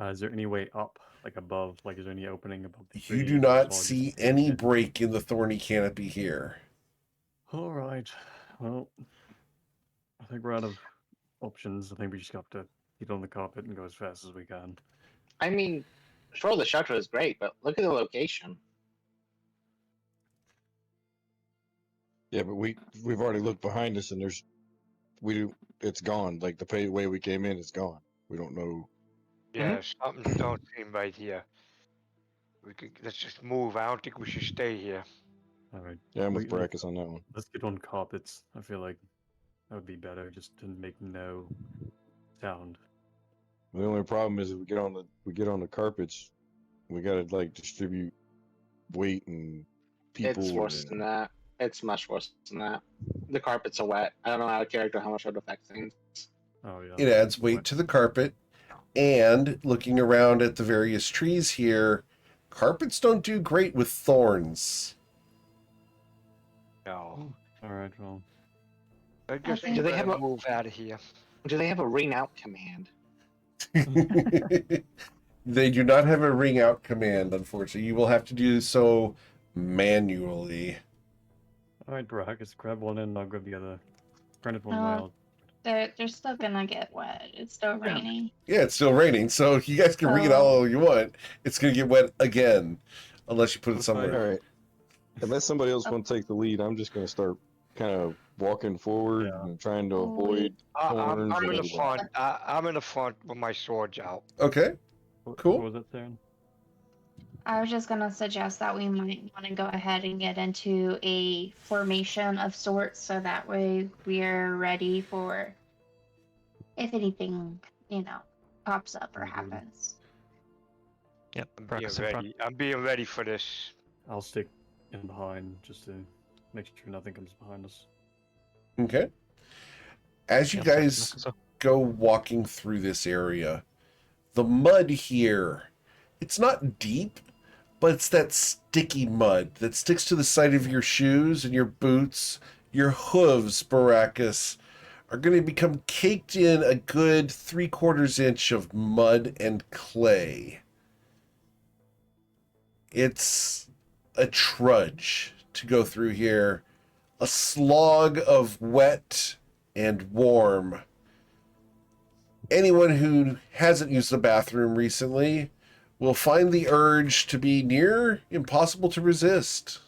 Is there any way up, like above? Like, is there any opening above the You trees, do or not it's all see just any naked? break in the thorny canopy here. All right. Well, I think we're out of options. I think we just have to get on the carpet and go as fast as we can. I mean, sure, the shelter is great, but look at the location. Yeah, but we've already looked behind us, and it's gone. Like, the way we came in is gone. We don't know. yeah, something don't seem right here. Let's just move. I don't think we should stay here. All right. Yeah, I'm with We- Brackus on that one. Let's get on carpets. I feel like that would be better, just to make no sound. The only problem is if we get on the carpets, we gotta like distribute weight and people. It's worse than that. It's much worse than that. The carpets are wet. I don't know out of character how much it would affect things. Oh yeah. It adds weight to the carpet. And looking around at the various trees here, carpets don't do great with thorns. No. All right. Well, I guess think- we Do they better have a- move out of here. Do they have a ring out command? They do not have a ring out command, unfortunately. You will have to do so manually. all right, Brackus, grab one and I'll grab the other. Granted, one Uh, wild. They're still gonna get wet. It's still raining. Yeah, it's still raining, so you guys can ring it all you want. It's going to get wet again, unless you put it That's fine. All somewhere. right. Unless somebody else want to take the lead, I'm just gonna start kind of walking forward Yeah. and trying to Oh, avoid I'm thorns in and the everything. front. I'm in the front with my swords out. Okay. Cool. What was that, Saren? I was just gonna suggest that we might want to go ahead and get into a formation of sorts, so that way we're ready for if anything, pops up or Mhm. happens. Yep, I'm being Brackus in front. ready. I'm being ready for this. I'll stick in behind just to make sure nothing comes behind us. Okay. As you Yeah, guys so- go walking through this area, the mud here, it's not deep, but it's that sticky mud that sticks to the side of your shoes and your boots Your hooves, Baracus, are going to become caked in a good 3/4 inch of mud and clay. It's a trudge to go through here, a slog of wet and warm. Anyone who hasn't used the bathroom recently will find the urge to be near impossible to resist.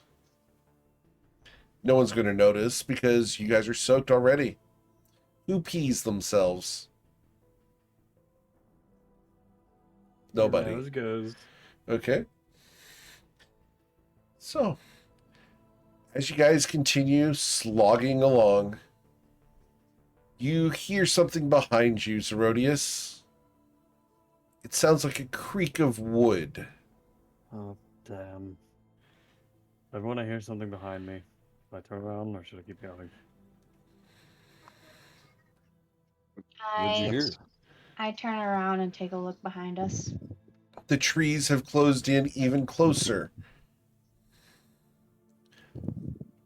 No one's going to notice because you guys are soaked already. Who pees themselves? Nobody. Nose goes. Okay. So, as you guys continue slogging along, you hear something behind you, Zerodius. It sounds like a creak of wood. Oh, damn. Everyone, I hear something behind me. Should I turn around or should I keep going? What'd you hear? I turn around and take a look behind us. The trees have closed in even closer.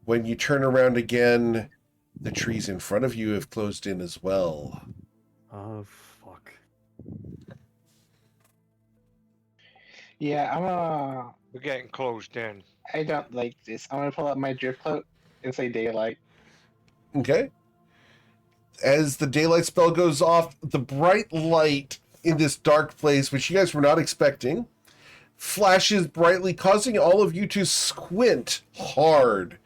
When you turn around again, the trees in front of you have closed in as well. Oh, fuck. Yeah, We're getting closed in. I don't like this. I'm gonna pull out my drift cloak and say daylight. Okay? As the daylight spell goes off, the bright light in this dark place, which you guys were not expecting, flashes brightly, causing all of you to squint hard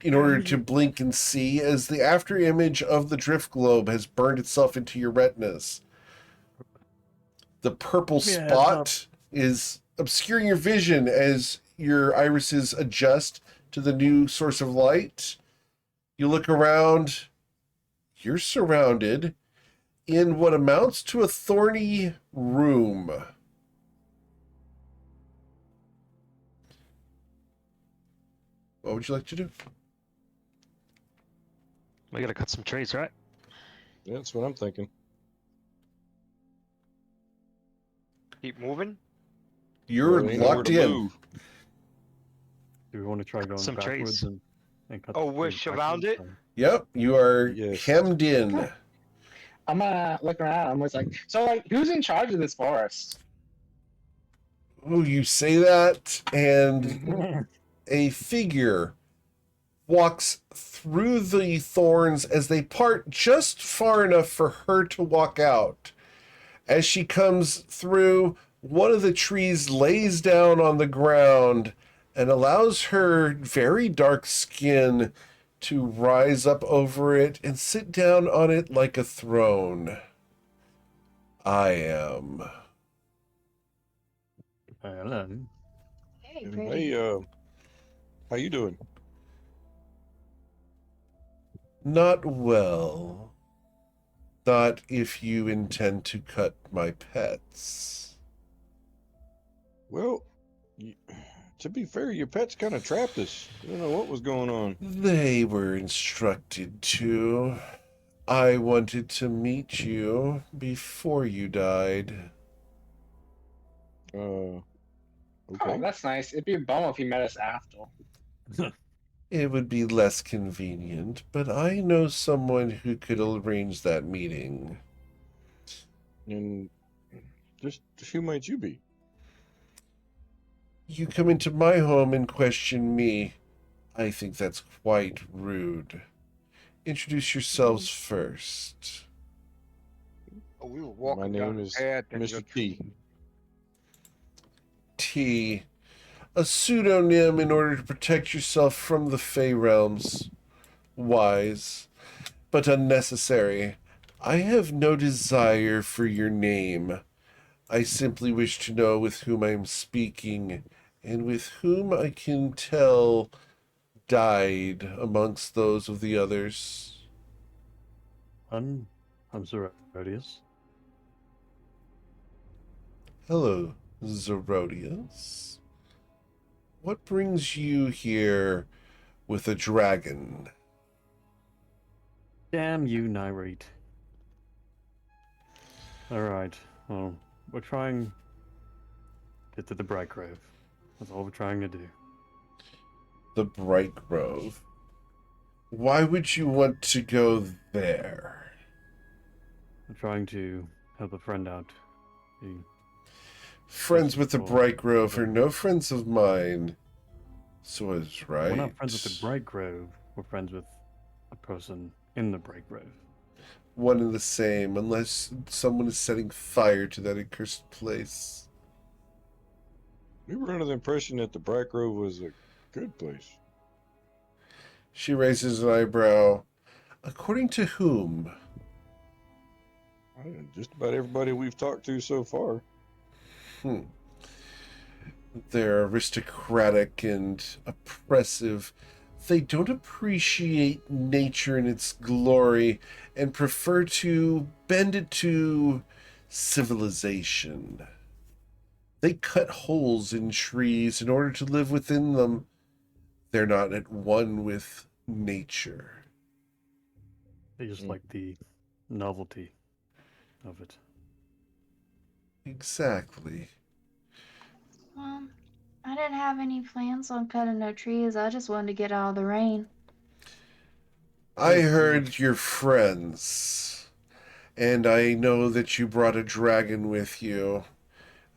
in order to blink and see as the after image of the drift globe has burned itself into your retinas. The purple Yeah, spot is obscuring your vision as your irises adjust to the new source of light. You look around. You're surrounded in what amounts to a thorny room. What would you like to do? We gotta cut some trees, right? Yeah, that's what I'm thinking. Keep moving. You're Well, ain't nowhere locked to in. move. Do we want to try going Some backwards trees. and cut Oh, the we're trees surrounded? backwards, Yep, you are Yes. hemmed in. Okay. I'm gonna look around. I'm just like, so like, who's in charge of this forest? Oh, you say that, and or- a figure walks through the thorns as they part just far enough for her to walk out. As she comes through, one of the trees lays down on the ground and allows her very dark skin to rise up over it and sit down on it like a throne. I am. Hello. Very And pretty. hey, how you doing? Not well. Not if you intend to cut my pets. Well, to be fair, your pets kind of trapped us. I don't know what was going on. They were instructed to. I wanted to meet you before you died. Oh, Okay. that's nice. It'd be a bum if he met us after. It would be less convenient, but I know someone who could arrange that meeting. And just who might you be? You come into my home and question me. I think that's quite rude. Introduce yourselves first. Oh, we were walking My down name the is path and Mr. T. T. A pseudonym in order to protect yourself from the Fey realms. Wise, but unnecessary. I have no desire for your name. I simply wish to know with whom I am speaking, and with whom I can tell died amongst those of the others. I'm Zerodius. Hello, Zerodius. What brings you here with a dragon? Damn you, Nyrate. Alright, well, we're trying to get to the Bright Grove. That's all we're trying to do. The Bright Grove. Why would you want to go there? I'm trying to help a friend out. He, Friends with the for- Bright Grove are no friends of mine. So is right. We're not friends with the Bright Grove. We're friends with a person in the Bright Grove. One and the same, unless someone is setting fire to that accursed place. We were under the impression that the Bright Grove was a good place. She raises an eyebrow. According to whom? Just about everybody we've talked to so far. They're aristocratic and oppressive. They don't appreciate nature in its glory and prefer to bend it to civilization. They cut holes in trees in order to live within them. They're not at one with nature. They just like the novelty of it. Exactly. Well, I didn't have any plans on cutting no trees. I just wanted to get out of the rain. I heard you're friends, and I know that you brought a dragon with you.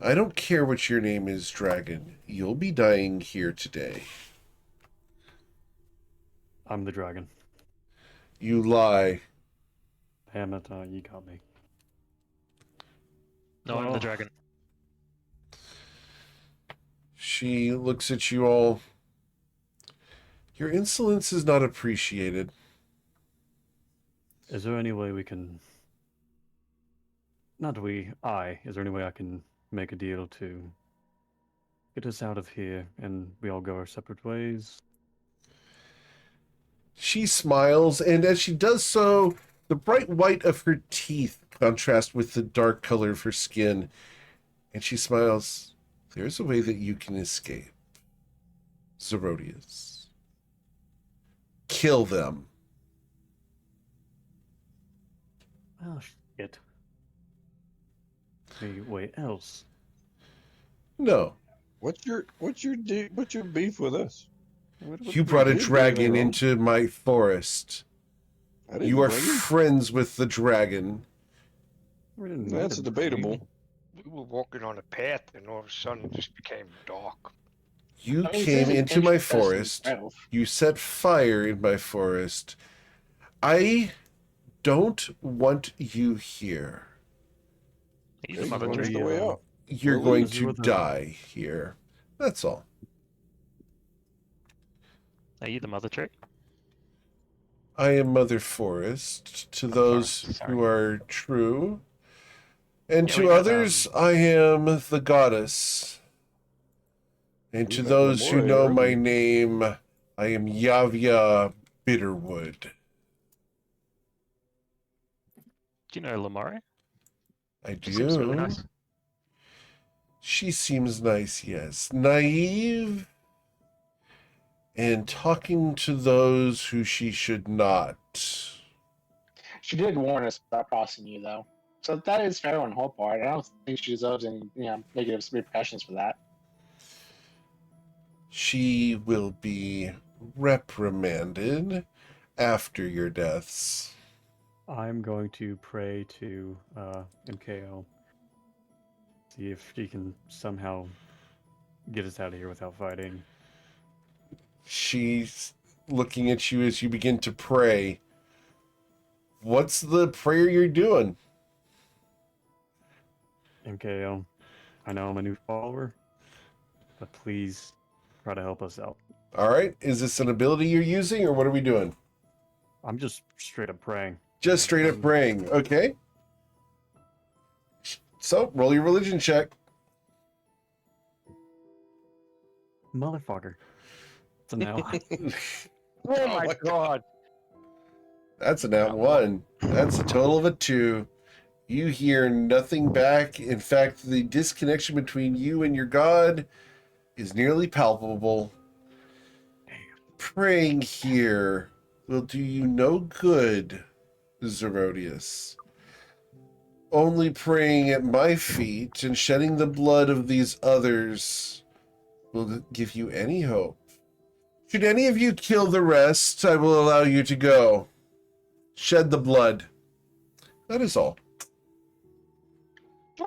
I don't care what your name is, dragon. You'll be dying here today. I'm the dragon. You lie. Damn it, you got me. No, I'm Well, the dragon. She looks at you all. Your insolence is not appreciated. Is there any way we can... Not we, is there any way I can make a deal to get us out of here and we all go our separate ways? She smiles, and as she does so, the bright white of her teeth contrast with the dark color of her skin. And she smiles. There's a way that you can escape. Zerodius. Kill them. Oh, shit. Any way else? No. What's your beef with us? You brought a did dragon anything wrong? into my forest. I didn't You are bring him. friends with the dragon. We didn't That's need a debatable. dragon. We were walking on a path, and all of a sudden it just became dark. You I mean, came this is into my interesting forest. itself. You set fire in my forest. I don't want you here. He's Okay, the mother well, tree. there's the way out. You're Well, going this is to what the- die here. That's all. Are you the mother tree? I am Mother Forest to those sorry. who are true. And Yeah, to we met, others, I am the goddess. And We to met those who Lamore know my earlier. name, I am Yavya Bitterwood. Do you know Lamore? I She seems really do. nice. She seems nice, yes. Naive and talking to those who she should not. She did warn us about crossing you, though. So that is fair on her part. I don't think she deserves any, negative repercussions for that. She will be reprimanded after your deaths. I'm going to pray to MKO. See if she can somehow get us out of here without fighting. She's looking at you as you begin to pray. What's the prayer you're doing? MKO, I know I'm a new follower, but please try to help us out. All right. Is this an ability you're using, or what are we doing? I'm just straight up praying. Just straight up praying. Okay. So, roll your religion check. Motherfucker. So now, Oh my god! That's a nat 1. That's a total of a 2. You hear nothing back. In fact, the disconnection between you and your god is nearly palpable. Praying here will do you no good, Zerodius. Only praying at my feet and shedding the blood of these others will give you any hope. Should any of you kill the rest, I will allow you to go. Shed the blood. That is all.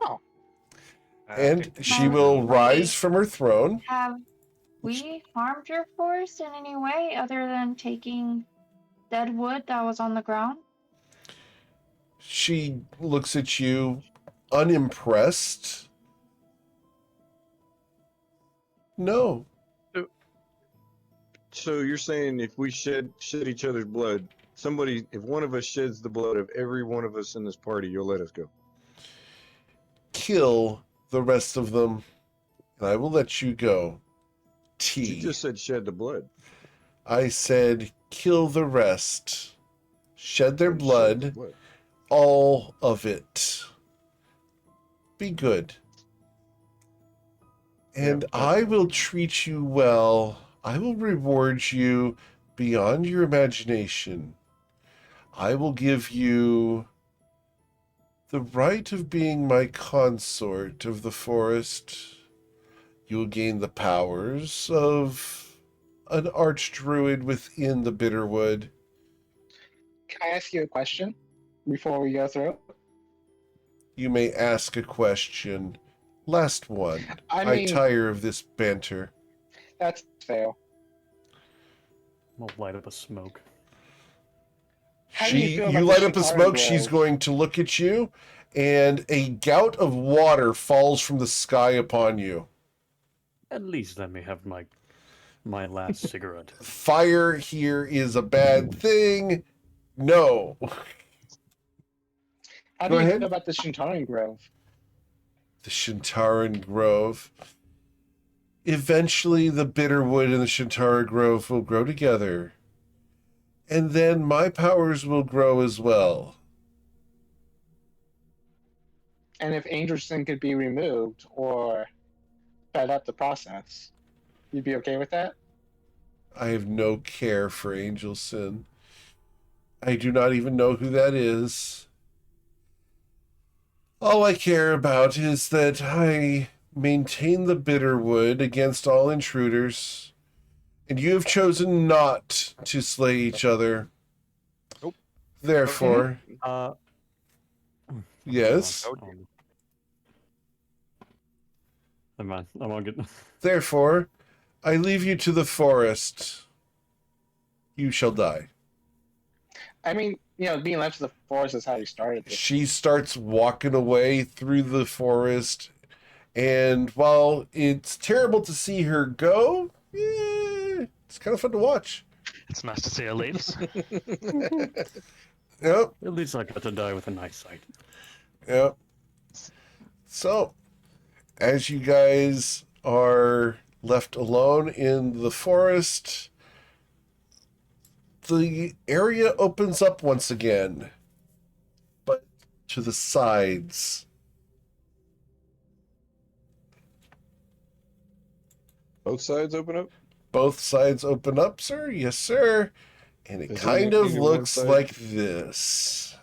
Oh, And she By will the rise way, from her throne. have we harmed your forest in any way other than taking dead wood that was on the ground? She looks at you, unimpressed. No. So you're saying if we shed each other's blood, if one of us sheds the blood of every one of us in this party, you'll let us go? Kill the rest of them, and I will let you go. T. You just said shed the blood. I said kill the rest. Shed their Or shed the blood. All of it. Be good. And Yeah, I will treat you well. I will reward you beyond your imagination. I will give you the right of being my consort of the forest. You will gain the powers of an archdruid within the Bitterwood. can I ask you a question before we go through? You may ask a question. Last one. I I mean, tire of this banter. that's fair. I'll light up a smoke. How do you feel about You the light up a Shintaro smoke, she's Grove? going to look at you, and a gout of water falls from the sky upon you. At least let me have my last cigarette. Fire here is a bad thing. No. How Go do you ahead. feel about the Shintaran Grove? The Shintaran Grove. Eventually, the Bitterwood and the Shintara Grove will grow together. And then my powers will grow as well. And if Angelson could be removed or sped up the process, you'd be okay with that? I have no care for Angel Sin. I do not even know who that is. All I care about is that I maintain the Bitterwood against all intruders, and you have chosen not to slay each other. Nope. Therefore, yes. Never mind. I'm all good. Therefore, I leave you to the forest. You shall die. I mean, being left to the forest is how you started this. She starts walking away through the forest, and while it's terrible to see her go, it's kind of fun to watch. It's nice to see her leaves. Yep, At least I got to die with a nice sight. yep. So, as you guys are left alone in the forest, the area opens up once again, but to the sides. Both sides open up? Both sides open up, sir. Yes, sir. And it Is kind there of only one looks side? like this.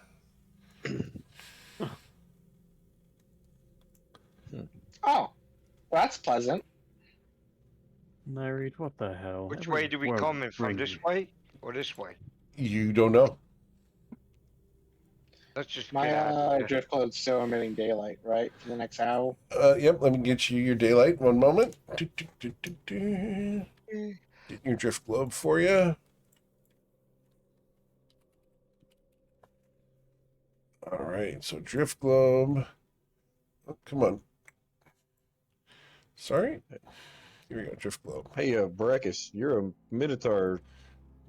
Oh, well, that's pleasant. Nairite, what the hell? Which way do we come in? From this way or this way? You don't know. Let's just My get out of here. drift cloud's still emitting daylight, right? For the next hour. Yep, let me get you your daylight. One moment. Getting your drift globe for you. All right, so drift globe. Oh, come on. Sorry. Here we go, drift globe. Hey, Brackus, you're a Minotaur,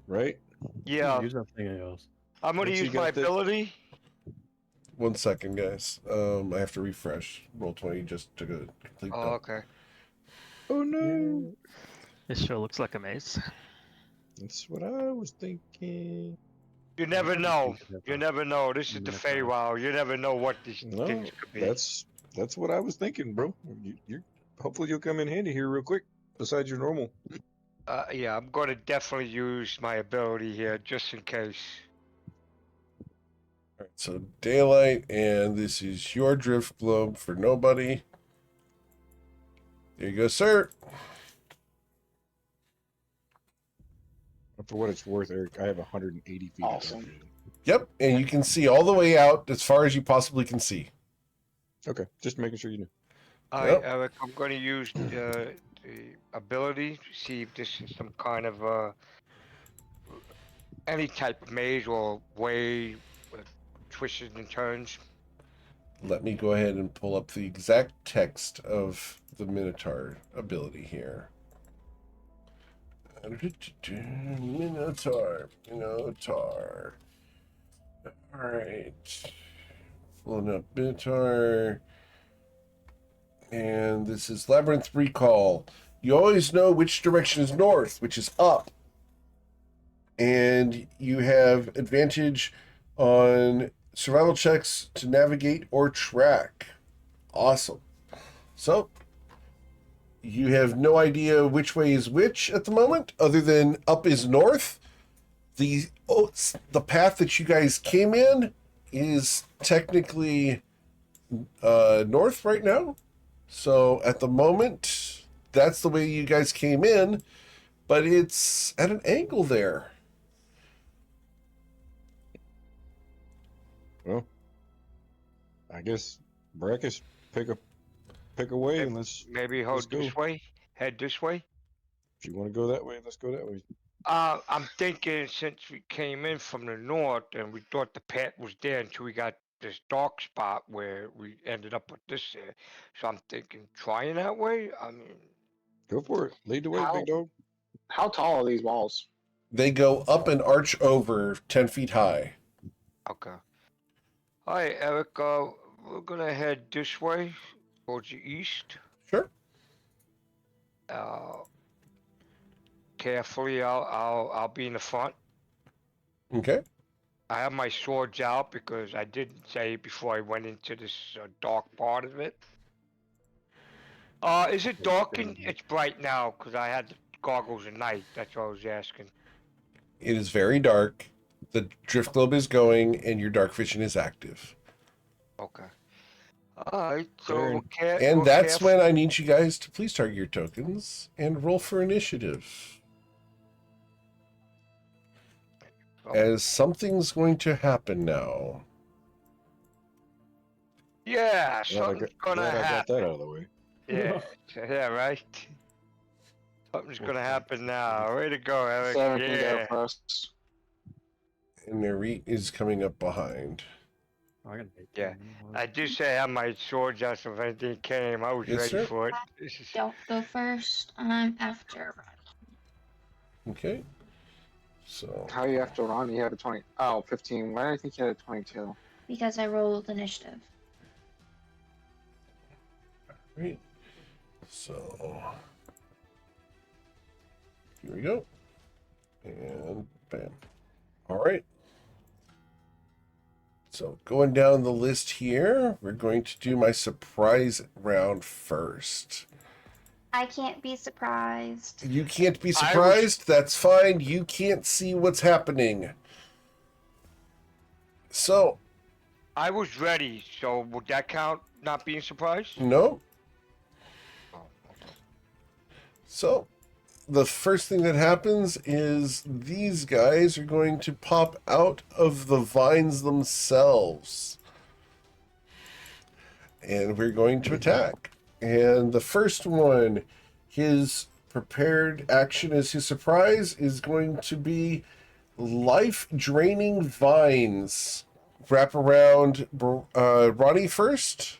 right? Yeah, Use that thing of yours. I'm gonna Once you use my got this- ability. 1 second, guys. I have to refresh. Roll20 just to complete Oh, that. okay. Oh no! This sure looks like a maze. That's what I was thinking. You never know. You Yeah. never know. This is the Never know. Feywild. You never know what these No, things could be. that's what I was thinking, bro. Hopefully you'll come in handy here real quick. Besides your normal. Yeah, I'm gonna definitely use my ability here just in case. All right, so daylight, and this is your drift globe for nobody. There you go, sir. For what it's worth, Eric, I have 180 feet of Awesome. dark vision. Yep, and you can see all the way out as far as you possibly can see. Okay, just making sure you knew. All Yep. right, Eric, I'm going to use the ability to see if this is some kind of any type of maze or way with twists and turns. Let me go ahead and pull up the exact text of the Minotaur ability here. Minotaur. Alright. Pulling up Minotaur. And this is Labyrinth Recall. You always know which direction is north, which is up. And you have advantage on survival checks to navigate or track. Awesome. So, you have no idea which way is which at the moment, other than up is north. The path that you guys came in is technically north right now. So at the moment, that's the way you guys came in, but it's at an angle there. Well, I guess Brackish pick a way and let's Maybe let's head this go. way. Head this way. If you want to go that way, let's go that way. I'm thinking since we came in from the north and we thought the path was there until we got this dark spot where we ended up with this here. So I'm thinking trying that way. I mean, Go for it. Lead the way, big dog. How tall are these walls? They go up and arch over 10 feet high. okay. All right, Eric. We're gonna head this way towards the east. Sure. Carefully, I'll be in the front. Okay. I have my swords out because I didn't say it before I went into this dark part of it. Is it dark? It's bright now because I had the goggles at night. That's what I was asking. It is very dark. The drift globe is going, and your dark vision is active. Okay. Alright, so Fair. we'll And that's when I need you guys to please target your tokens and roll for initiative. As something's going to happen now. Yeah, Glad something's gonna I got happen. that out of the way. Yeah, yeah, right. Something's gonna happen now. Way to go, Eric. Sarah can go Yeah. first. And Narit is coming up behind. I can take Yeah, them. I do say I have my swords out, so if anything came, I was Yes, ready sir. for it. This is Don't go first. I'm after. Okay. So, How are you after Ron? You had a 20. Oh, 15. Why do I think you had a 22? Because I rolled initiative. right. So, here we go. And bam. All right. So, going down the list here, we're going to do my surprise round first. I can't be surprised. You can't be surprised. That's fine. You can't see what's happening. So, I was ready, so would that count not being surprised? no. Oh, okay. So, the first thing that happens is these guys are going to pop out of the vines themselves. And we're going to attack. And the first one, his prepared action as his surprise is going to be life-draining vines. Wrap around Ronnie first.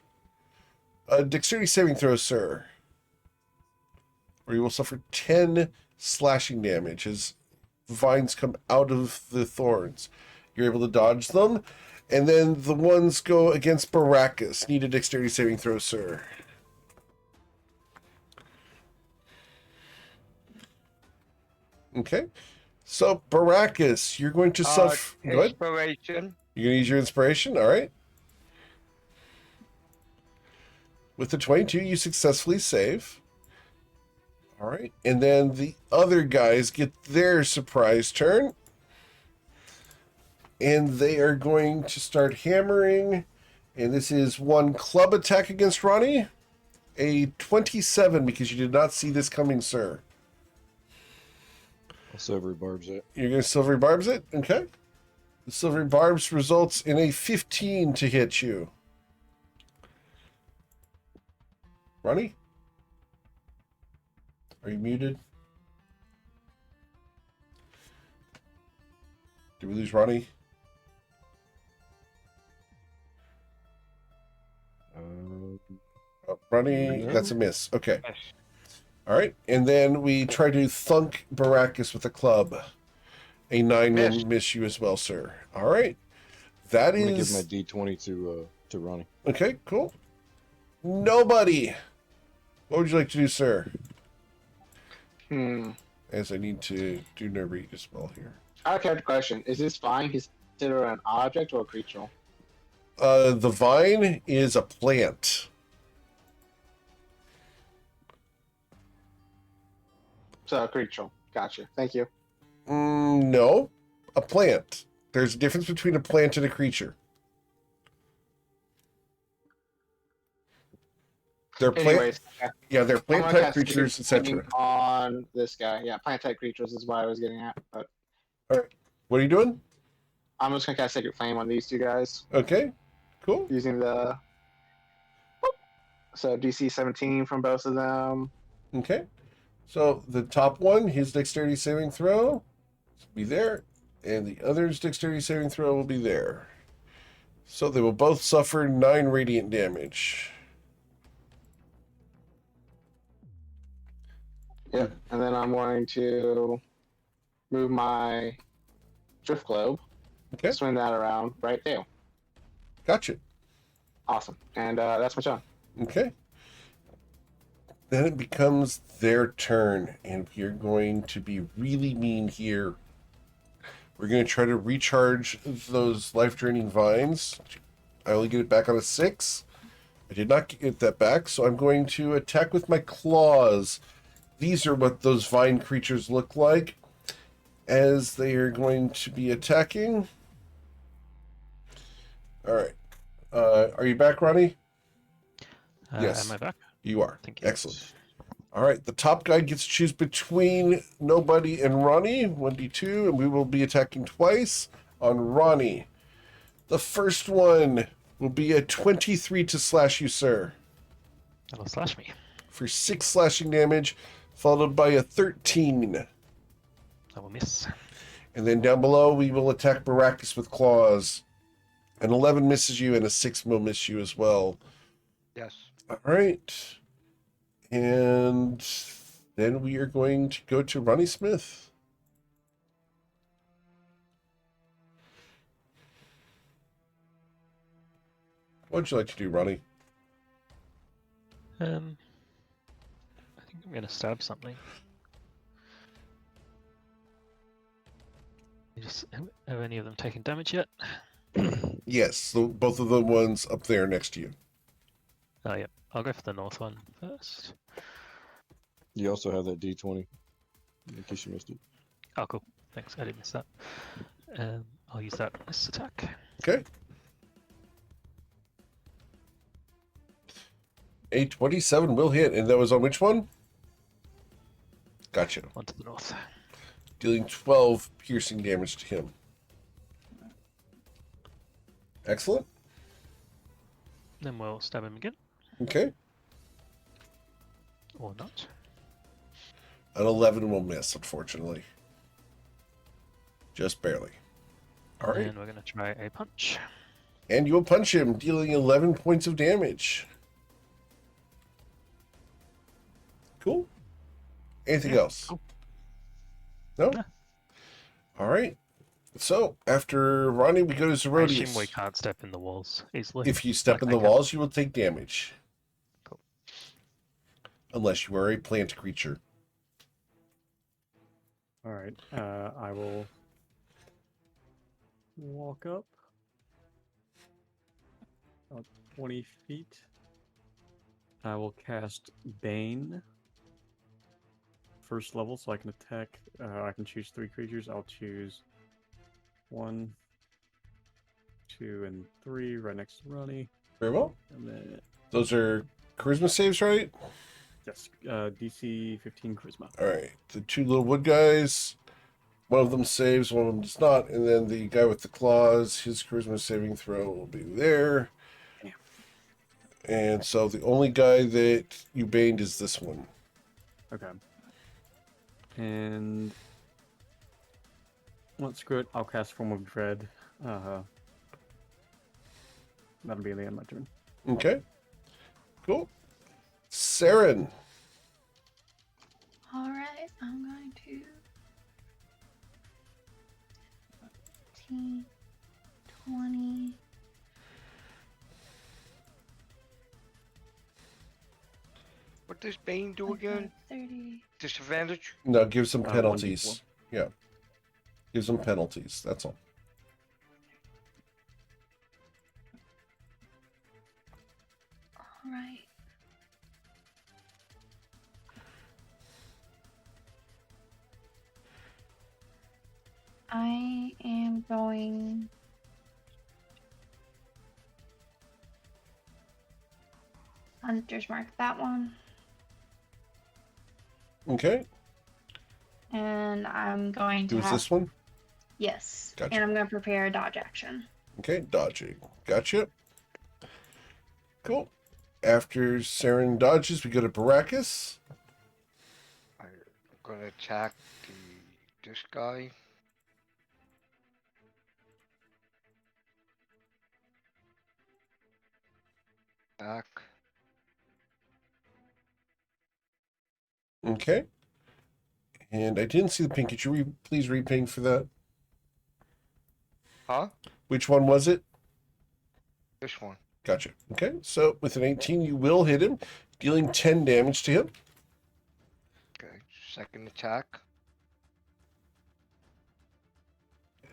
Dexterity saving throw, sir. Or you will suffer 10 slashing damage as vines come out of the thorns. You're able to dodge them. And then the ones go against Baracus. Need a dexterity saving throw, sir. Okay. So, Baracus, you're going to suffer... Go ahead. Inspiration. You're going to use your inspiration? All right. With the 22, you successfully save. All right. And then the other guys get their surprise turn. And they are going to start hammering. And this is one club attack against Ronnie. A 27, because you did not see this coming, sir. I'll silvery barbs it. You're going to silvery barbs it? Okay. The silvery barbs results in a 15 to hit you. Ronnie? Are you muted? Did we lose Ronnie? Ronnie, No. that's a miss. Okay. Yes. All right. And then we try to thunk Baracus with a club. A 9 will Miss. miss you as well, sir. All right. That I'm gonna give is... my D20 to Ronnie. Okay, cool. Nobody. What would you like to do, sir? As I need to do no read as well here. Okay, I have a question. Is this vine considered an object or a creature? The vine is a plant. So a creature. Gotcha. Thank you. No, a plant. There's a difference between a plant and a creature. They're plant. Anyways, Yeah, they're I'm plant gonna type cast creatures, Secret etc. Flame on this guy. Yeah, plant type creatures is what I was getting at. But What are you doing? I'm just gonna cast Sacred Flame on these two guys Okay, cool. using the. So DC 17 from both of them. Okay, so the top one, his dexterity saving throw, will be there, and the other's dexterity saving throw will be there. So they will both suffer 9 radiant damage. Yep. And then I'm going to move my Drift Globe, Okay, swing that around right there. gotcha. Awesome. And that's my turn. Okay. Then it becomes their turn, and we're going to be really mean here. We're going to try to recharge those life-draining vines. I only get it back on a 6. I did not get that back, so I'm going to attack with my claws. These are what those vine creatures look like as they are going to be attacking. All right. Are you back, Ronnie? Yes. Am I back? You are. Thank you. Excellent. All right. The top guy gets to choose between Nobody and Ronnie, 1d2, and we will be attacking twice on Ronnie. The first one will be a 23 to slash you, sir, That'll slash me. for 6 slashing damage, followed by a 13. I will miss. And then down below, we will attack Baracus with claws. An 11 misses you, and a 6 will miss you as well. Yes. All right. And then we are going to go to Ronnie Smith. What would you like to do, Ronnie? I think I'm gonna stab something. Have any of them taken damage yet? Yes, so both of the ones up there next to you. Oh, yeah. I'll go for the north one first. You also have that D20 in case you missed it. Oh, cool. Thanks. I didn't miss that. I'll use that this attack. Okay. A 27 will hit, and that was on which one? Gotcha. One to the north. Dealing 12 piercing damage to him. Excellent. Then we'll stab him again. Okay. Or not. An 11 will miss, unfortunately. Just barely. All right. And we're going to try a punch. And you'll punch him, dealing 11 points of damage. Cool. Anything else? cool. No? No. All right. So, after Ronnie, we go to I Zerodius. assume we can't step in the walls easily. If you step Like in they the can. walls, you will take damage. Cool. Unless you are a plant creature. All right. I will walk up about 20 feet. I will cast Bane. First level, so I can attack. I can choose 3 creatures. I'll choose 1, 2, and 3 right next to Ronnie. Very well. And then, Those are charisma saves, right? yes, DC 15 Charisma. All right. The 2 little wood guys One of them saves, one of them does not, and then the guy with the claws, his charisma saving throw will be there. And so the only guy that you baned is this one. Okay. And let's screw it. I'll cast Form of Dread. That'll be the end of my turn. Okay. Cool. Saren. All right, I'm going to 15, 20. What does Bane do again? 30. Disadvantage? No, give some 1d4. penalties. Yeah. Give some penalties. That's all. All right. I am going. Hunter's mark that one. Okay. And I'm going to Who's have. this one? Yes. Gotcha. And I'm going to prepare a dodge action. Okay, dodging. Gotcha. Cool. After Saren dodges, we go to Baracus. I'm gonna attack this guy. Back. Okay. And I didn't see the ping. Could you please re-ping for that? Huh? Which one was it? This one. Gotcha. Okay, so with an 18, you will hit him, dealing 10 damage to him. Okay. Second attack.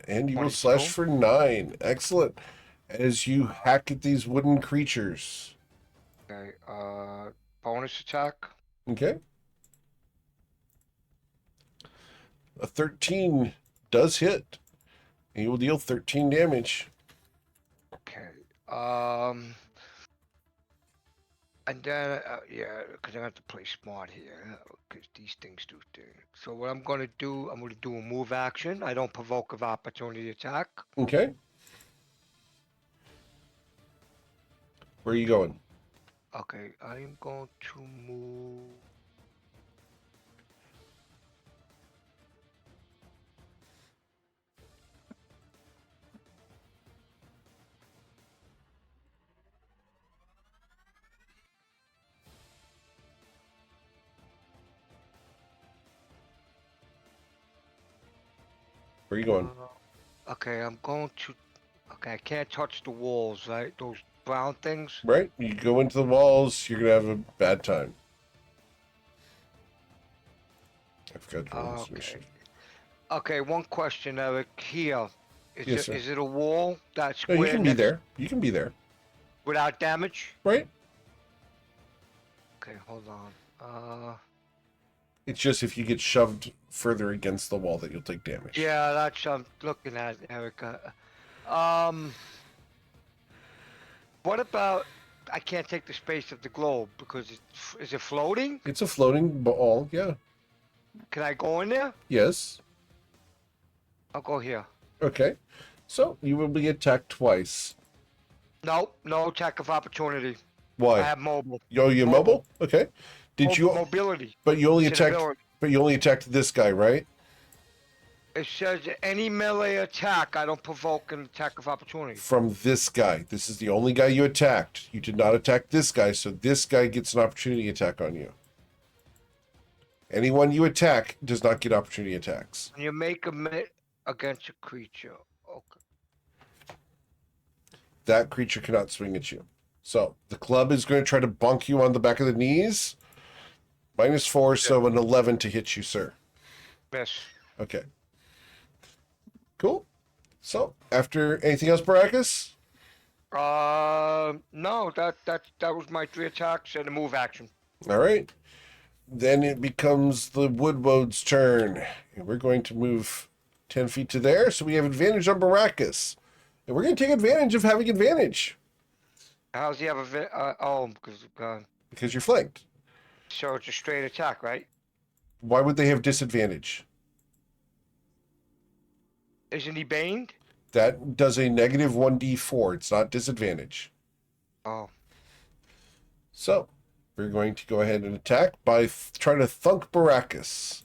And you will 22. slash for 9. Excellent. As you hack at these wooden creatures. Okay. Bonus attack. Okay. A 13 does hit. And you will deal 13 damage. Okay. And then, yeah, because I have to play smart here, because these things do things. So what I'm gonna do, I'm gonna do a move action. I don't provoke of opportunity attack. Okay. Where are you going? Okay, I'm going to move. Where are you going? Okay, I'm going to. Okay, I can't touch the walls, right? Those brown things. Right? You go into the walls, you're going to have a bad time. I forgot to roll this Okay. mission. Okay, one question, Eric. Here, Yes, sir. is it a wall that's No, you square can be next- there. You can be there. without damage? Right? Okay, hold on. It's just if you get shoved further against the wall that you'll take damage. Yeah, that's what I'm looking at, Erica. What about? I can't take the space of the globe because is it floating? It's a floating ball, yeah. Can I go in there? Yes. I'll go here. Okay. So you will be attacked twice. Nope, no attack of opportunity. I Why? have mobile. Yo, you mobile? Okay. Did you? Mobility? But you only It's an attacked. ability. But you only attacked this guy, right? It says any melee attack, I don't provoke an attack of opportunity. From this guy. This is the only guy you attacked. You did not attack this guy, so this guy gets an opportunity attack on you. Anyone you attack does not get opportunity attacks. When you make a against a creature. Okay. That creature cannot swing at you. So the club is going to try to bonk you on the back of the knees. -4, so an 11 to hit you, sir. Miss. Okay. Cool. So after anything else, Baracus? No, that was my 3 attacks and a move action. All right. Then it becomes the Woodwode's turn. And we're going to move 10 feet to there, so we have advantage on Baracus. And we're going to take advantage of having advantage. How's he have a Because you're flanked. so it's a straight attack, right? Why would they have disadvantage? Isn't he baned? That does a negative 1d4. It's not disadvantage. Oh, So, we're going to go ahead and attack by trying to thunk Baracus.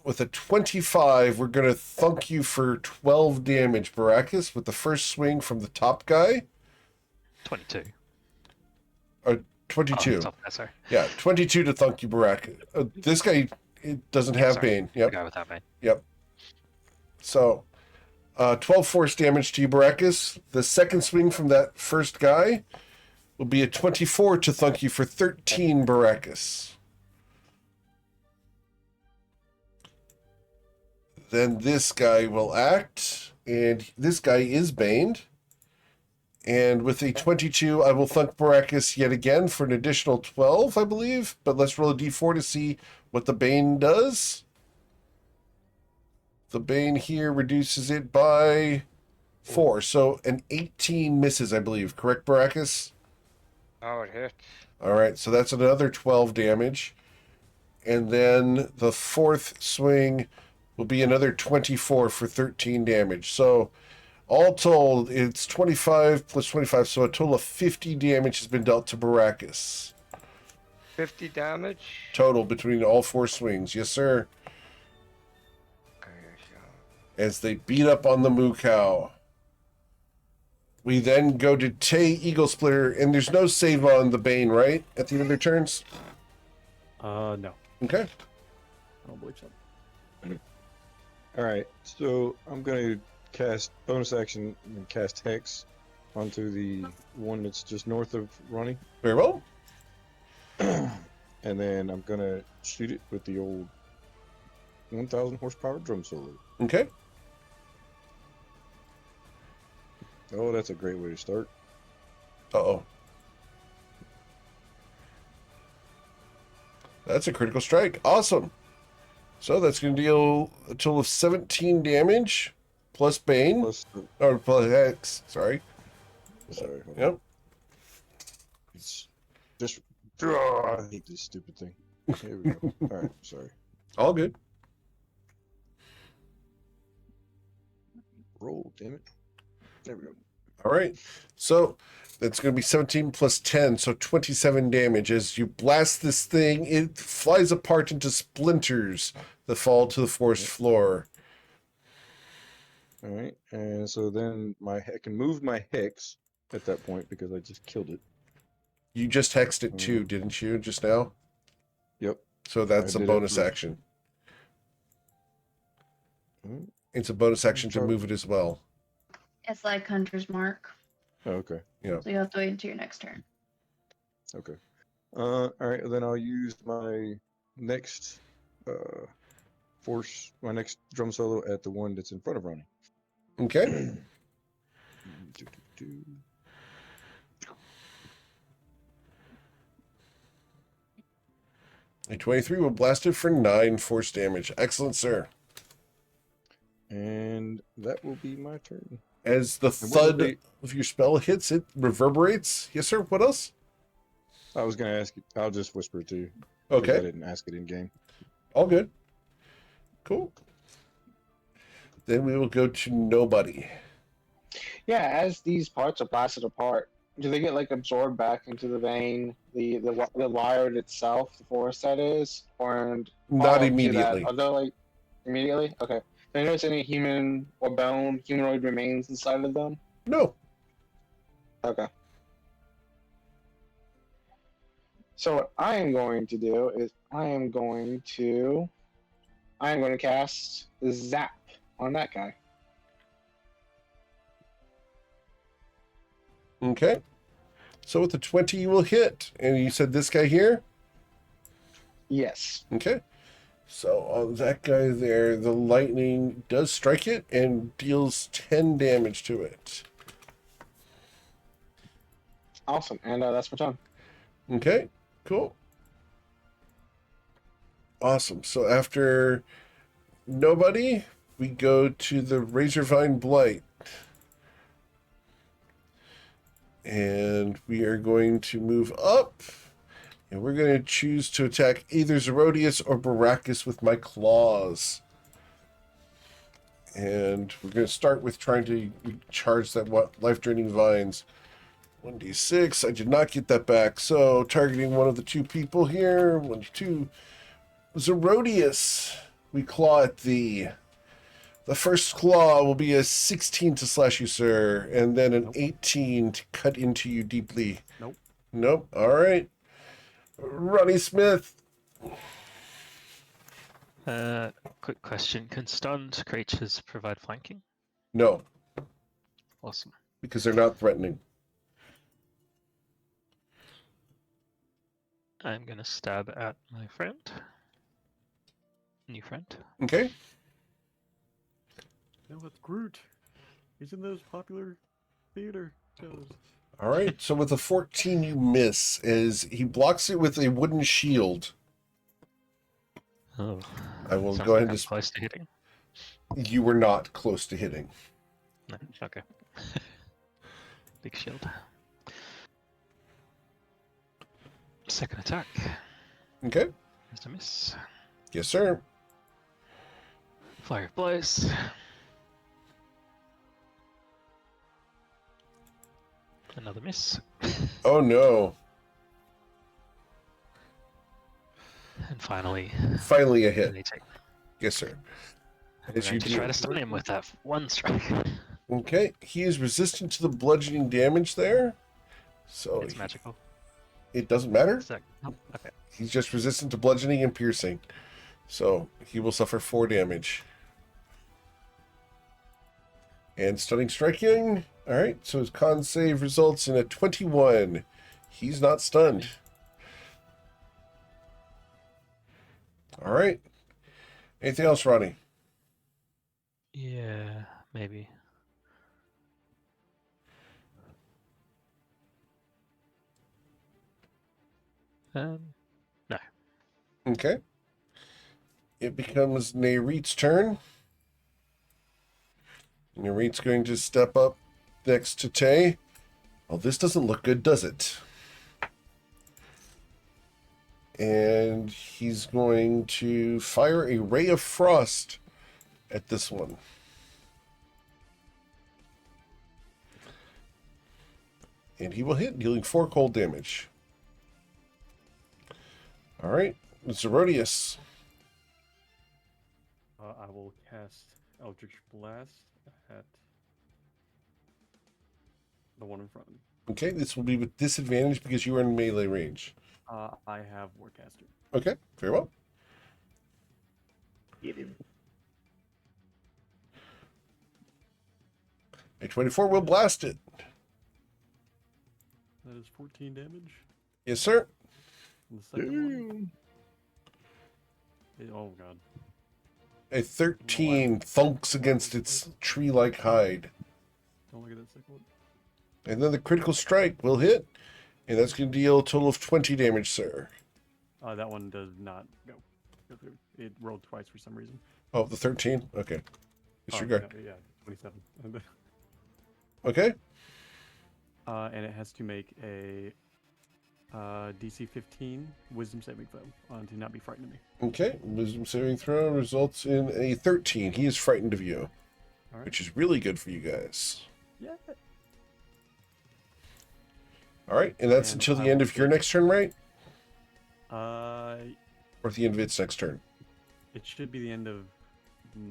With a 25, we're going to thunk you for 12 damage, Baracus, with the first swing from the top guy. 22. 22. Oh, top there, sorry. Yeah, 22 to thunk you, Baracus. This guy doesn't have sorry. Bane. The Yep. guy without Bane. Yep. So, 12 force damage to you, Baracus. The second swing from that first guy will be a 24 to thunk you for 13, Baracus. Then this guy will act, and this guy is baned. And with a 22, I will thunk Baracus yet again for an additional 12, I believe. But let's roll a d4 to see what the Bane does. The Bane here reduces it by 4. So an 18 misses, I believe. Correct, Baracus? oh, it hits. All right, so that's another 12 damage. And then the fourth swing will be another 24 for 13 damage. So all told, it's 25 plus 25, so a total of 50 damage has been dealt to Baracus. 50 damage. Total between all 4 swings. Yes, sir. Okay, so As they beat up on the moo cow. We then go to Tay Eagle Splitter, and there's no save on the Bane, right? At the end of their turns? No. Okay. I don't believe so. All right, so I'm gonna cast bonus action and cast Hex onto the one that's just north of Ronnie, Very well. and then I'm gonna shoot it with the old 1,000 horsepower drum solo. Okay. Oh, that's a great way to start. Uh-oh. That's a critical strike. Awesome. So that's going to deal a total of 17 damage plus Bane. Plus, Or plus Hex. Sorry. sorry, hold on. Yep. It's just. I hate this stupid thing. Here we go. All right, sorry. All good. Roll, damn it. There we go. All right. So that's going to be 17 plus 10, so 27 damage. As you blast this thing, it flies apart into splinters that fall to the forest floor. All right, and so then I can move my Hex at that point because I just killed it. You just hexed it too, didn't you, just now? Yep. So that's I a did it bonus for- action. Hmm. It's a bonus action to Sure. move it as well. It's like Hunter's Mark. Oh, okay. Yeah. So you have to wait until your next turn. Okay. All right. Then I'll use my next my next drum solo at the one that's in front of Ronnie. Okay. A 23 will blast it for 9 force damage. Excellent, sir. And that will be my turn. As the And what will thud be- of your spell hits, it reverberates. Yes, sir. What else? I was gonna ask you. I'll just whisper it to you. 'Cause I Okay. didn't ask it in game. All good. Cool. Then we will go to nobody. Yeah, as these parts are blasted apart, do they get like absorbed back into the vein, the wire itself, the forest that is, or Not to immediately. That, are they like immediately? Okay. Do you notice any human or bone humanoid remains inside of them? No. Okay. So what I am going to do is I am going to cast Zap on that guy. Okay. So with the 20, you will hit. And you said this guy here? Yes. Okay. So on that guy there, the lightning does strike it and deals 10 damage to it. Awesome. And that's my turn. Okay. Cool. Awesome. So after nobody, we go to the Razorvine Blight. And we are going to move up. And we're going to choose to attack either Zerodius or Baracus with my claws. And we're going to start with trying to charge that life-draining vines. 1d6. I did not get that back. So targeting one of the two people here. 1, 2. Zerodius. We claw at thee. The first claw will be a 16 to slash you, sir. And then an 18 to cut into you deeply. Nope. Nope. All right. Ronnie Smith. Quick question: can stunned creatures provide flanking? No, Awesome. because they're not threatening. I'm gonna stab at my friend. New friend. Okay. No, it's Groot. He's in those popular theater shows. All right. So with a 14, you miss as he blocks it with a wooden shield. Oh. I will Sounds go ahead like I'm and close to hitting. You were not close to hitting. No. Okay. Big shield. Second attack. Okay. Is a miss. Yes, sir. Fire of blows. Another miss. Oh no. And finally, Finally a hit. they take. Yes, sir. I'm As going you to do. try to stun him with that one strike. Okay. He is resistant to the bludgeoning damage there. So It's magical. it doesn't matter. So, oh, okay. He's just resistant to bludgeoning and piercing. So he will suffer 4 damage. And stunning striking. All right. So his con save results in a 21. He's not stunned. All right. Anything else, Ronnie? Yeah, maybe. No. Okay. It becomes Nayrit's turn. Nayrit's going to step up next to Tay. Oh, this doesn't look good, does it? And he's going to fire a ray of frost at this one. And he will hit, dealing 4 cold damage. All right, Zerodius. I will cast Eldritch Blast at the one in front of me. Okay, this will be with disadvantage because you are in melee range. I have Warcaster. Okay, very well. Get him. A 24 will blast it. That is 14 damage. Yes, sir. And the second one. Oh god. A 13 thunks against its tree-like hide. Don't look at that second one. And then the critical strike will hit. And that's going to deal a total of 20 damage, sir. That one does not go through. It rolled twice for some reason. Oh, the 13? Okay. Disregard. No, yeah, 27. Okay. And it has to make a DC 15 Wisdom saving throw to not be frightened of me. Okay. Wisdom saving throw results in a 13. He is frightened of you. All right. Which is really good for you guys. Yeah. All right. And that's And until the I end will of your next turn, right? It Or at the end of its next turn? should be the end of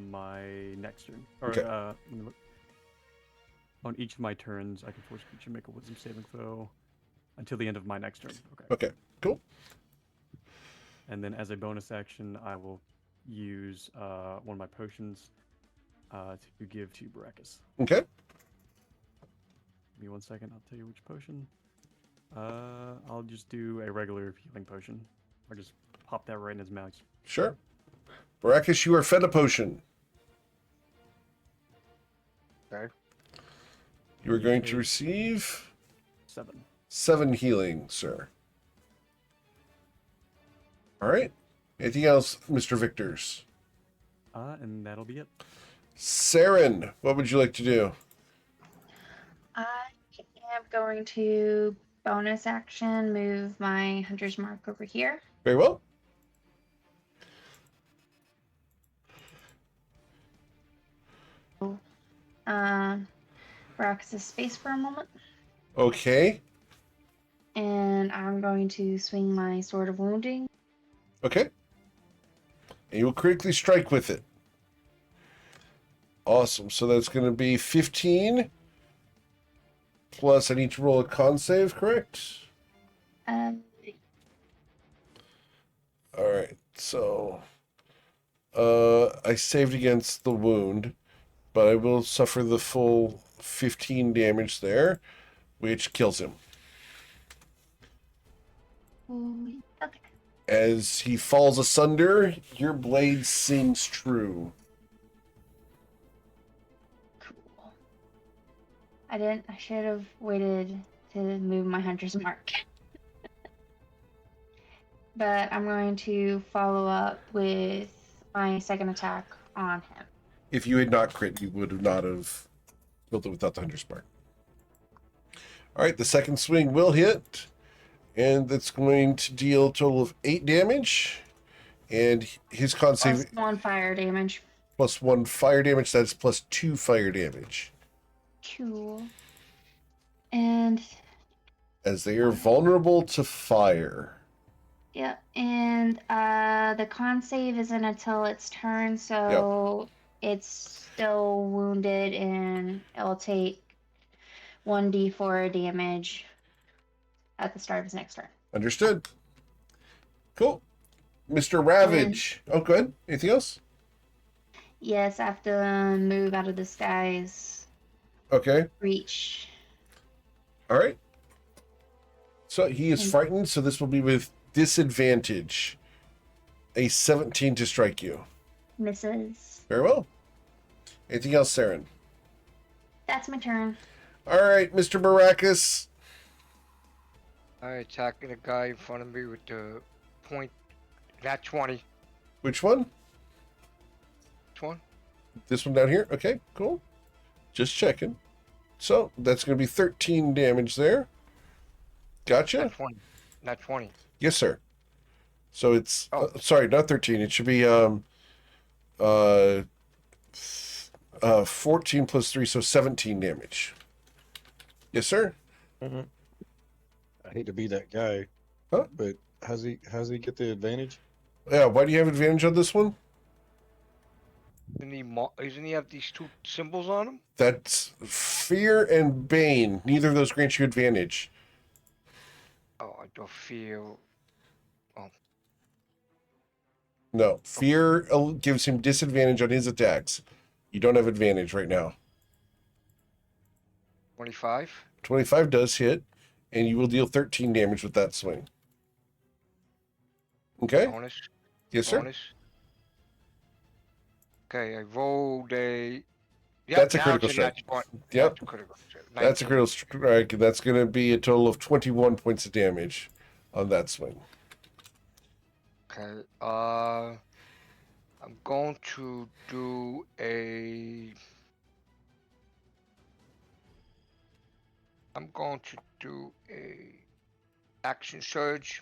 my next turn. Or Okay. let me look. On each of my turns, I can force a creature to make a Wisdom saving throw until the end of my next turn. Okay. Okay. Cool. And then as a bonus action, I will use one of my potions to give to Baracus. Okay. Give me 1 second. I'll tell you which potion. I'll just do a regular healing potion. Or just pop that right in his mouth. Sure. Baracus, you are fed a potion. Okay. You are going to Okay. receive 7. 7 healing, sir. All right. Anything else, Mr. Victors? And that'll be it. Saren, what would you like to do? I am going to bonus action move my hunter's mark over here. Very well. Roxas' space for a moment. Okay. And I'm going to swing my Sword of Wounding. Okay. And you will critically strike with it. Awesome. So that's going to be 15. Plus, I need to roll a con save, correct? Um, All right. So, I saved against the wound, but I will suffer the full 15 damage there, which kills him. okay. As he falls asunder, your blade sings true. Cool. I should have waited to move my hunter's mark. But I'm going to follow up with my second attack on him. If you had not crit, you would have not have killed it without the hunter's mark. All right, the second swing will hit, and that's going to deal a total of 8 damage. And his con Plus save 1 fire damage. plus 1 fire damage. That's plus 2 fire damage. Cool. And As they are vulnerable to fire. yeah, and the con save isn't until its turn, so it's still wounded, and it'll take 1d4 damage at the start of his next turn. Understood. Cool. Mr. Ravage. Oh, good. Anything else? Yes, I have to move out of this guy's Okay. reach. All right. So he is frightened, so this will be with disadvantage. A 17 to strike you. Misses. Very well. Anything else, Saren? That's my turn. All right, Mr. Baracus. I attacking the guy in front of me with the point. That 20. Which one? Which one? This one down here? Okay, cool. Just checking. So that's going to be 13 damage there. Gotcha. Not 20. Not 20. Yes, sir. So it's sorry, not 13. It should be 14 plus 3, so 17 damage. Yes, sir. I hate to be that guy, Huh? but how's he get the advantage? Yeah, why do you have advantage on this one? Isn't he have these two symbols on him? That's Fear and Bane. Neither of those grant you advantage. Oh, I don't feel. No, Fear gives him disadvantage on his attacks. You don't have advantage right now. 25. 25 does hit, and you will deal 13 damage with that swing. Okay? Bonus. Yes, sir. Bonus. Okay, I rolled a. Yep, That's a now critical it's strike. nat 20. Yep. That's a critical strike. That's a 19. critical strike. That's going to be a total of 21 points of damage on that swing. Okay. I'm going to do a. I'm going to do a action surge.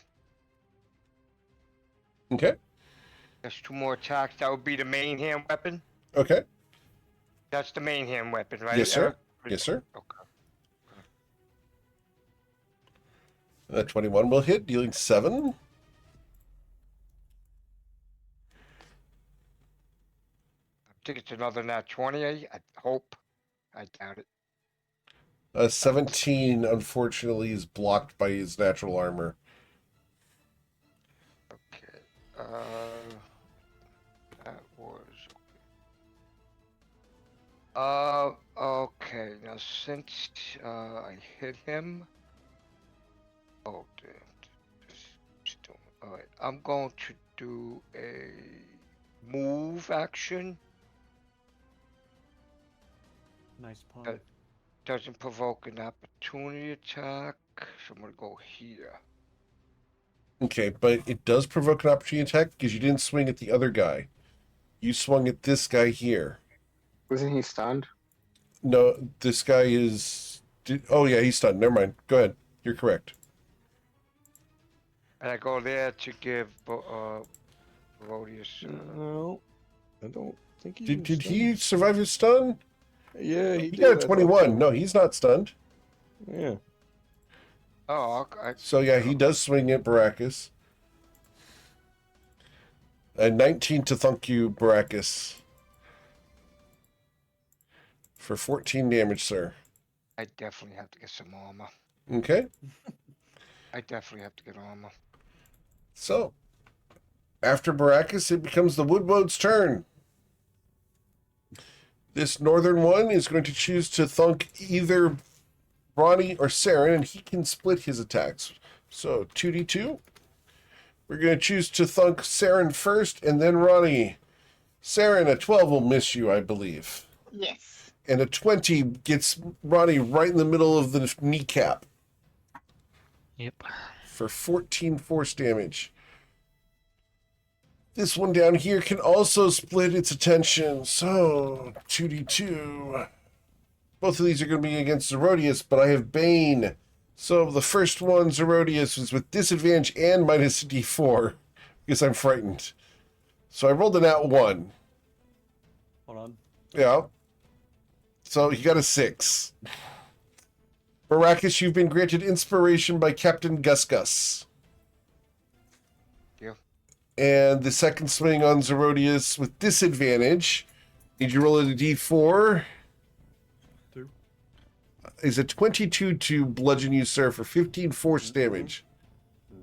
Okay. There's 2 more attacks. That would be the main hand weapon. Okay. That's the main hand weapon, right? Yes, sir. Eric? Yes, sir. Okay. That 21 will hit, dealing 7. I think it's another nat 20. I hope. I doubt it. 17, unfortunately, is blocked by his natural armor. Okay. That was. Okay. Now since I hit him. Oh damn. All right. I'm going to do a move action. Nice pun. Doesn't provoke an opportunity attack, so I'm gonna go here. Okay, but it does provoke an opportunity attack because you didn't swing at the other guy. You swung at this guy here. Wasn't he stunned? No, this guy is... Oh, yeah, he's stunned. Never mind. Go ahead. You're correct. And I go there to give Rodius. No, I don't think he. Did he survive his stun? Yeah, He did. got a I thought 21. so. No, he's not stunned. Yeah. Oh, okay. So yeah, he does swing at Baracus. A 19 to thunk you, Baracus. For 14 damage, sir. I definitely have to get some armor. Okay. I definitely have to get armor. So, after Baracus, it becomes the Woodwode's turn. This northern one is going to choose to thunk either Ronnie or Saren, and he can split his attacks. So, 2d2. We're going to choose to thunk Saren first, and then Ronnie. Saren, a 12 will miss you, I believe. Yes. And a 20 gets Ronnie right in the middle of the kneecap Yep. for 14 force damage. This one down here can also split its attention. So, 2d2. Both of these are going to be against Zerodius, but I have Bane. So the first one, Zerodius, is with disadvantage and minus d4 because I'm frightened. So I rolled an out 1. Hold on. Yeah. So he got a 6. Baracus, you've been granted inspiration by Captain Gus Gus. Yeah. And the second swing on Zerodius with disadvantage. Need you roll a d4? 2. Is a 22 to bludgeon you, sir, for 15 force damage.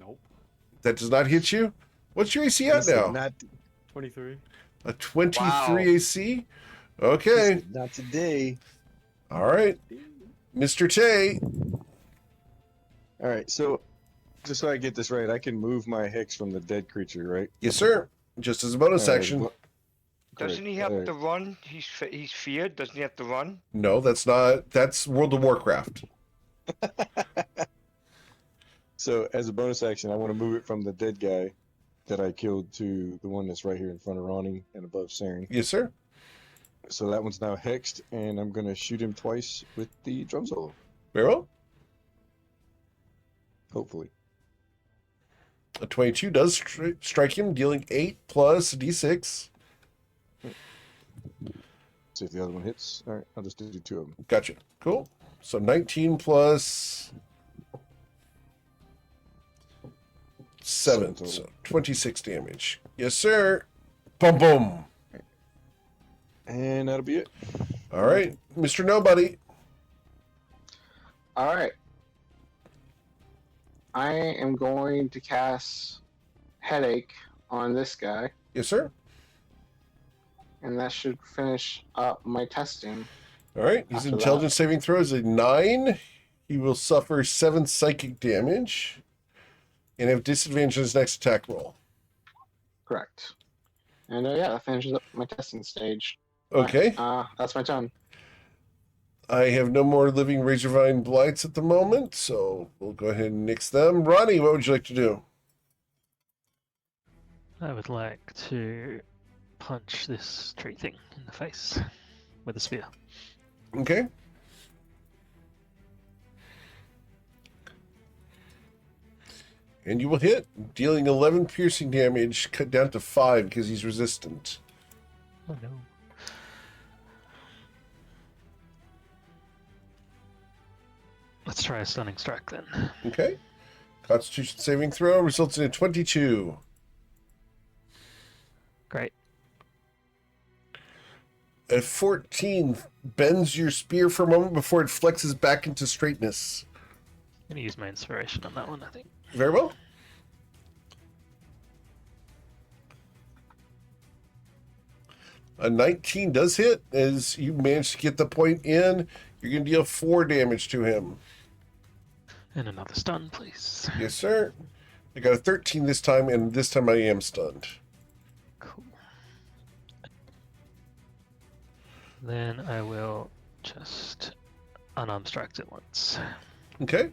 Nope. That does not hit you? What's your AC He at said now? Not, 23. A 23 Wow. AC? he Okay. said, not today. All right. Mr. Tay. All right, so just so I get this right, I can move my hex from the dead creature, right? Yes, sir. Just as a bonus All right, action. Doesn't he have to run? He's feared. Doesn't he have to run? No, that's not. That's World of Warcraft. So as a bonus action, I want to move it from the dead guy that I killed to the one that's right here in front of Ronnie and above Saren. Yes, sir. So that one's now hexed, and I'm going to shoot him twice with the drum solo, Very well. hopefully. A 22 does strike him, dealing 8 plus d6. See if the other one hits. All right, I'll just do 2 of them. Gotcha. Cool. So 19 plus 7. Total. So 26 damage. Yes, sir. Boom, boom. And that'll be it. All right. Mr. Nobody. All right. I am going to cast Headache on this guy, Yes, sir. and that should finish up my testing. All right. His After intelligence saving throw is a 9. He will suffer 7 psychic damage and have disadvantage on his next attack roll. Correct. And yeah, that finishes up my testing stage. Okay. That's my turn. I have no more living Razorvine Blights at the moment, so we'll go ahead and nix them. Ronnie, what would you like to do? I would like to punch this tree thing in the face with a spear. Okay. And you will hit, dealing 11 piercing damage, cut down to 5 because he's resistant. Oh no. Let's try a stunning strike then. Okay. Constitution saving throw results in a 22. Great. A 14 bends your spear for a moment before it flexes back into straightness. I'm gonna use my inspiration on that one, I think. Very well. A 19 does hit as you manage to get the point in. You're going to deal 4 damage to him. And another stun, please. Yes, sir. I got a 13 this time, and this time I am stunned. Cool. Then I will just unarmed strike it once. Okay.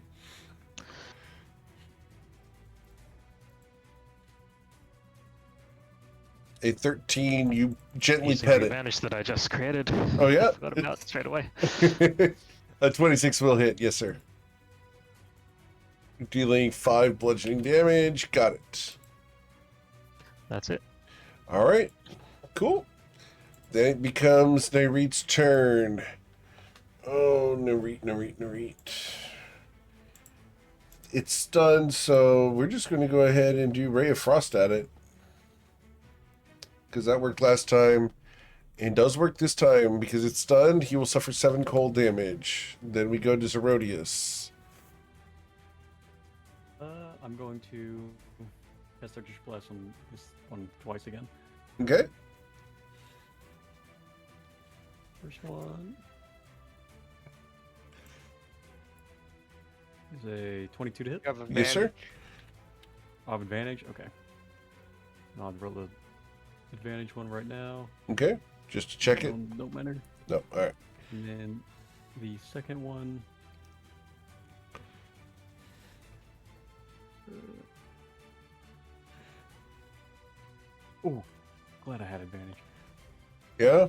A 13, you gently Using pet the it. advantage that I just created. Oh, yeah? Forgot about it straight away. A 26 will hit, yes, sir. Dealing 5 bludgeoning damage. Got it. That's it. All right. Cool. Then it becomes Nairit's turn. Oh, Nareet. It's stunned, so we're just going to go ahead and do Ray of Frost at it. Because that worked last time. And does work this time. Because it's stunned, he will suffer 7 cold damage. Then we go to Zerodius. I'm going to cast Eldritch Blast on this one twice again. Okay. First one is a 22 to hit. You have Yes, sir. advantage. I have advantage. Okay. I'll roll the advantage one right now. Okay. Just to check it. Don't matter. No. All right. And then the second one. Oh, glad I had advantage. Yeah.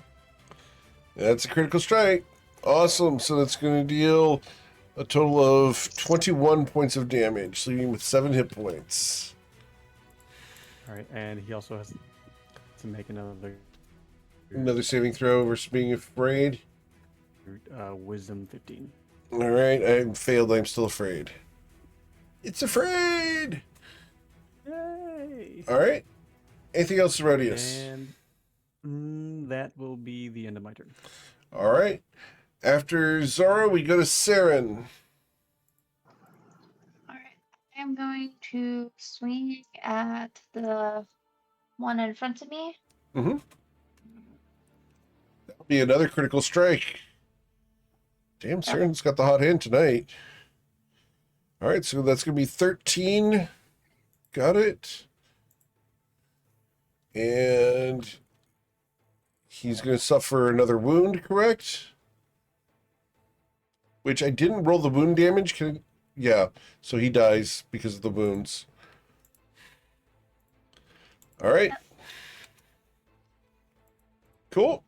That's a critical strike. Awesome. So that's going to deal a total of 21 points of damage, leaving with 7 hit points. All right, and he also has to make Another saving throw versus being afraid. Wisdom 15. All right. I failed. I'm still afraid. It's afraid. Yay! All right. Anything else, Rodius? And that will be the end of my turn. All right. After Zora, we go to Saren. All right. I am going to swing at the one in front of me. Mm-hmm. That'll be another critical strike. Damn, Saren's got the hot hand tonight. All right, so that's going to be 13. Got it. And he's going to suffer another wound, correct? Which I didn't roll the wound damage. Yeah, so he dies because of the wounds. All right. Cool.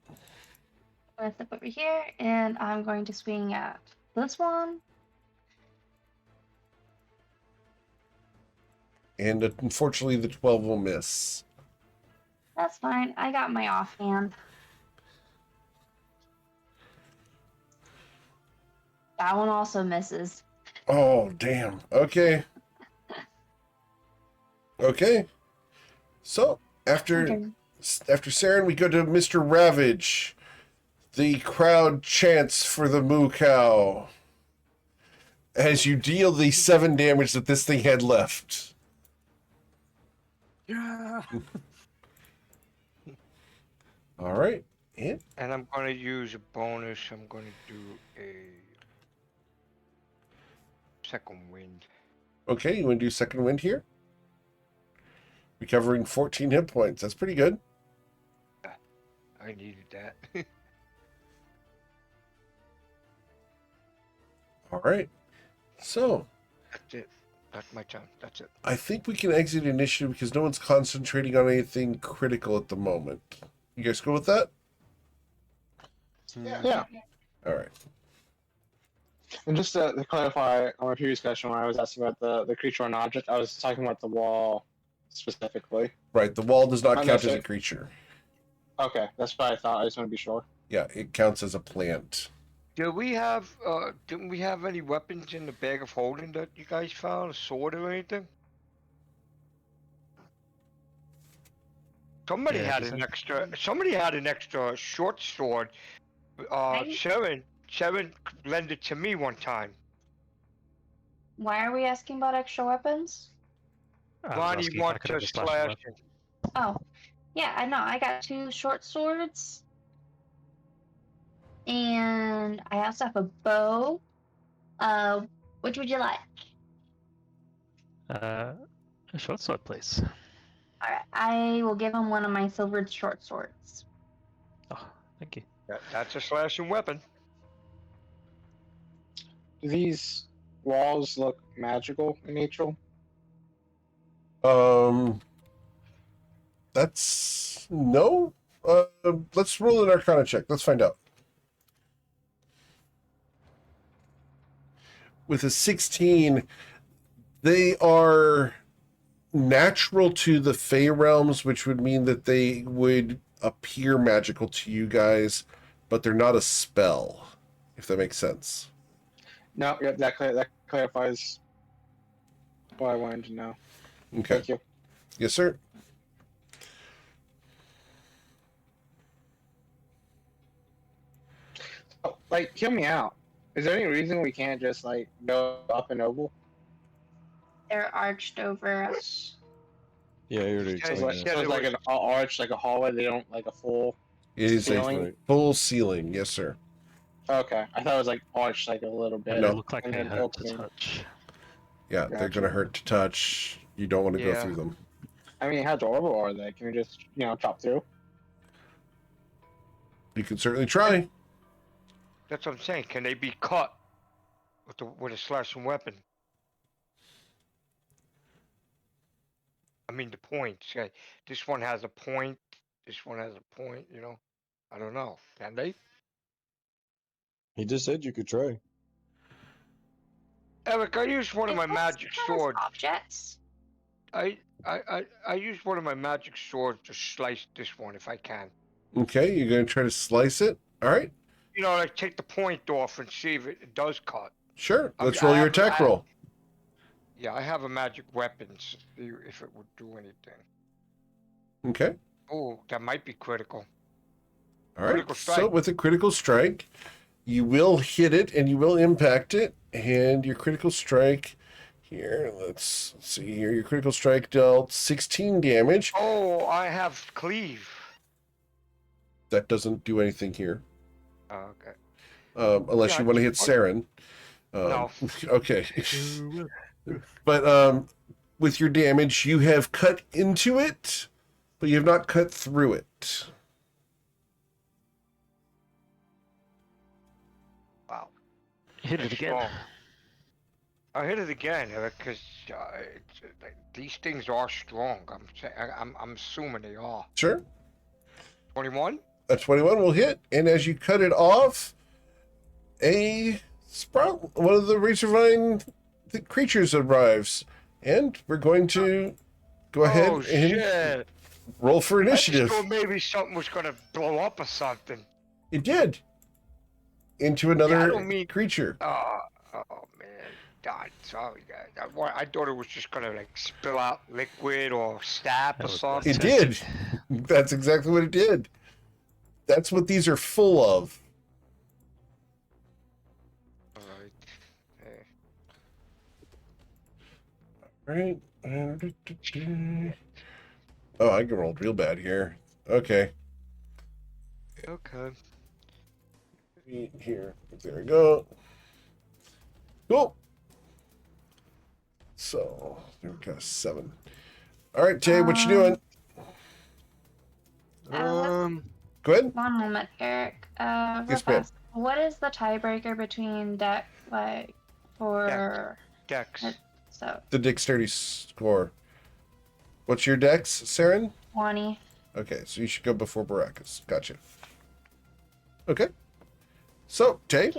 I'm going to step over here, and I'm going to swing at this one. And unfortunately, the 12 will miss. That's fine. I got my offhand. That one also misses. Oh, damn. Okay. Okay. So, after Okay. Saren, we go to Mr. Ravage. The crowd chants for the moo cow as you deal the 7 damage that this thing had left. Yeah. All right. And And I'm gonna use a bonus. I'm gonna do a second wind. okay, you want to do second wind here? Recovering 14 hit points. That's pretty good. I needed that. All right. So, That's it. That's my turn. That's it. I think we can exit initiative because no one's concentrating on anything critical at the moment. You guys go with that? Yeah. All right. And just to clarify on my previous question, when I was asking about the creature or an object, I was talking about the wall specifically. Right. The wall does not I'm count not as a sure. creature. Okay, that's what I thought. I just want to be sure. Yeah, it counts as a plant. Didn't we have any weapons in the bag of holding that you guys found? A sword or anything? Somebody Yeah, had just an like- extra. Somebody had an extra short sword. Right? Sharon lent it to me one time. Why are we asking about extra weapons? I was Ronnie asking if I wants could have to a slashing slash weapon. it. Oh, yeah, I know. I got 2 short swords. And I also have a bow. Which would you like? A short sword, please. Alright, I will give him one of my silvered short swords. Oh, thank you. That's a slashing weapon. Do these walls look magical in nature? That's no. Let's roll an Arcana check. Let's find out. With a 16, they are natural to the Fey realms, which would mean that they would appear magical to you guys, but they're not a spell. if that makes sense. No, yep, that clarifies what I wanted to know. Okay. Thank you. Yes, sir. Oh, like, hear me out. Is there any reason we can't just like go up and over? They're arched over us. Yeah, I already Yeah, So it's explained like, that. yeah, so it's there like was- an arch, like a hallway. They don't like a full It is ceiling. Right. a full ceiling. Yes, sir. Okay, I thought it was like arched like a little bit. They No. look like And they then hurt to opening. touch. Yeah, they're Gotcha. going to hurt to touch. You don't want to go Yeah. through them. I mean, how durable are they? Can we just chop through? You can certainly try. That's what I'm saying. Can they be cut with a slashing weapon? I mean, the points. Okay, this one has a point. This one has a point. I don't know. Can they? He just said you could try. Eric, I used one of It my also magic has swords. objects. I used one of my magic swords to slice this one if I can. Okay, you're going to try to slice it. All right. Like take the point off and see if it does cut. Sure. I Let's mean, roll your attack roll. Yeah, I have a magic weapon. If it would do anything. Okay. Oh, that might be critical. All right. Critical So strike. with a critical strike, you will hit it and you will impact it. And your critical strike here, let's see here. Your critical strike dealt 16 damage. Oh, I have cleave. That doesn't do anything here. Oh, okay. Unless Yeah, you want to hit just- Saren. No. Okay. But with your damage, you have cut into it, but you have not cut through it. Wow. Hit it again. Strong. I hit it again, because these things are strong. I'm assuming they are. Sure. 21. A 21 will hit, and as you cut it off, a sprout, one of the Razorvine creatures arrives, and we're going to go ahead Oh and shit! roll for I just initiative. thought maybe something was gonna blow up or something. It did. Into another don't mean- creature. Oh man, God, sorry guys. I thought it was just gonna spill out liquid or stab That or was something. It did. That's exactly what it did. That's what these are full of. All right. Right. Oh, I rolled real bad here. Okay. Okay. Here. There we go. Cool. So, there we go. 7. All right, Tay, what you doing? Go ahead. One moment, Eric. Real Yes, ma'am. fast. What is the tiebreaker between deck for Dex. so The dexterity score. What's your dex, Saren? 20? Okay, so you should go before Baracus. Gotcha. Okay. So, Tay.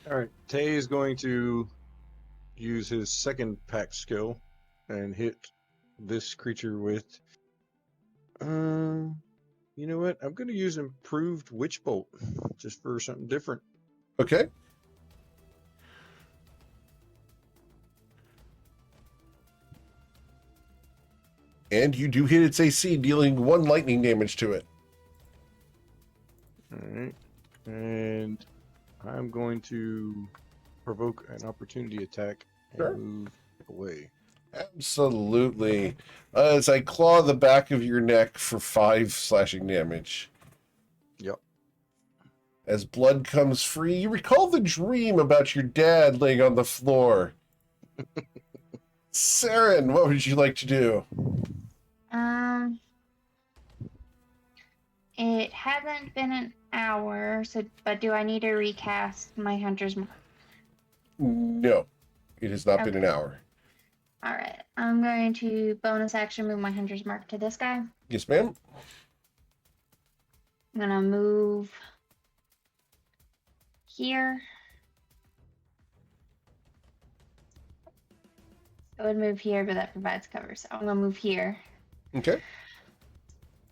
All right. Tay is going to use his second pack skill and hit this creature with. You know what? I'm going to use improved witch bolt just for something different. Okay. And you do hit its AC, dealing 1 lightning damage to it. All right. And I'm going to provoke an opportunity attack and Sure. move away. Absolutely. As I claw the back of your neck for 5 slashing damage. Yep. As blood comes free, you recall the dream about your dad laying on the floor. Saren, what would you like to do? It hasn't been an hour, but do I need to recast my hunter's mark? No, it has not been an hour. All right, I'm going to bonus action move my hunter's mark to this guy. Yes, ma'am. I'm gonna move here. I would move here, but that provides cover, so I'm gonna move here. Okay.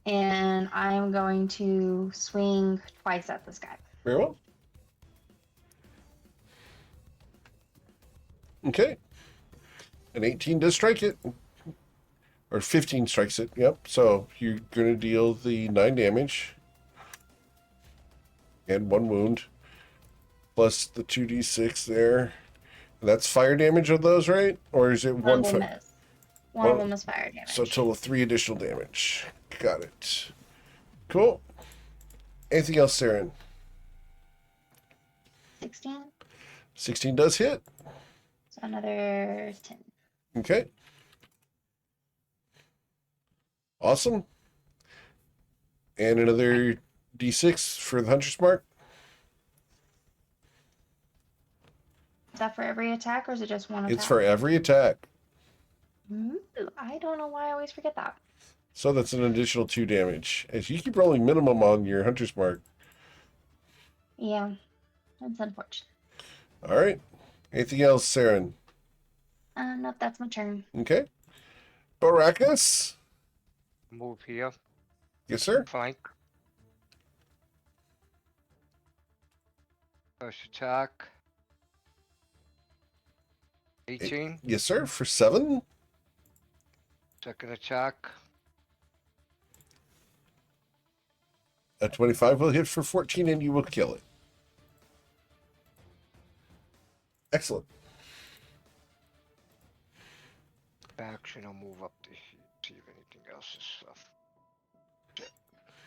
And I'm going to swing twice at this guy. Very well. Okay. An 18 does strike it. Or 15 strikes it. Yep. So you're going to deal the 9 damage. And 1 wound. Plus the 2d6 there. And that's fire damage of those, right? Or is it One one? of them is. One of them is fire damage. So total of 3 additional damage. Got it. Cool. Anything else, Saren? 16. 16 does hit. So another 10. Okay. Awesome. And another d6 for the Hunter's Mark. Is that for every attack or is it just one attack? It's for every attack. Ooh, I don't know why I always forget that. So that's an additional 2 damage. As you keep rolling minimum on your Hunter's Mark. Yeah, that's unfortunate. All right. Anything else, Saren? Nope, that's my turn. Okay. Baracus? Move here. Yes, sir. Flank. First attack. 18. Yes, sir. For 7. Second attack. A 25 will hit for 14 and you will kill it. Excellent. Action. I'll move up to here, see if anything else is stuff.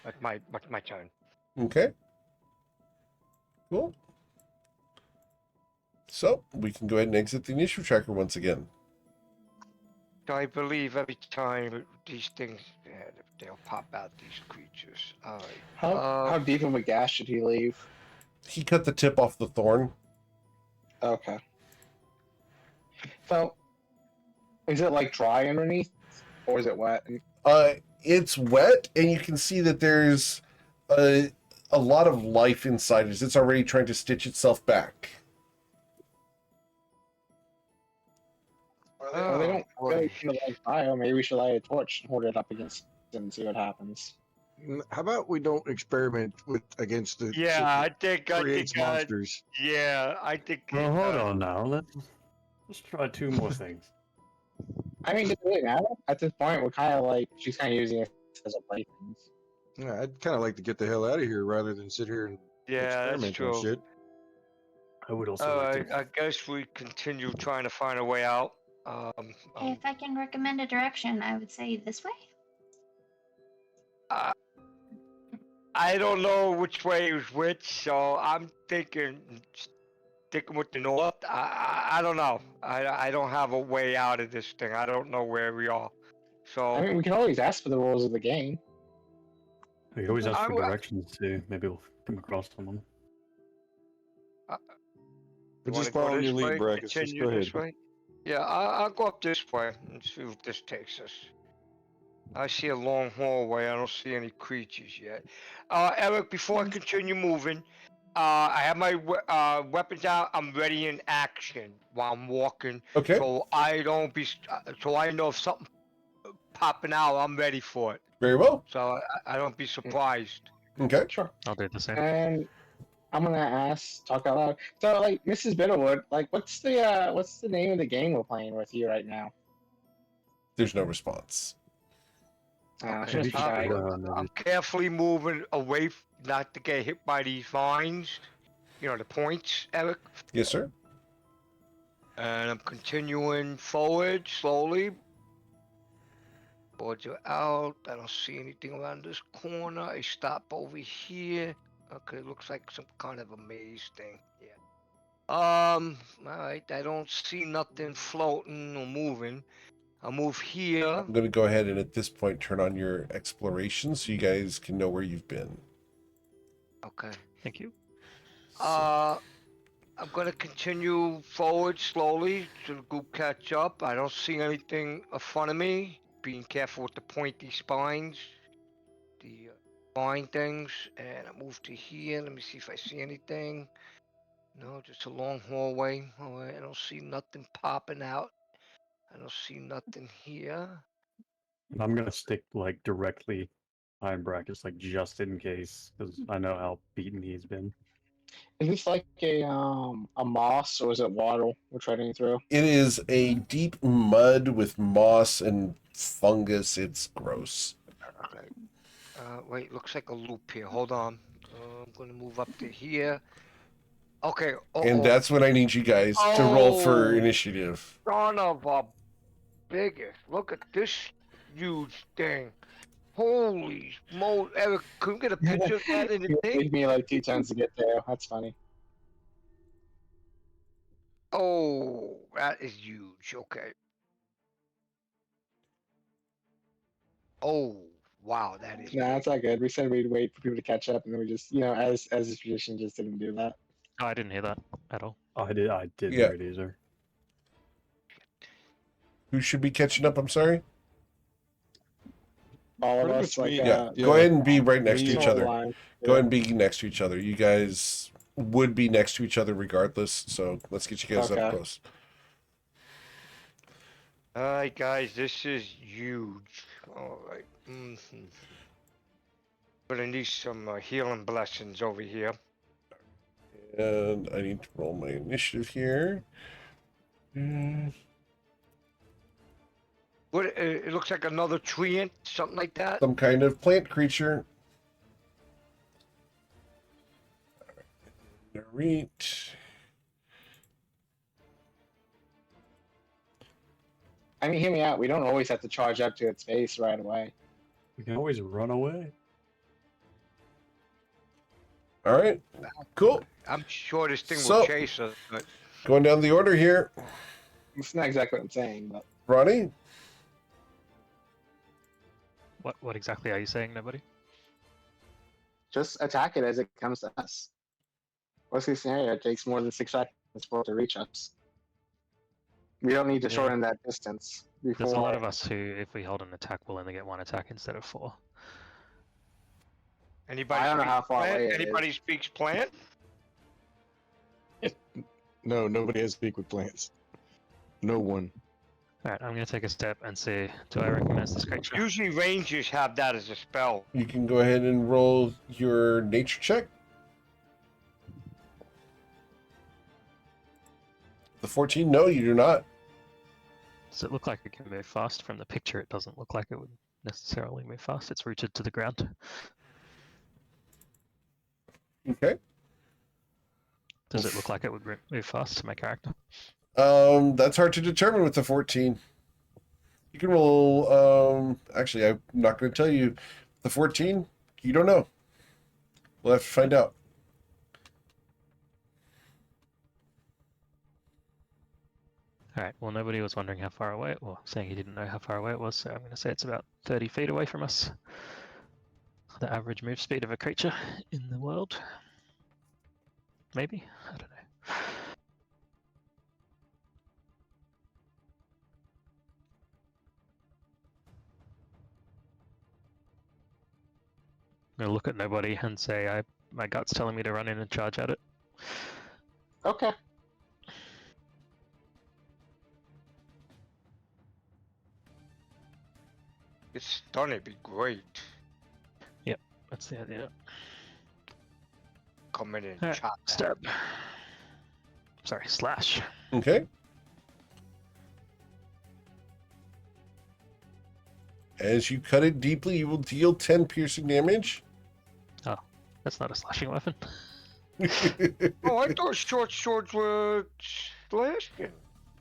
That's my turn. Okay. Cool. So we can go ahead and exit the initiative tracker once again. I believe every time these things, they'll pop out, these creatures. Alright. How deep of a gash should he leave? He cut the tip off the thorn. Okay. So, is it like dry underneath, or is it wet? It's wet, and you can see that there's a lot of life inside it. It's already trying to stitch itself back. Well, they don't boy. really feel like fire. Maybe we should light a torch and hold it up against it and see what happens. How about we don't experiment with against the Yeah, shit I that think, creates monsters? yeah, I think. Well, hold on now. Let's try 2 more things. I mean, does it really matter? At this point, we're kind of like, she's kind of using it as a plaything. Yeah, I'd kind of like to get the hell out of here rather than sit here and Yeah, that's experiment true. on shit. I would also like Alright, to. I guess we continue trying to find a way out. If I can recommend a direction, I would say this way. I don't know which way is which, so I'm thinking with the north. I don't know. I don't have a way out of this thing. I don't know where we are. So I mean, we can always ask for the rules of the game. We always ask I for w- directions too. Maybe we'll come across someone. But you wanna just go follow this your lead, way, Brackets. Just continue go ahead. this way? Yeah, I'll go up this way and see what this takes us. I see a long hallway. I don't see any creatures yet. Eric, before I continue moving, I have my weapons out. I'm ready in action while I'm walking, Okay. so I don't be. So I know if something popping out, I'm ready for it. Very well. So I don't be surprised. Okay. Sure. I'll do the same. And I'm gonna talk out loud. So, like, Mrs. Bitterwood, like, what's the name of the game we're playing with you right now? There's no response. Just Maybe try. I'm carefully moving away, not to get hit by these vines. You know the points, Eric. Yes, sir. And I'm continuing forward slowly. Boards are out. I don't see anything around this corner. I stop over here. Okay, looks like some kind of a maze thing. Yeah. Alright, I don't see nothing floating or moving. I'll move here. I'm going to go ahead and at this point turn on your exploration so you guys can know where you've been. Okay. Thank you. I'm gonna continue forward slowly to the group catch up. I don't see anything in front of me. Being careful with the pointy spines, the vine things, and I move to here. Let me see if I see anything. No, just a long hallway. Alright, I don't see nothing popping out. I don't see nothing here. I'm gonna stick like directly behind Brackets, like just in case, because I know how beaten he's been. Is this like a moss or is it water we're treading through? It is a deep mud with moss and fungus. It's gross. Okay. Wait, looks like a loop here. Hold on. I'm gonna move up to here. Okay. And that's when I need you guys to roll for Oh. initiative. Son of a biggest. Look at this huge thing. Holy smoke. Eric, can we get a picture of that in the It thing? took me like 2 turns to get there. That's funny. Oh, that is huge. Okay. Oh, wow, that is Nah, big. it's not good. We said we'd wait for people to catch up, and then we just, as a tradition, just didn't do that. Oh, I didn't hear that at all. I didn't Yeah. hear it either. Who should be catching up? I'm sorry. All of Pretty us, much like, me. Yeah. Yeah. Go ahead and be right next to Me- each other. line. Go ahead and be next to each other. You guys would be next to each other regardless. So let's get you guys up Okay. close. Alright, guys, this is huge. Alright. Gonna need some healing blessings over here. And I need to roll my initiative here. What? It looks like another treant, something like that. Some kind of plant creature. Narrate. I mean, hear me out. We don't always have to charge up to its base right away. We can always run away. All right. Cool. I'm sure this thing So- will chase us, but Going down the order here. It's not exactly what I'm saying, but Ronnie, What exactly are you saying, nobody? just attack it as it comes to us. Worst case scenario, it takes more than 6 seconds for it to reach us. We don't need to Yeah. shorten that distance before. There's a lot of us who, if we hold an attack, will only get 1 attack instead of 4. anybody? I don't know speaks how far plant? away it Anybody speaks plant? No, nobody has speak with plants. No one. Alright, I'm gonna take a step and see, do I recognize this creature? Usually rangers have that as a spell. you can go ahead and roll your nature check. The 14, no, you do not. Does it look like it can move fast? From the picture, it doesn't look like it would necessarily move fast. It's rooted to the ground. Okay. Does it look like it would move fast to my character? That's hard to determine with the 14. You can roll, actually, I'm not going to tell you. The 14, you don't know. We'll have to find out. Alright, well, nobody was wondering how far away, or saying he didn't know how far away it was, so I'm going to say it's about 30 feet away from us. The average move speed of a creature in the world. Maybe? I don't know. I'm going to look at nobody and say, my gut's telling me to run in and charge at it. Okay. It's stunning. It'd be great. That's the idea. Come in and Alright, chop that. stab. Sorry, slash. Okay. As you cut it deeply, you will deal 10 piercing damage. That's not a slashing weapon. Oh, I thought short swords were slashing.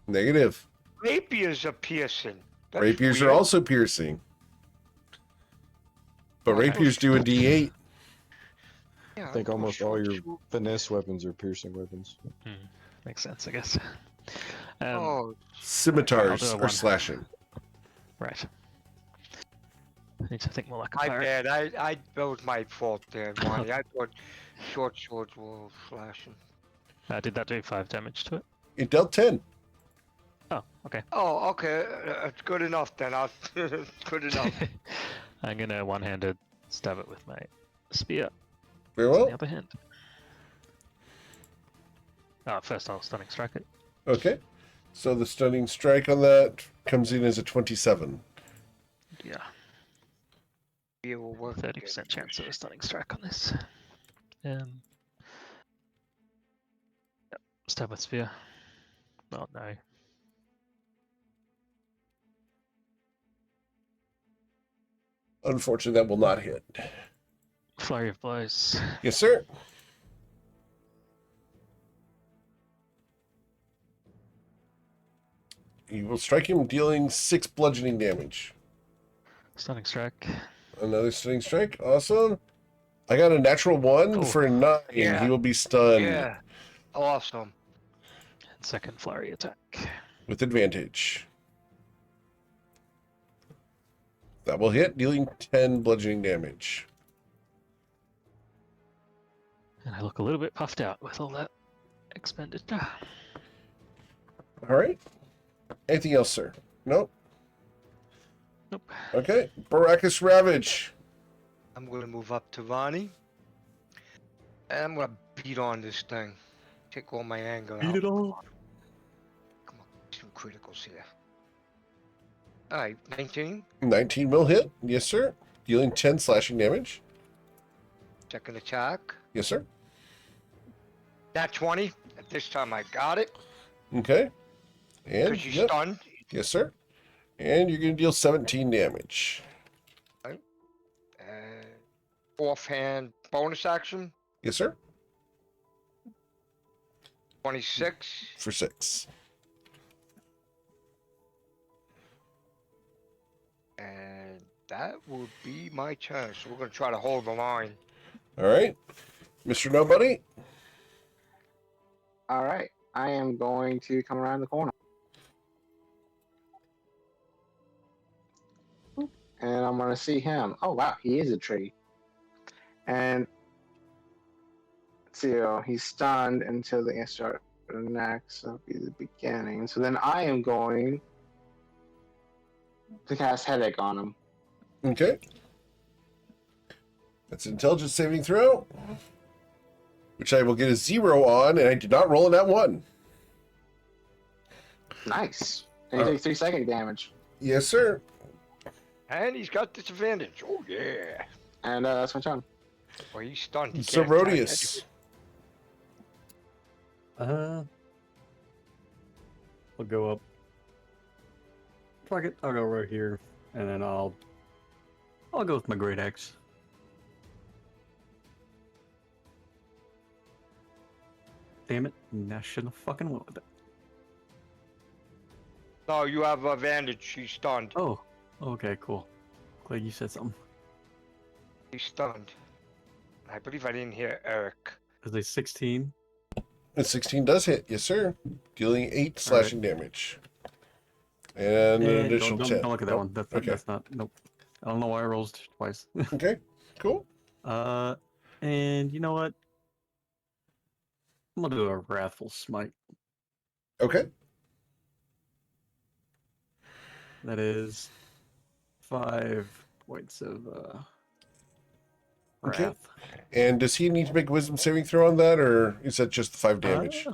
Negative. Rapiers are piercing. That's Rapiers are weird. also piercing. But Okay. rapiers do a D8. Yeah, I think thought almost all short your sword- finesse weapons are piercing weapons. Makes sense, I guess. Oh, Scimitars I'll do a are one. slashing. Right. I need to think more like a my pirate. bad. That was my fault there, Monty. I thought short swords were flashing. Did that do 5 damage to it? It dealt 10. Oh, okay. Oh, okay. It's good enough then. Good enough. I'm gonna one-handed stab it with my spear Very on the well. other hand. First I'll stunning strike it. Okay. So the stunning strike on that comes in as a 27. Yeah, Yeah, will work. 30% chance of a stunning strike on this. Stab with spear. Oh no. Unfortunately, that will not hit. Flurry of blows. Yes, sir. You will strike him, dealing 6 bludgeoning damage. Stunning strike. Another stunning strike. Awesome. I got a natural 1 Oh, for 9. yeah. He will be stunned Yeah. Awesome. And second flurry attack. with advantage. That will hit, dealing 10 bludgeoning damage. And I look a little bit puffed out with all that expended. All right. Anything else, sir? Nope. Nope. Okay. Baracus Ravage. I'm gonna move up to Ronnie. And I'm gonna beat on this thing. Take all my anger out. Beat it all. Come on, 2 criticals here. Alright, 19. 19 will hit. Yes, sir. Dealing 10 slashing damage. Second attack. Yes, sir. That 20. At this time I got it. Okay. And Because you yep. stunned. Yes, sir. And you're going to deal 17 damage. And offhand bonus action. Yes, sir. 26. For 6. And that will be my turn. So we're gonna try to hold the line. All right. Mr. Nobody. All right, I am going to come around the corner, and I'm gonna see him. Oh wow, he is a tree. And so he's stunned until the start of the next. So it'll be the beginning. So then I am going to cast Headache on him. Okay. That's an intelligence saving throw, which I will get a 0 on, and I did not roll in that 1. Nice. And he takes 3 psychic damage. Yes, sir. And he's got disadvantage. Oh yeah. And that's my turn. Well, he's stunned. He So can't attack Rodius. I'll go up. Fuck it, I'll go right here, and then I'll go with my great axe. Damn it! I shouldn't have fucking went with it. No, you have advantage. He's stunned. Oh, okay, cool. Glad you said something. He's stunned. I believe I didn't hear Eric. Is they 16? And 16 does hit. Yes, sir. Dealing 8 slashing damage. And an additional don't, 10. don't look at that Nope. one. That's, Okay. that's not. Nope. I don't know why I rolled twice. Okay. Cool. And you know what? I'm gonna do a wrathful smite. Okay. That is 5 points of Okay. wrath. And does he need to make a wisdom saving throw on that, or is that just the 5 damage?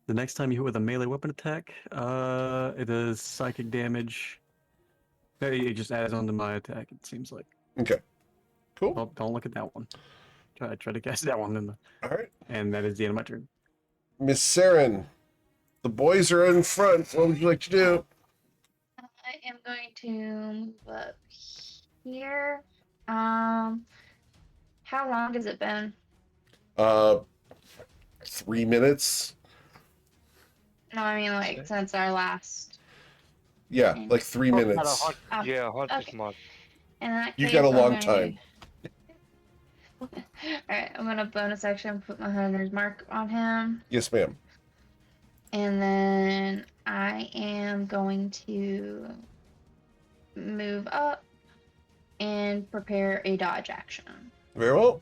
The next time you hit with a melee weapon attack, it does psychic damage. It just adds on to my attack, it seems like. Okay. Cool. Oh, don't look at that one. Try to cast that one, All right. and that is the end of my turn. Miss Saren, the boys are in front. What would you like to do? I am going to move up here. How long has it been? 3 minutes. No, I mean like since our last. Yeah, like 3 Not a minutes. hunt- Oh, yeah, hunt this okay. month. In that You case, got a I'm long gonna time. Alright, I'm gonna bonus action put my hunter's mark on him. Yes, ma'am. And then I am going to move up and prepare a dodge action. Very well.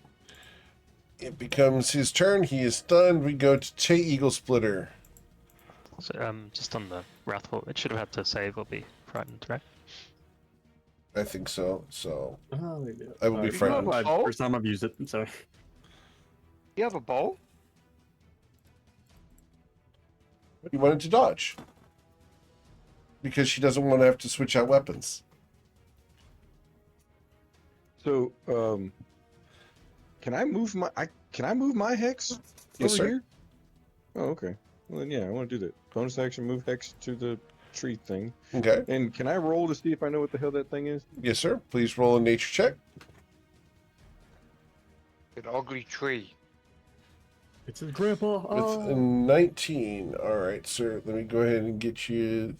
It becomes his turn. He is stunned. We go to Tay Eagle Splitter. So, just on the wrathful, it should have had to save or be frightened, right? I think so. So Oh, I will be frightened. Oh. First time I've used it, so. You have a bow? He wanted to dodge because she doesn't want to have to switch out weapons. So, can I move my hex Yes, over sir. here? Oh, okay. Well, then, yeah, I want to do that. Bonus action, move hex to the tree thing. Okay. And can I roll to see if I know what the hell that thing is? Yes, sir. Please roll a nature check. An ugly tree. It's his grandpa. With a 19. All right, sir. Let me go ahead and get you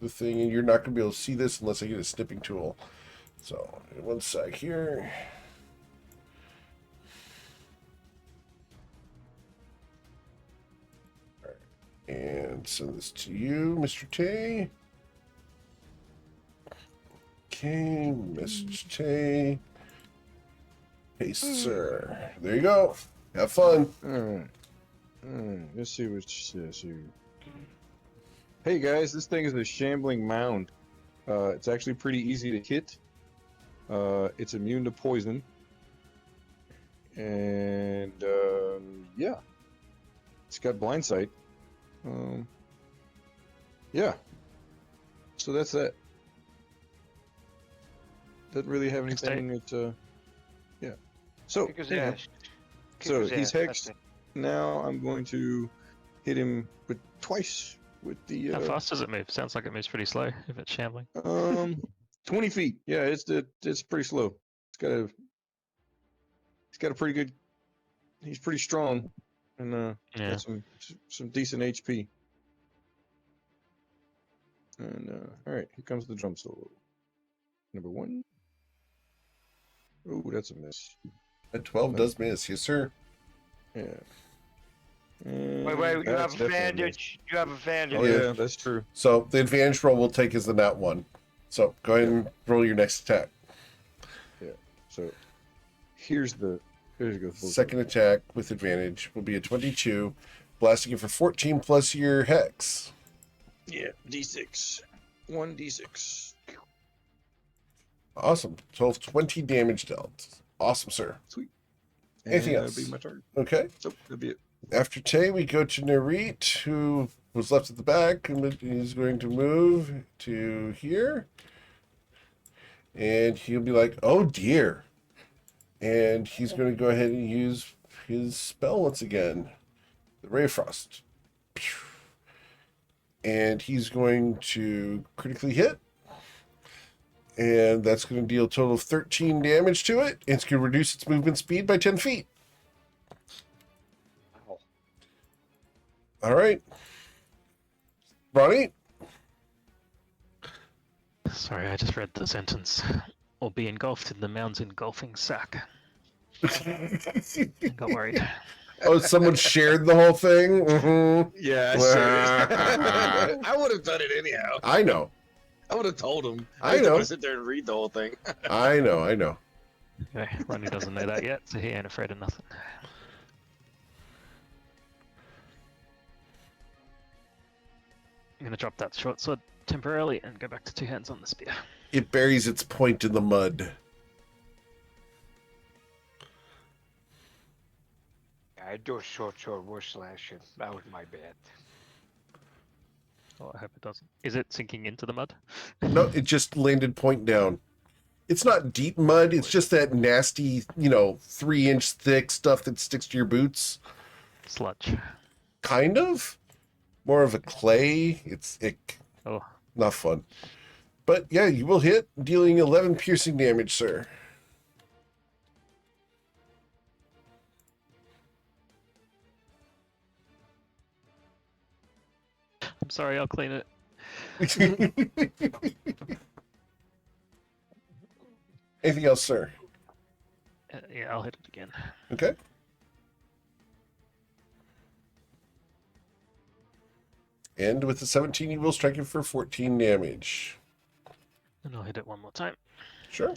the thing, and you're not going to be able to see this unless I get a snipping tool. So, one sec here. All right. And send this to you, Mr. Tay. Okay, Mr. Tay. Paste, sir. There you go. Have fun. All right. Let's see what she says here. Hey guys, this thing is a shambling mound. It's actually pretty easy to hit. It's immune to poison. And yeah, it's got blind sight. Yeah. So that's that. Doesn't really have Next anything that yeah. So Kick his anyhow, ass. Kick so his he's ass, that's hexed. it. Now I'm going to hit him with twice with the How fast does it move? Sounds like it moves pretty slow if it's shambling. 20 feet. Yeah, it's pretty slow. He's got a pretty good. He's pretty strong, and Yeah. got some decent HP. And all right, here comes the drum solo. Number 1. Oh, that's a miss. A 12 does miss. Yes, sir. Yeah. Wait, you That's have definitely a miss. advantage. You have advantage. Oh yeah, that's true. So the advantage roll we'll take is the nat 1. So go ahead and roll your next attack. So here's the Second attack with advantage will be a 22, blasting it for 14 plus your hex. Yeah, d6. 1d6. Awesome. 20 damage dealt. Awesome, sir. Sweet. Anything And else? that'll be my turn. Okay. So that'll be it. After Tay, we go to Narit, who was left at the back, and he's going to move to here. And he'll be like, oh dear. And he's going to go ahead and use his spell once again. The Ray of Frost. And he's going to critically hit. And that's going to deal a total of 13 damage to it. And it's going to reduce its movement speed by 10 feet. Wow. All right. Ronnie? Sorry, I just read the sentence. Or be engulfed in the mound's engulfing sack. I got worried. Oh, someone shared the whole thing? Mm-hmm. Yeah, I would have done it anyhow. I know. I would have told him. I know. To sit there and read the whole thing. I know. Okay, Ronnie doesn't know that yet, so he ain't afraid of nothing. I'm gonna drop that short sword temporarily and go back to 2 hands on the spear. It buries its point in the mud. I do a short sword with slashing. That was my bad. Oh, I hope it doesn't. Is it sinking into the mud? No, it just landed point down. It's not deep mud. It's just that nasty, 3-inch thick stuff that sticks to your boots. Sludge. Kind of. More of a clay. It's ick. Oh, Not fun. But yeah, you will hit, dealing 11 piercing damage, sir. I'm sorry, I'll clean it. Anything else, sir? Yeah, I'll hit it again. Okay. And with the 17, you will strike it for 14 damage. And I'll hit it one more time. Sure.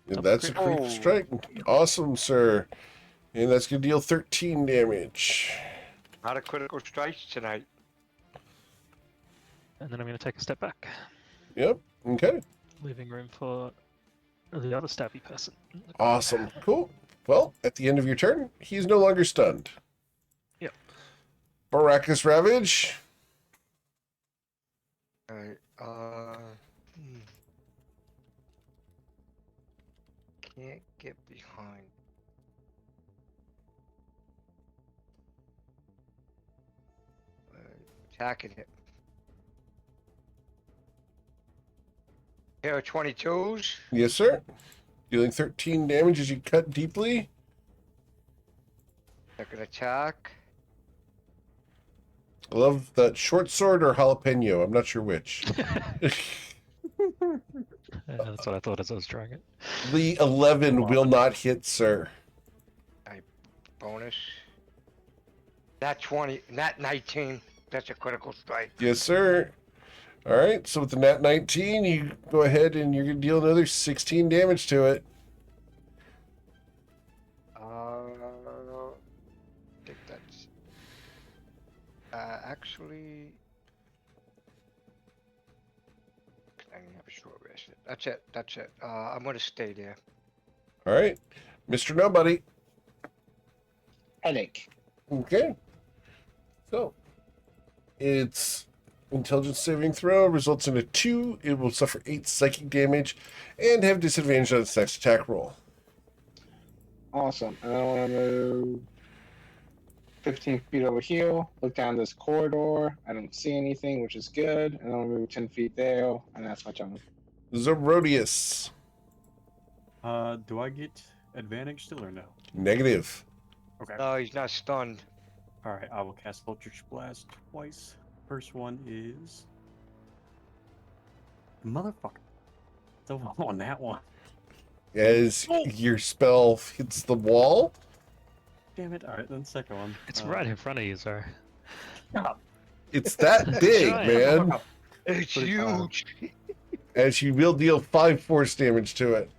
And Double that's a crit. critical Oh. strike. Awesome, sir. And that's going to deal 13 damage. Not a critical strike tonight. And then I'm going to take a step back, Yep. Okay. leaving room for the other stabby person. Awesome. Cool. Well, at the end of your turn, he's no longer stunned. Yep. Baracus Ravage. Alright, Can't get behind attacking it. Pair of 22s. Yes, sir. Dealing 13 damage as you cut deeply. Second attack. I love that short sword or jalapeno. I'm not sure which. That's what I thought as I was trying it. The 11 will not hit, sir. Bonus. Nat 20. Nat 19. That's a critical strike. Yes, sir. All right, so with the nat 19, you go ahead and you're going to deal another 16 damage to it. I think that's actually. I didn't have a short rest. That's it. That's it. I'm gonna stay there. All right, Mr. Nobody. Headache. Okay. So, its intelligence saving throw results in a 2. It will suffer 8 psychic damage and have disadvantage on its next attack roll. Awesome. And I want to move 15 feet over here, look down this corridor. I don't see anything, which is good. And I'll move 10 feet there, and that's my turn. Zerodius. Do I get advantage still or no? Negative. Okay. No, he's not stunned. All right, I will cast Eldritch Blast twice. First one is motherfucker. So on that one. As your spell hits the wall. Damn it! All right, then second one. It's right in front of you, sir. It's that big, Giant. man. It's huge. As you will deal 5 force damage to it.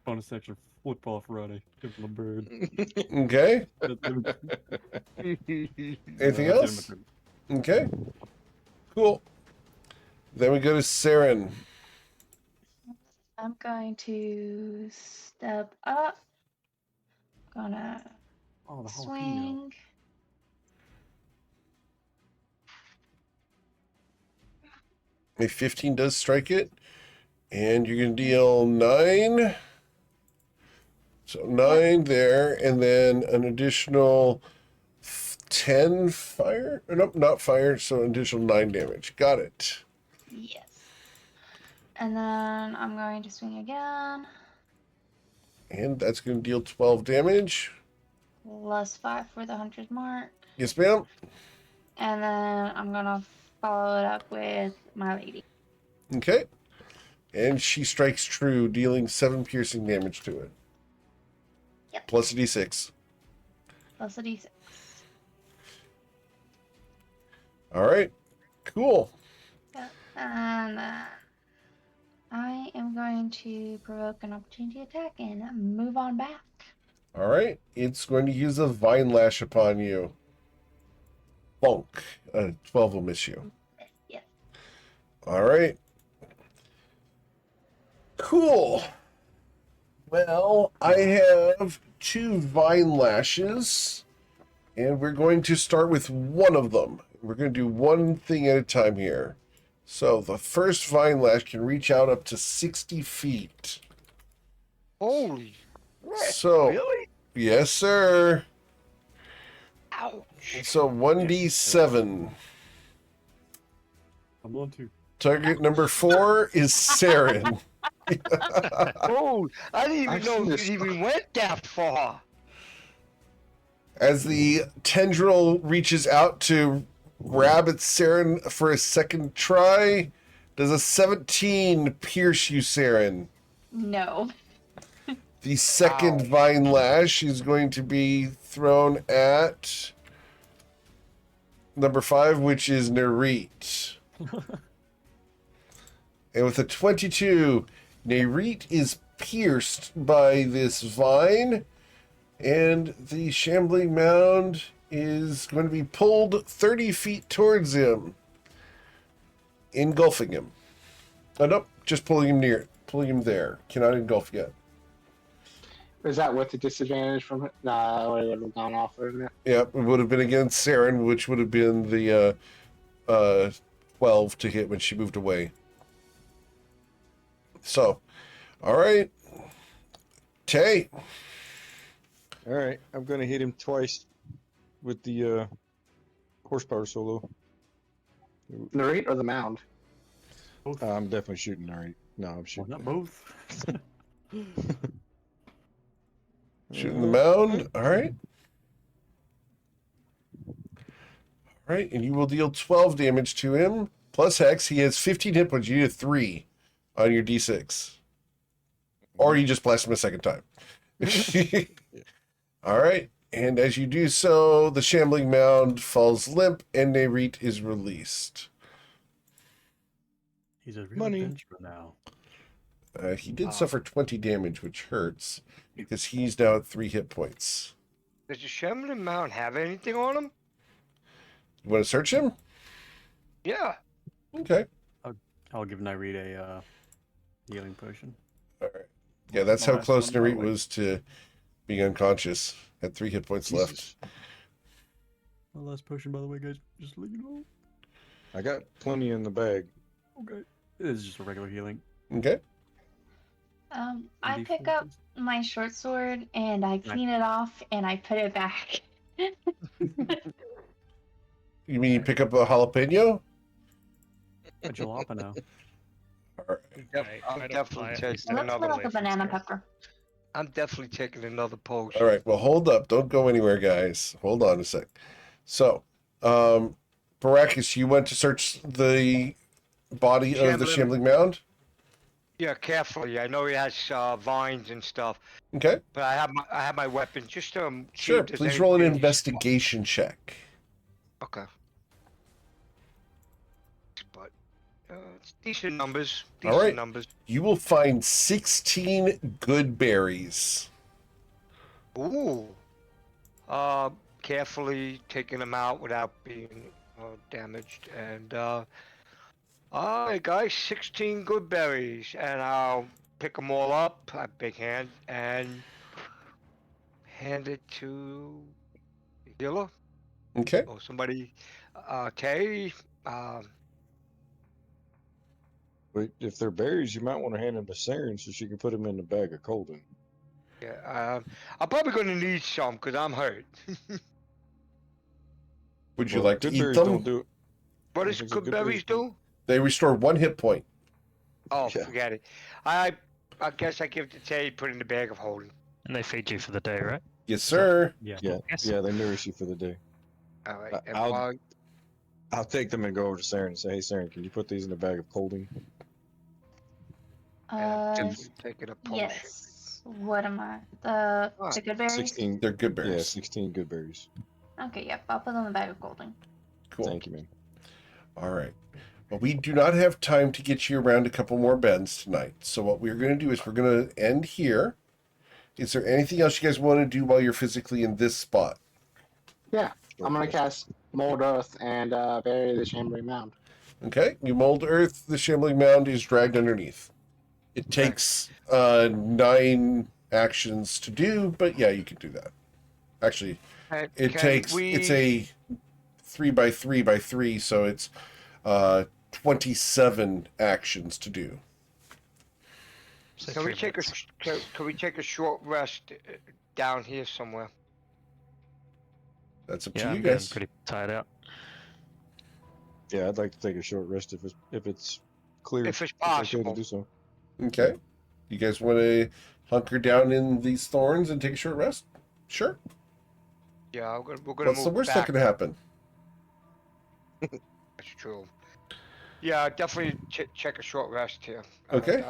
Bonus action, flip off Roddy. Give him a bird. Okay. Anything No, else? Okay. Cool. Then we go to Saren. I'm going to step up. Gonna Oh, the jalapeno. swing. A 15 does strike it. And you're going to deal 9. So 9 there. And then an additional 10 fire. Nope, not fire. So an additional 9 damage. Got it. Yes. And then I'm going to swing again. And that's going to deal 12 damage. +5 for the 100 mark. Yes, ma'am. And then I'm gonna follow it up with my lady. Okay. And she strikes true, dealing 7 piercing damage to it. Yep. Plus a d6. Plus a d6. All right. Cool. Yep. And I am going to provoke an opportunity attack and move on back. All right. It's going to use a vine lash upon you. Bonk. 12 will miss you. Yes. All right. Cool. Well, I have 2 vine lashes, and we're going to start with one of them. We're going to do one thing at a time here. So the first vine lash can reach out up to 60 feet. Holy. So, Really? yes, sir. Ouch. So 1d7. I'm on to. Target number 4 is Saren. Oh, I didn't even I've know seen it this. even went that far. As the tendril reaches out to grab at Saren for a second try, does a 17 pierce you, Saren? No. The second Ow. vine lash is going to be thrown at number 5, which is Nereet. And with a 22, Nereet is pierced by this vine, and the shambling mound is going to be pulled 30 feet towards him, engulfing him. Oh, nope, just pulling him there. Cannot engulf yet. Is that with the disadvantage from it? Nah, it would have gone off, wouldn't it? Yep, it would have been against Saren, which would have been the 12 to hit when she moved away. So, all right. Tay. All right, I'm gonna hit him twice with the horsepower solo. Narrate or the mound? Both. I'm definitely shooting. All right. No, I'm Well, shooting. not both. Shooting the mound. All right. All right, and you will deal 12 damage to him. Plus Hex, he has 15 hit points. You need a 3 on your D6. Or you just blast him a second time. All right, and as you do so, the shambling mound falls limp and Nerite is released. He's a real Money. adventurer now. He did suffer 20 damage, which hurts, because he's now at 3 hit points. Does the Shambling Mound have anything on him? You want to search him? Yeah. Okay. I'll give Nyrite a healing potion. All right. Yeah, that's how Nice close one, by the Nerite way. was to being unconscious. Had 3 hit points left. My last potion, by the way, guys. Just to let you know. I got plenty in the bag. Okay. It's just a regular healing. Okay. I pick up my short sword and I clean it off and I put it back. You mean you pick up a jalapeno? A jalapeno. All right. I'm I don't definitely buy it. taking It looks another. more like a banana pepper. I'm definitely taking another potion. All right. Well, hold up. Don't go anywhere, guys. Hold on a sec. So, Baracus, you went to search the body of the shambling mound? Yeah, carefully. I know he has vines and stuff, Okay. but I have my weapon just to see Sure. if there's Please roll an anything- investigation check. Okay. But it's decent numbers. All Decent right. numbers. You will find 16 good berries. Ooh. Carefully taking them out without being damaged. And all right, guys, 16 good berries, and I'll pick them all up, a big hand, and hand it to the healer Okay. or somebody. Okay. But if they're berries, you might want to hand them to Saren so she can put them in the bag of Colden. Yeah. I'm probably gonna need some because I'm hurt. Would you Well, like to good eat berries them? Don't do it. What I does think so, good good berries berries do? They restore 1 hit point. Oh, Yeah. forget it. I guess I give it to Tay, put in the bag of holding. And they feed you for the day, right? Yes, sir. Yeah. Yeah, Yes. yeah, they nourish you for the day. All right. And I'll take them and go over to Saren and say, "Hey, Saren, can you put these in the bag of Colding?" taking a potion. Yes. What am I? The good berries? 16. They're good Yeah, berries. 16 good berries. Okay, yep. I'll put them in the bag of golding. Cool. Thank you, man. All right. Well, we do not have time to get you around a couple more bends tonight. So what we're going to do is we're going to end here. Is there anything else you guys want to do while you're physically in this spot? Yeah, I'm gonna cast Mold Earth and bury the Shambling Mound. Okay. You mold earth. The shambling mound is dragged underneath. It takes 9 actions to do, but yeah, you can do that. Actually, it takes it's a 3x3x3, so it's 27 actions to do. So Can we 3 take minutes. can we take a short rest down here somewhere? That's up Yeah, to I'm you getting guys. pretty tired out. Yeah, I'd like to take a short rest if it's clear. If it's okay to possible. do so. Okay. You guys want to hunker down in these thorns and take a short rest? Sure. Yeah, we're gonna What's move the worst back. that can happen? That's true. Yeah, definitely check a short rest here. Okay.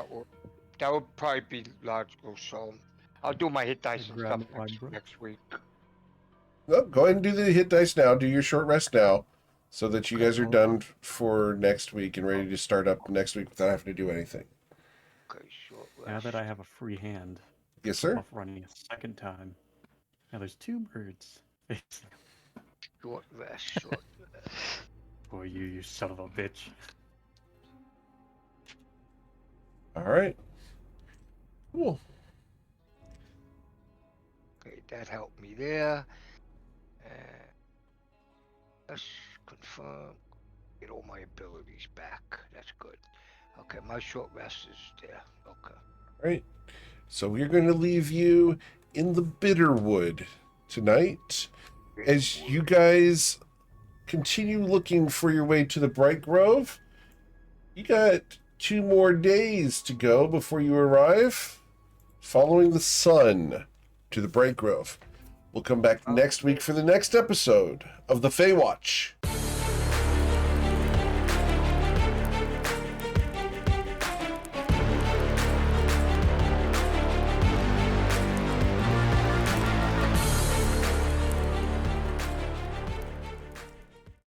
That would probably be logical. So I'll do my hit dice and Grab stuff my brush. next week. No, go ahead and do the hit dice now. Do your short rest now, so that you guys are done for next week and ready to start up next week without having to do anything. Okay, short rest. Now that I have a free hand, Yes, sir. off running a second time. Now there's 2 birds. Short rest. Short rest. Boy, you son of a bitch. All right. Cool. Okay, that helped me there. Let's confirm. Get all my abilities back. That's good. Okay, my short rest is there. Okay. All right. So we're going to leave you in the Bitterwood tonight as you guys continue looking for your way to the Bright Grove. You got 2 more days to go before you arrive, following the sun to the Bright Grove. We'll come back next week for the next episode of the Feywatch.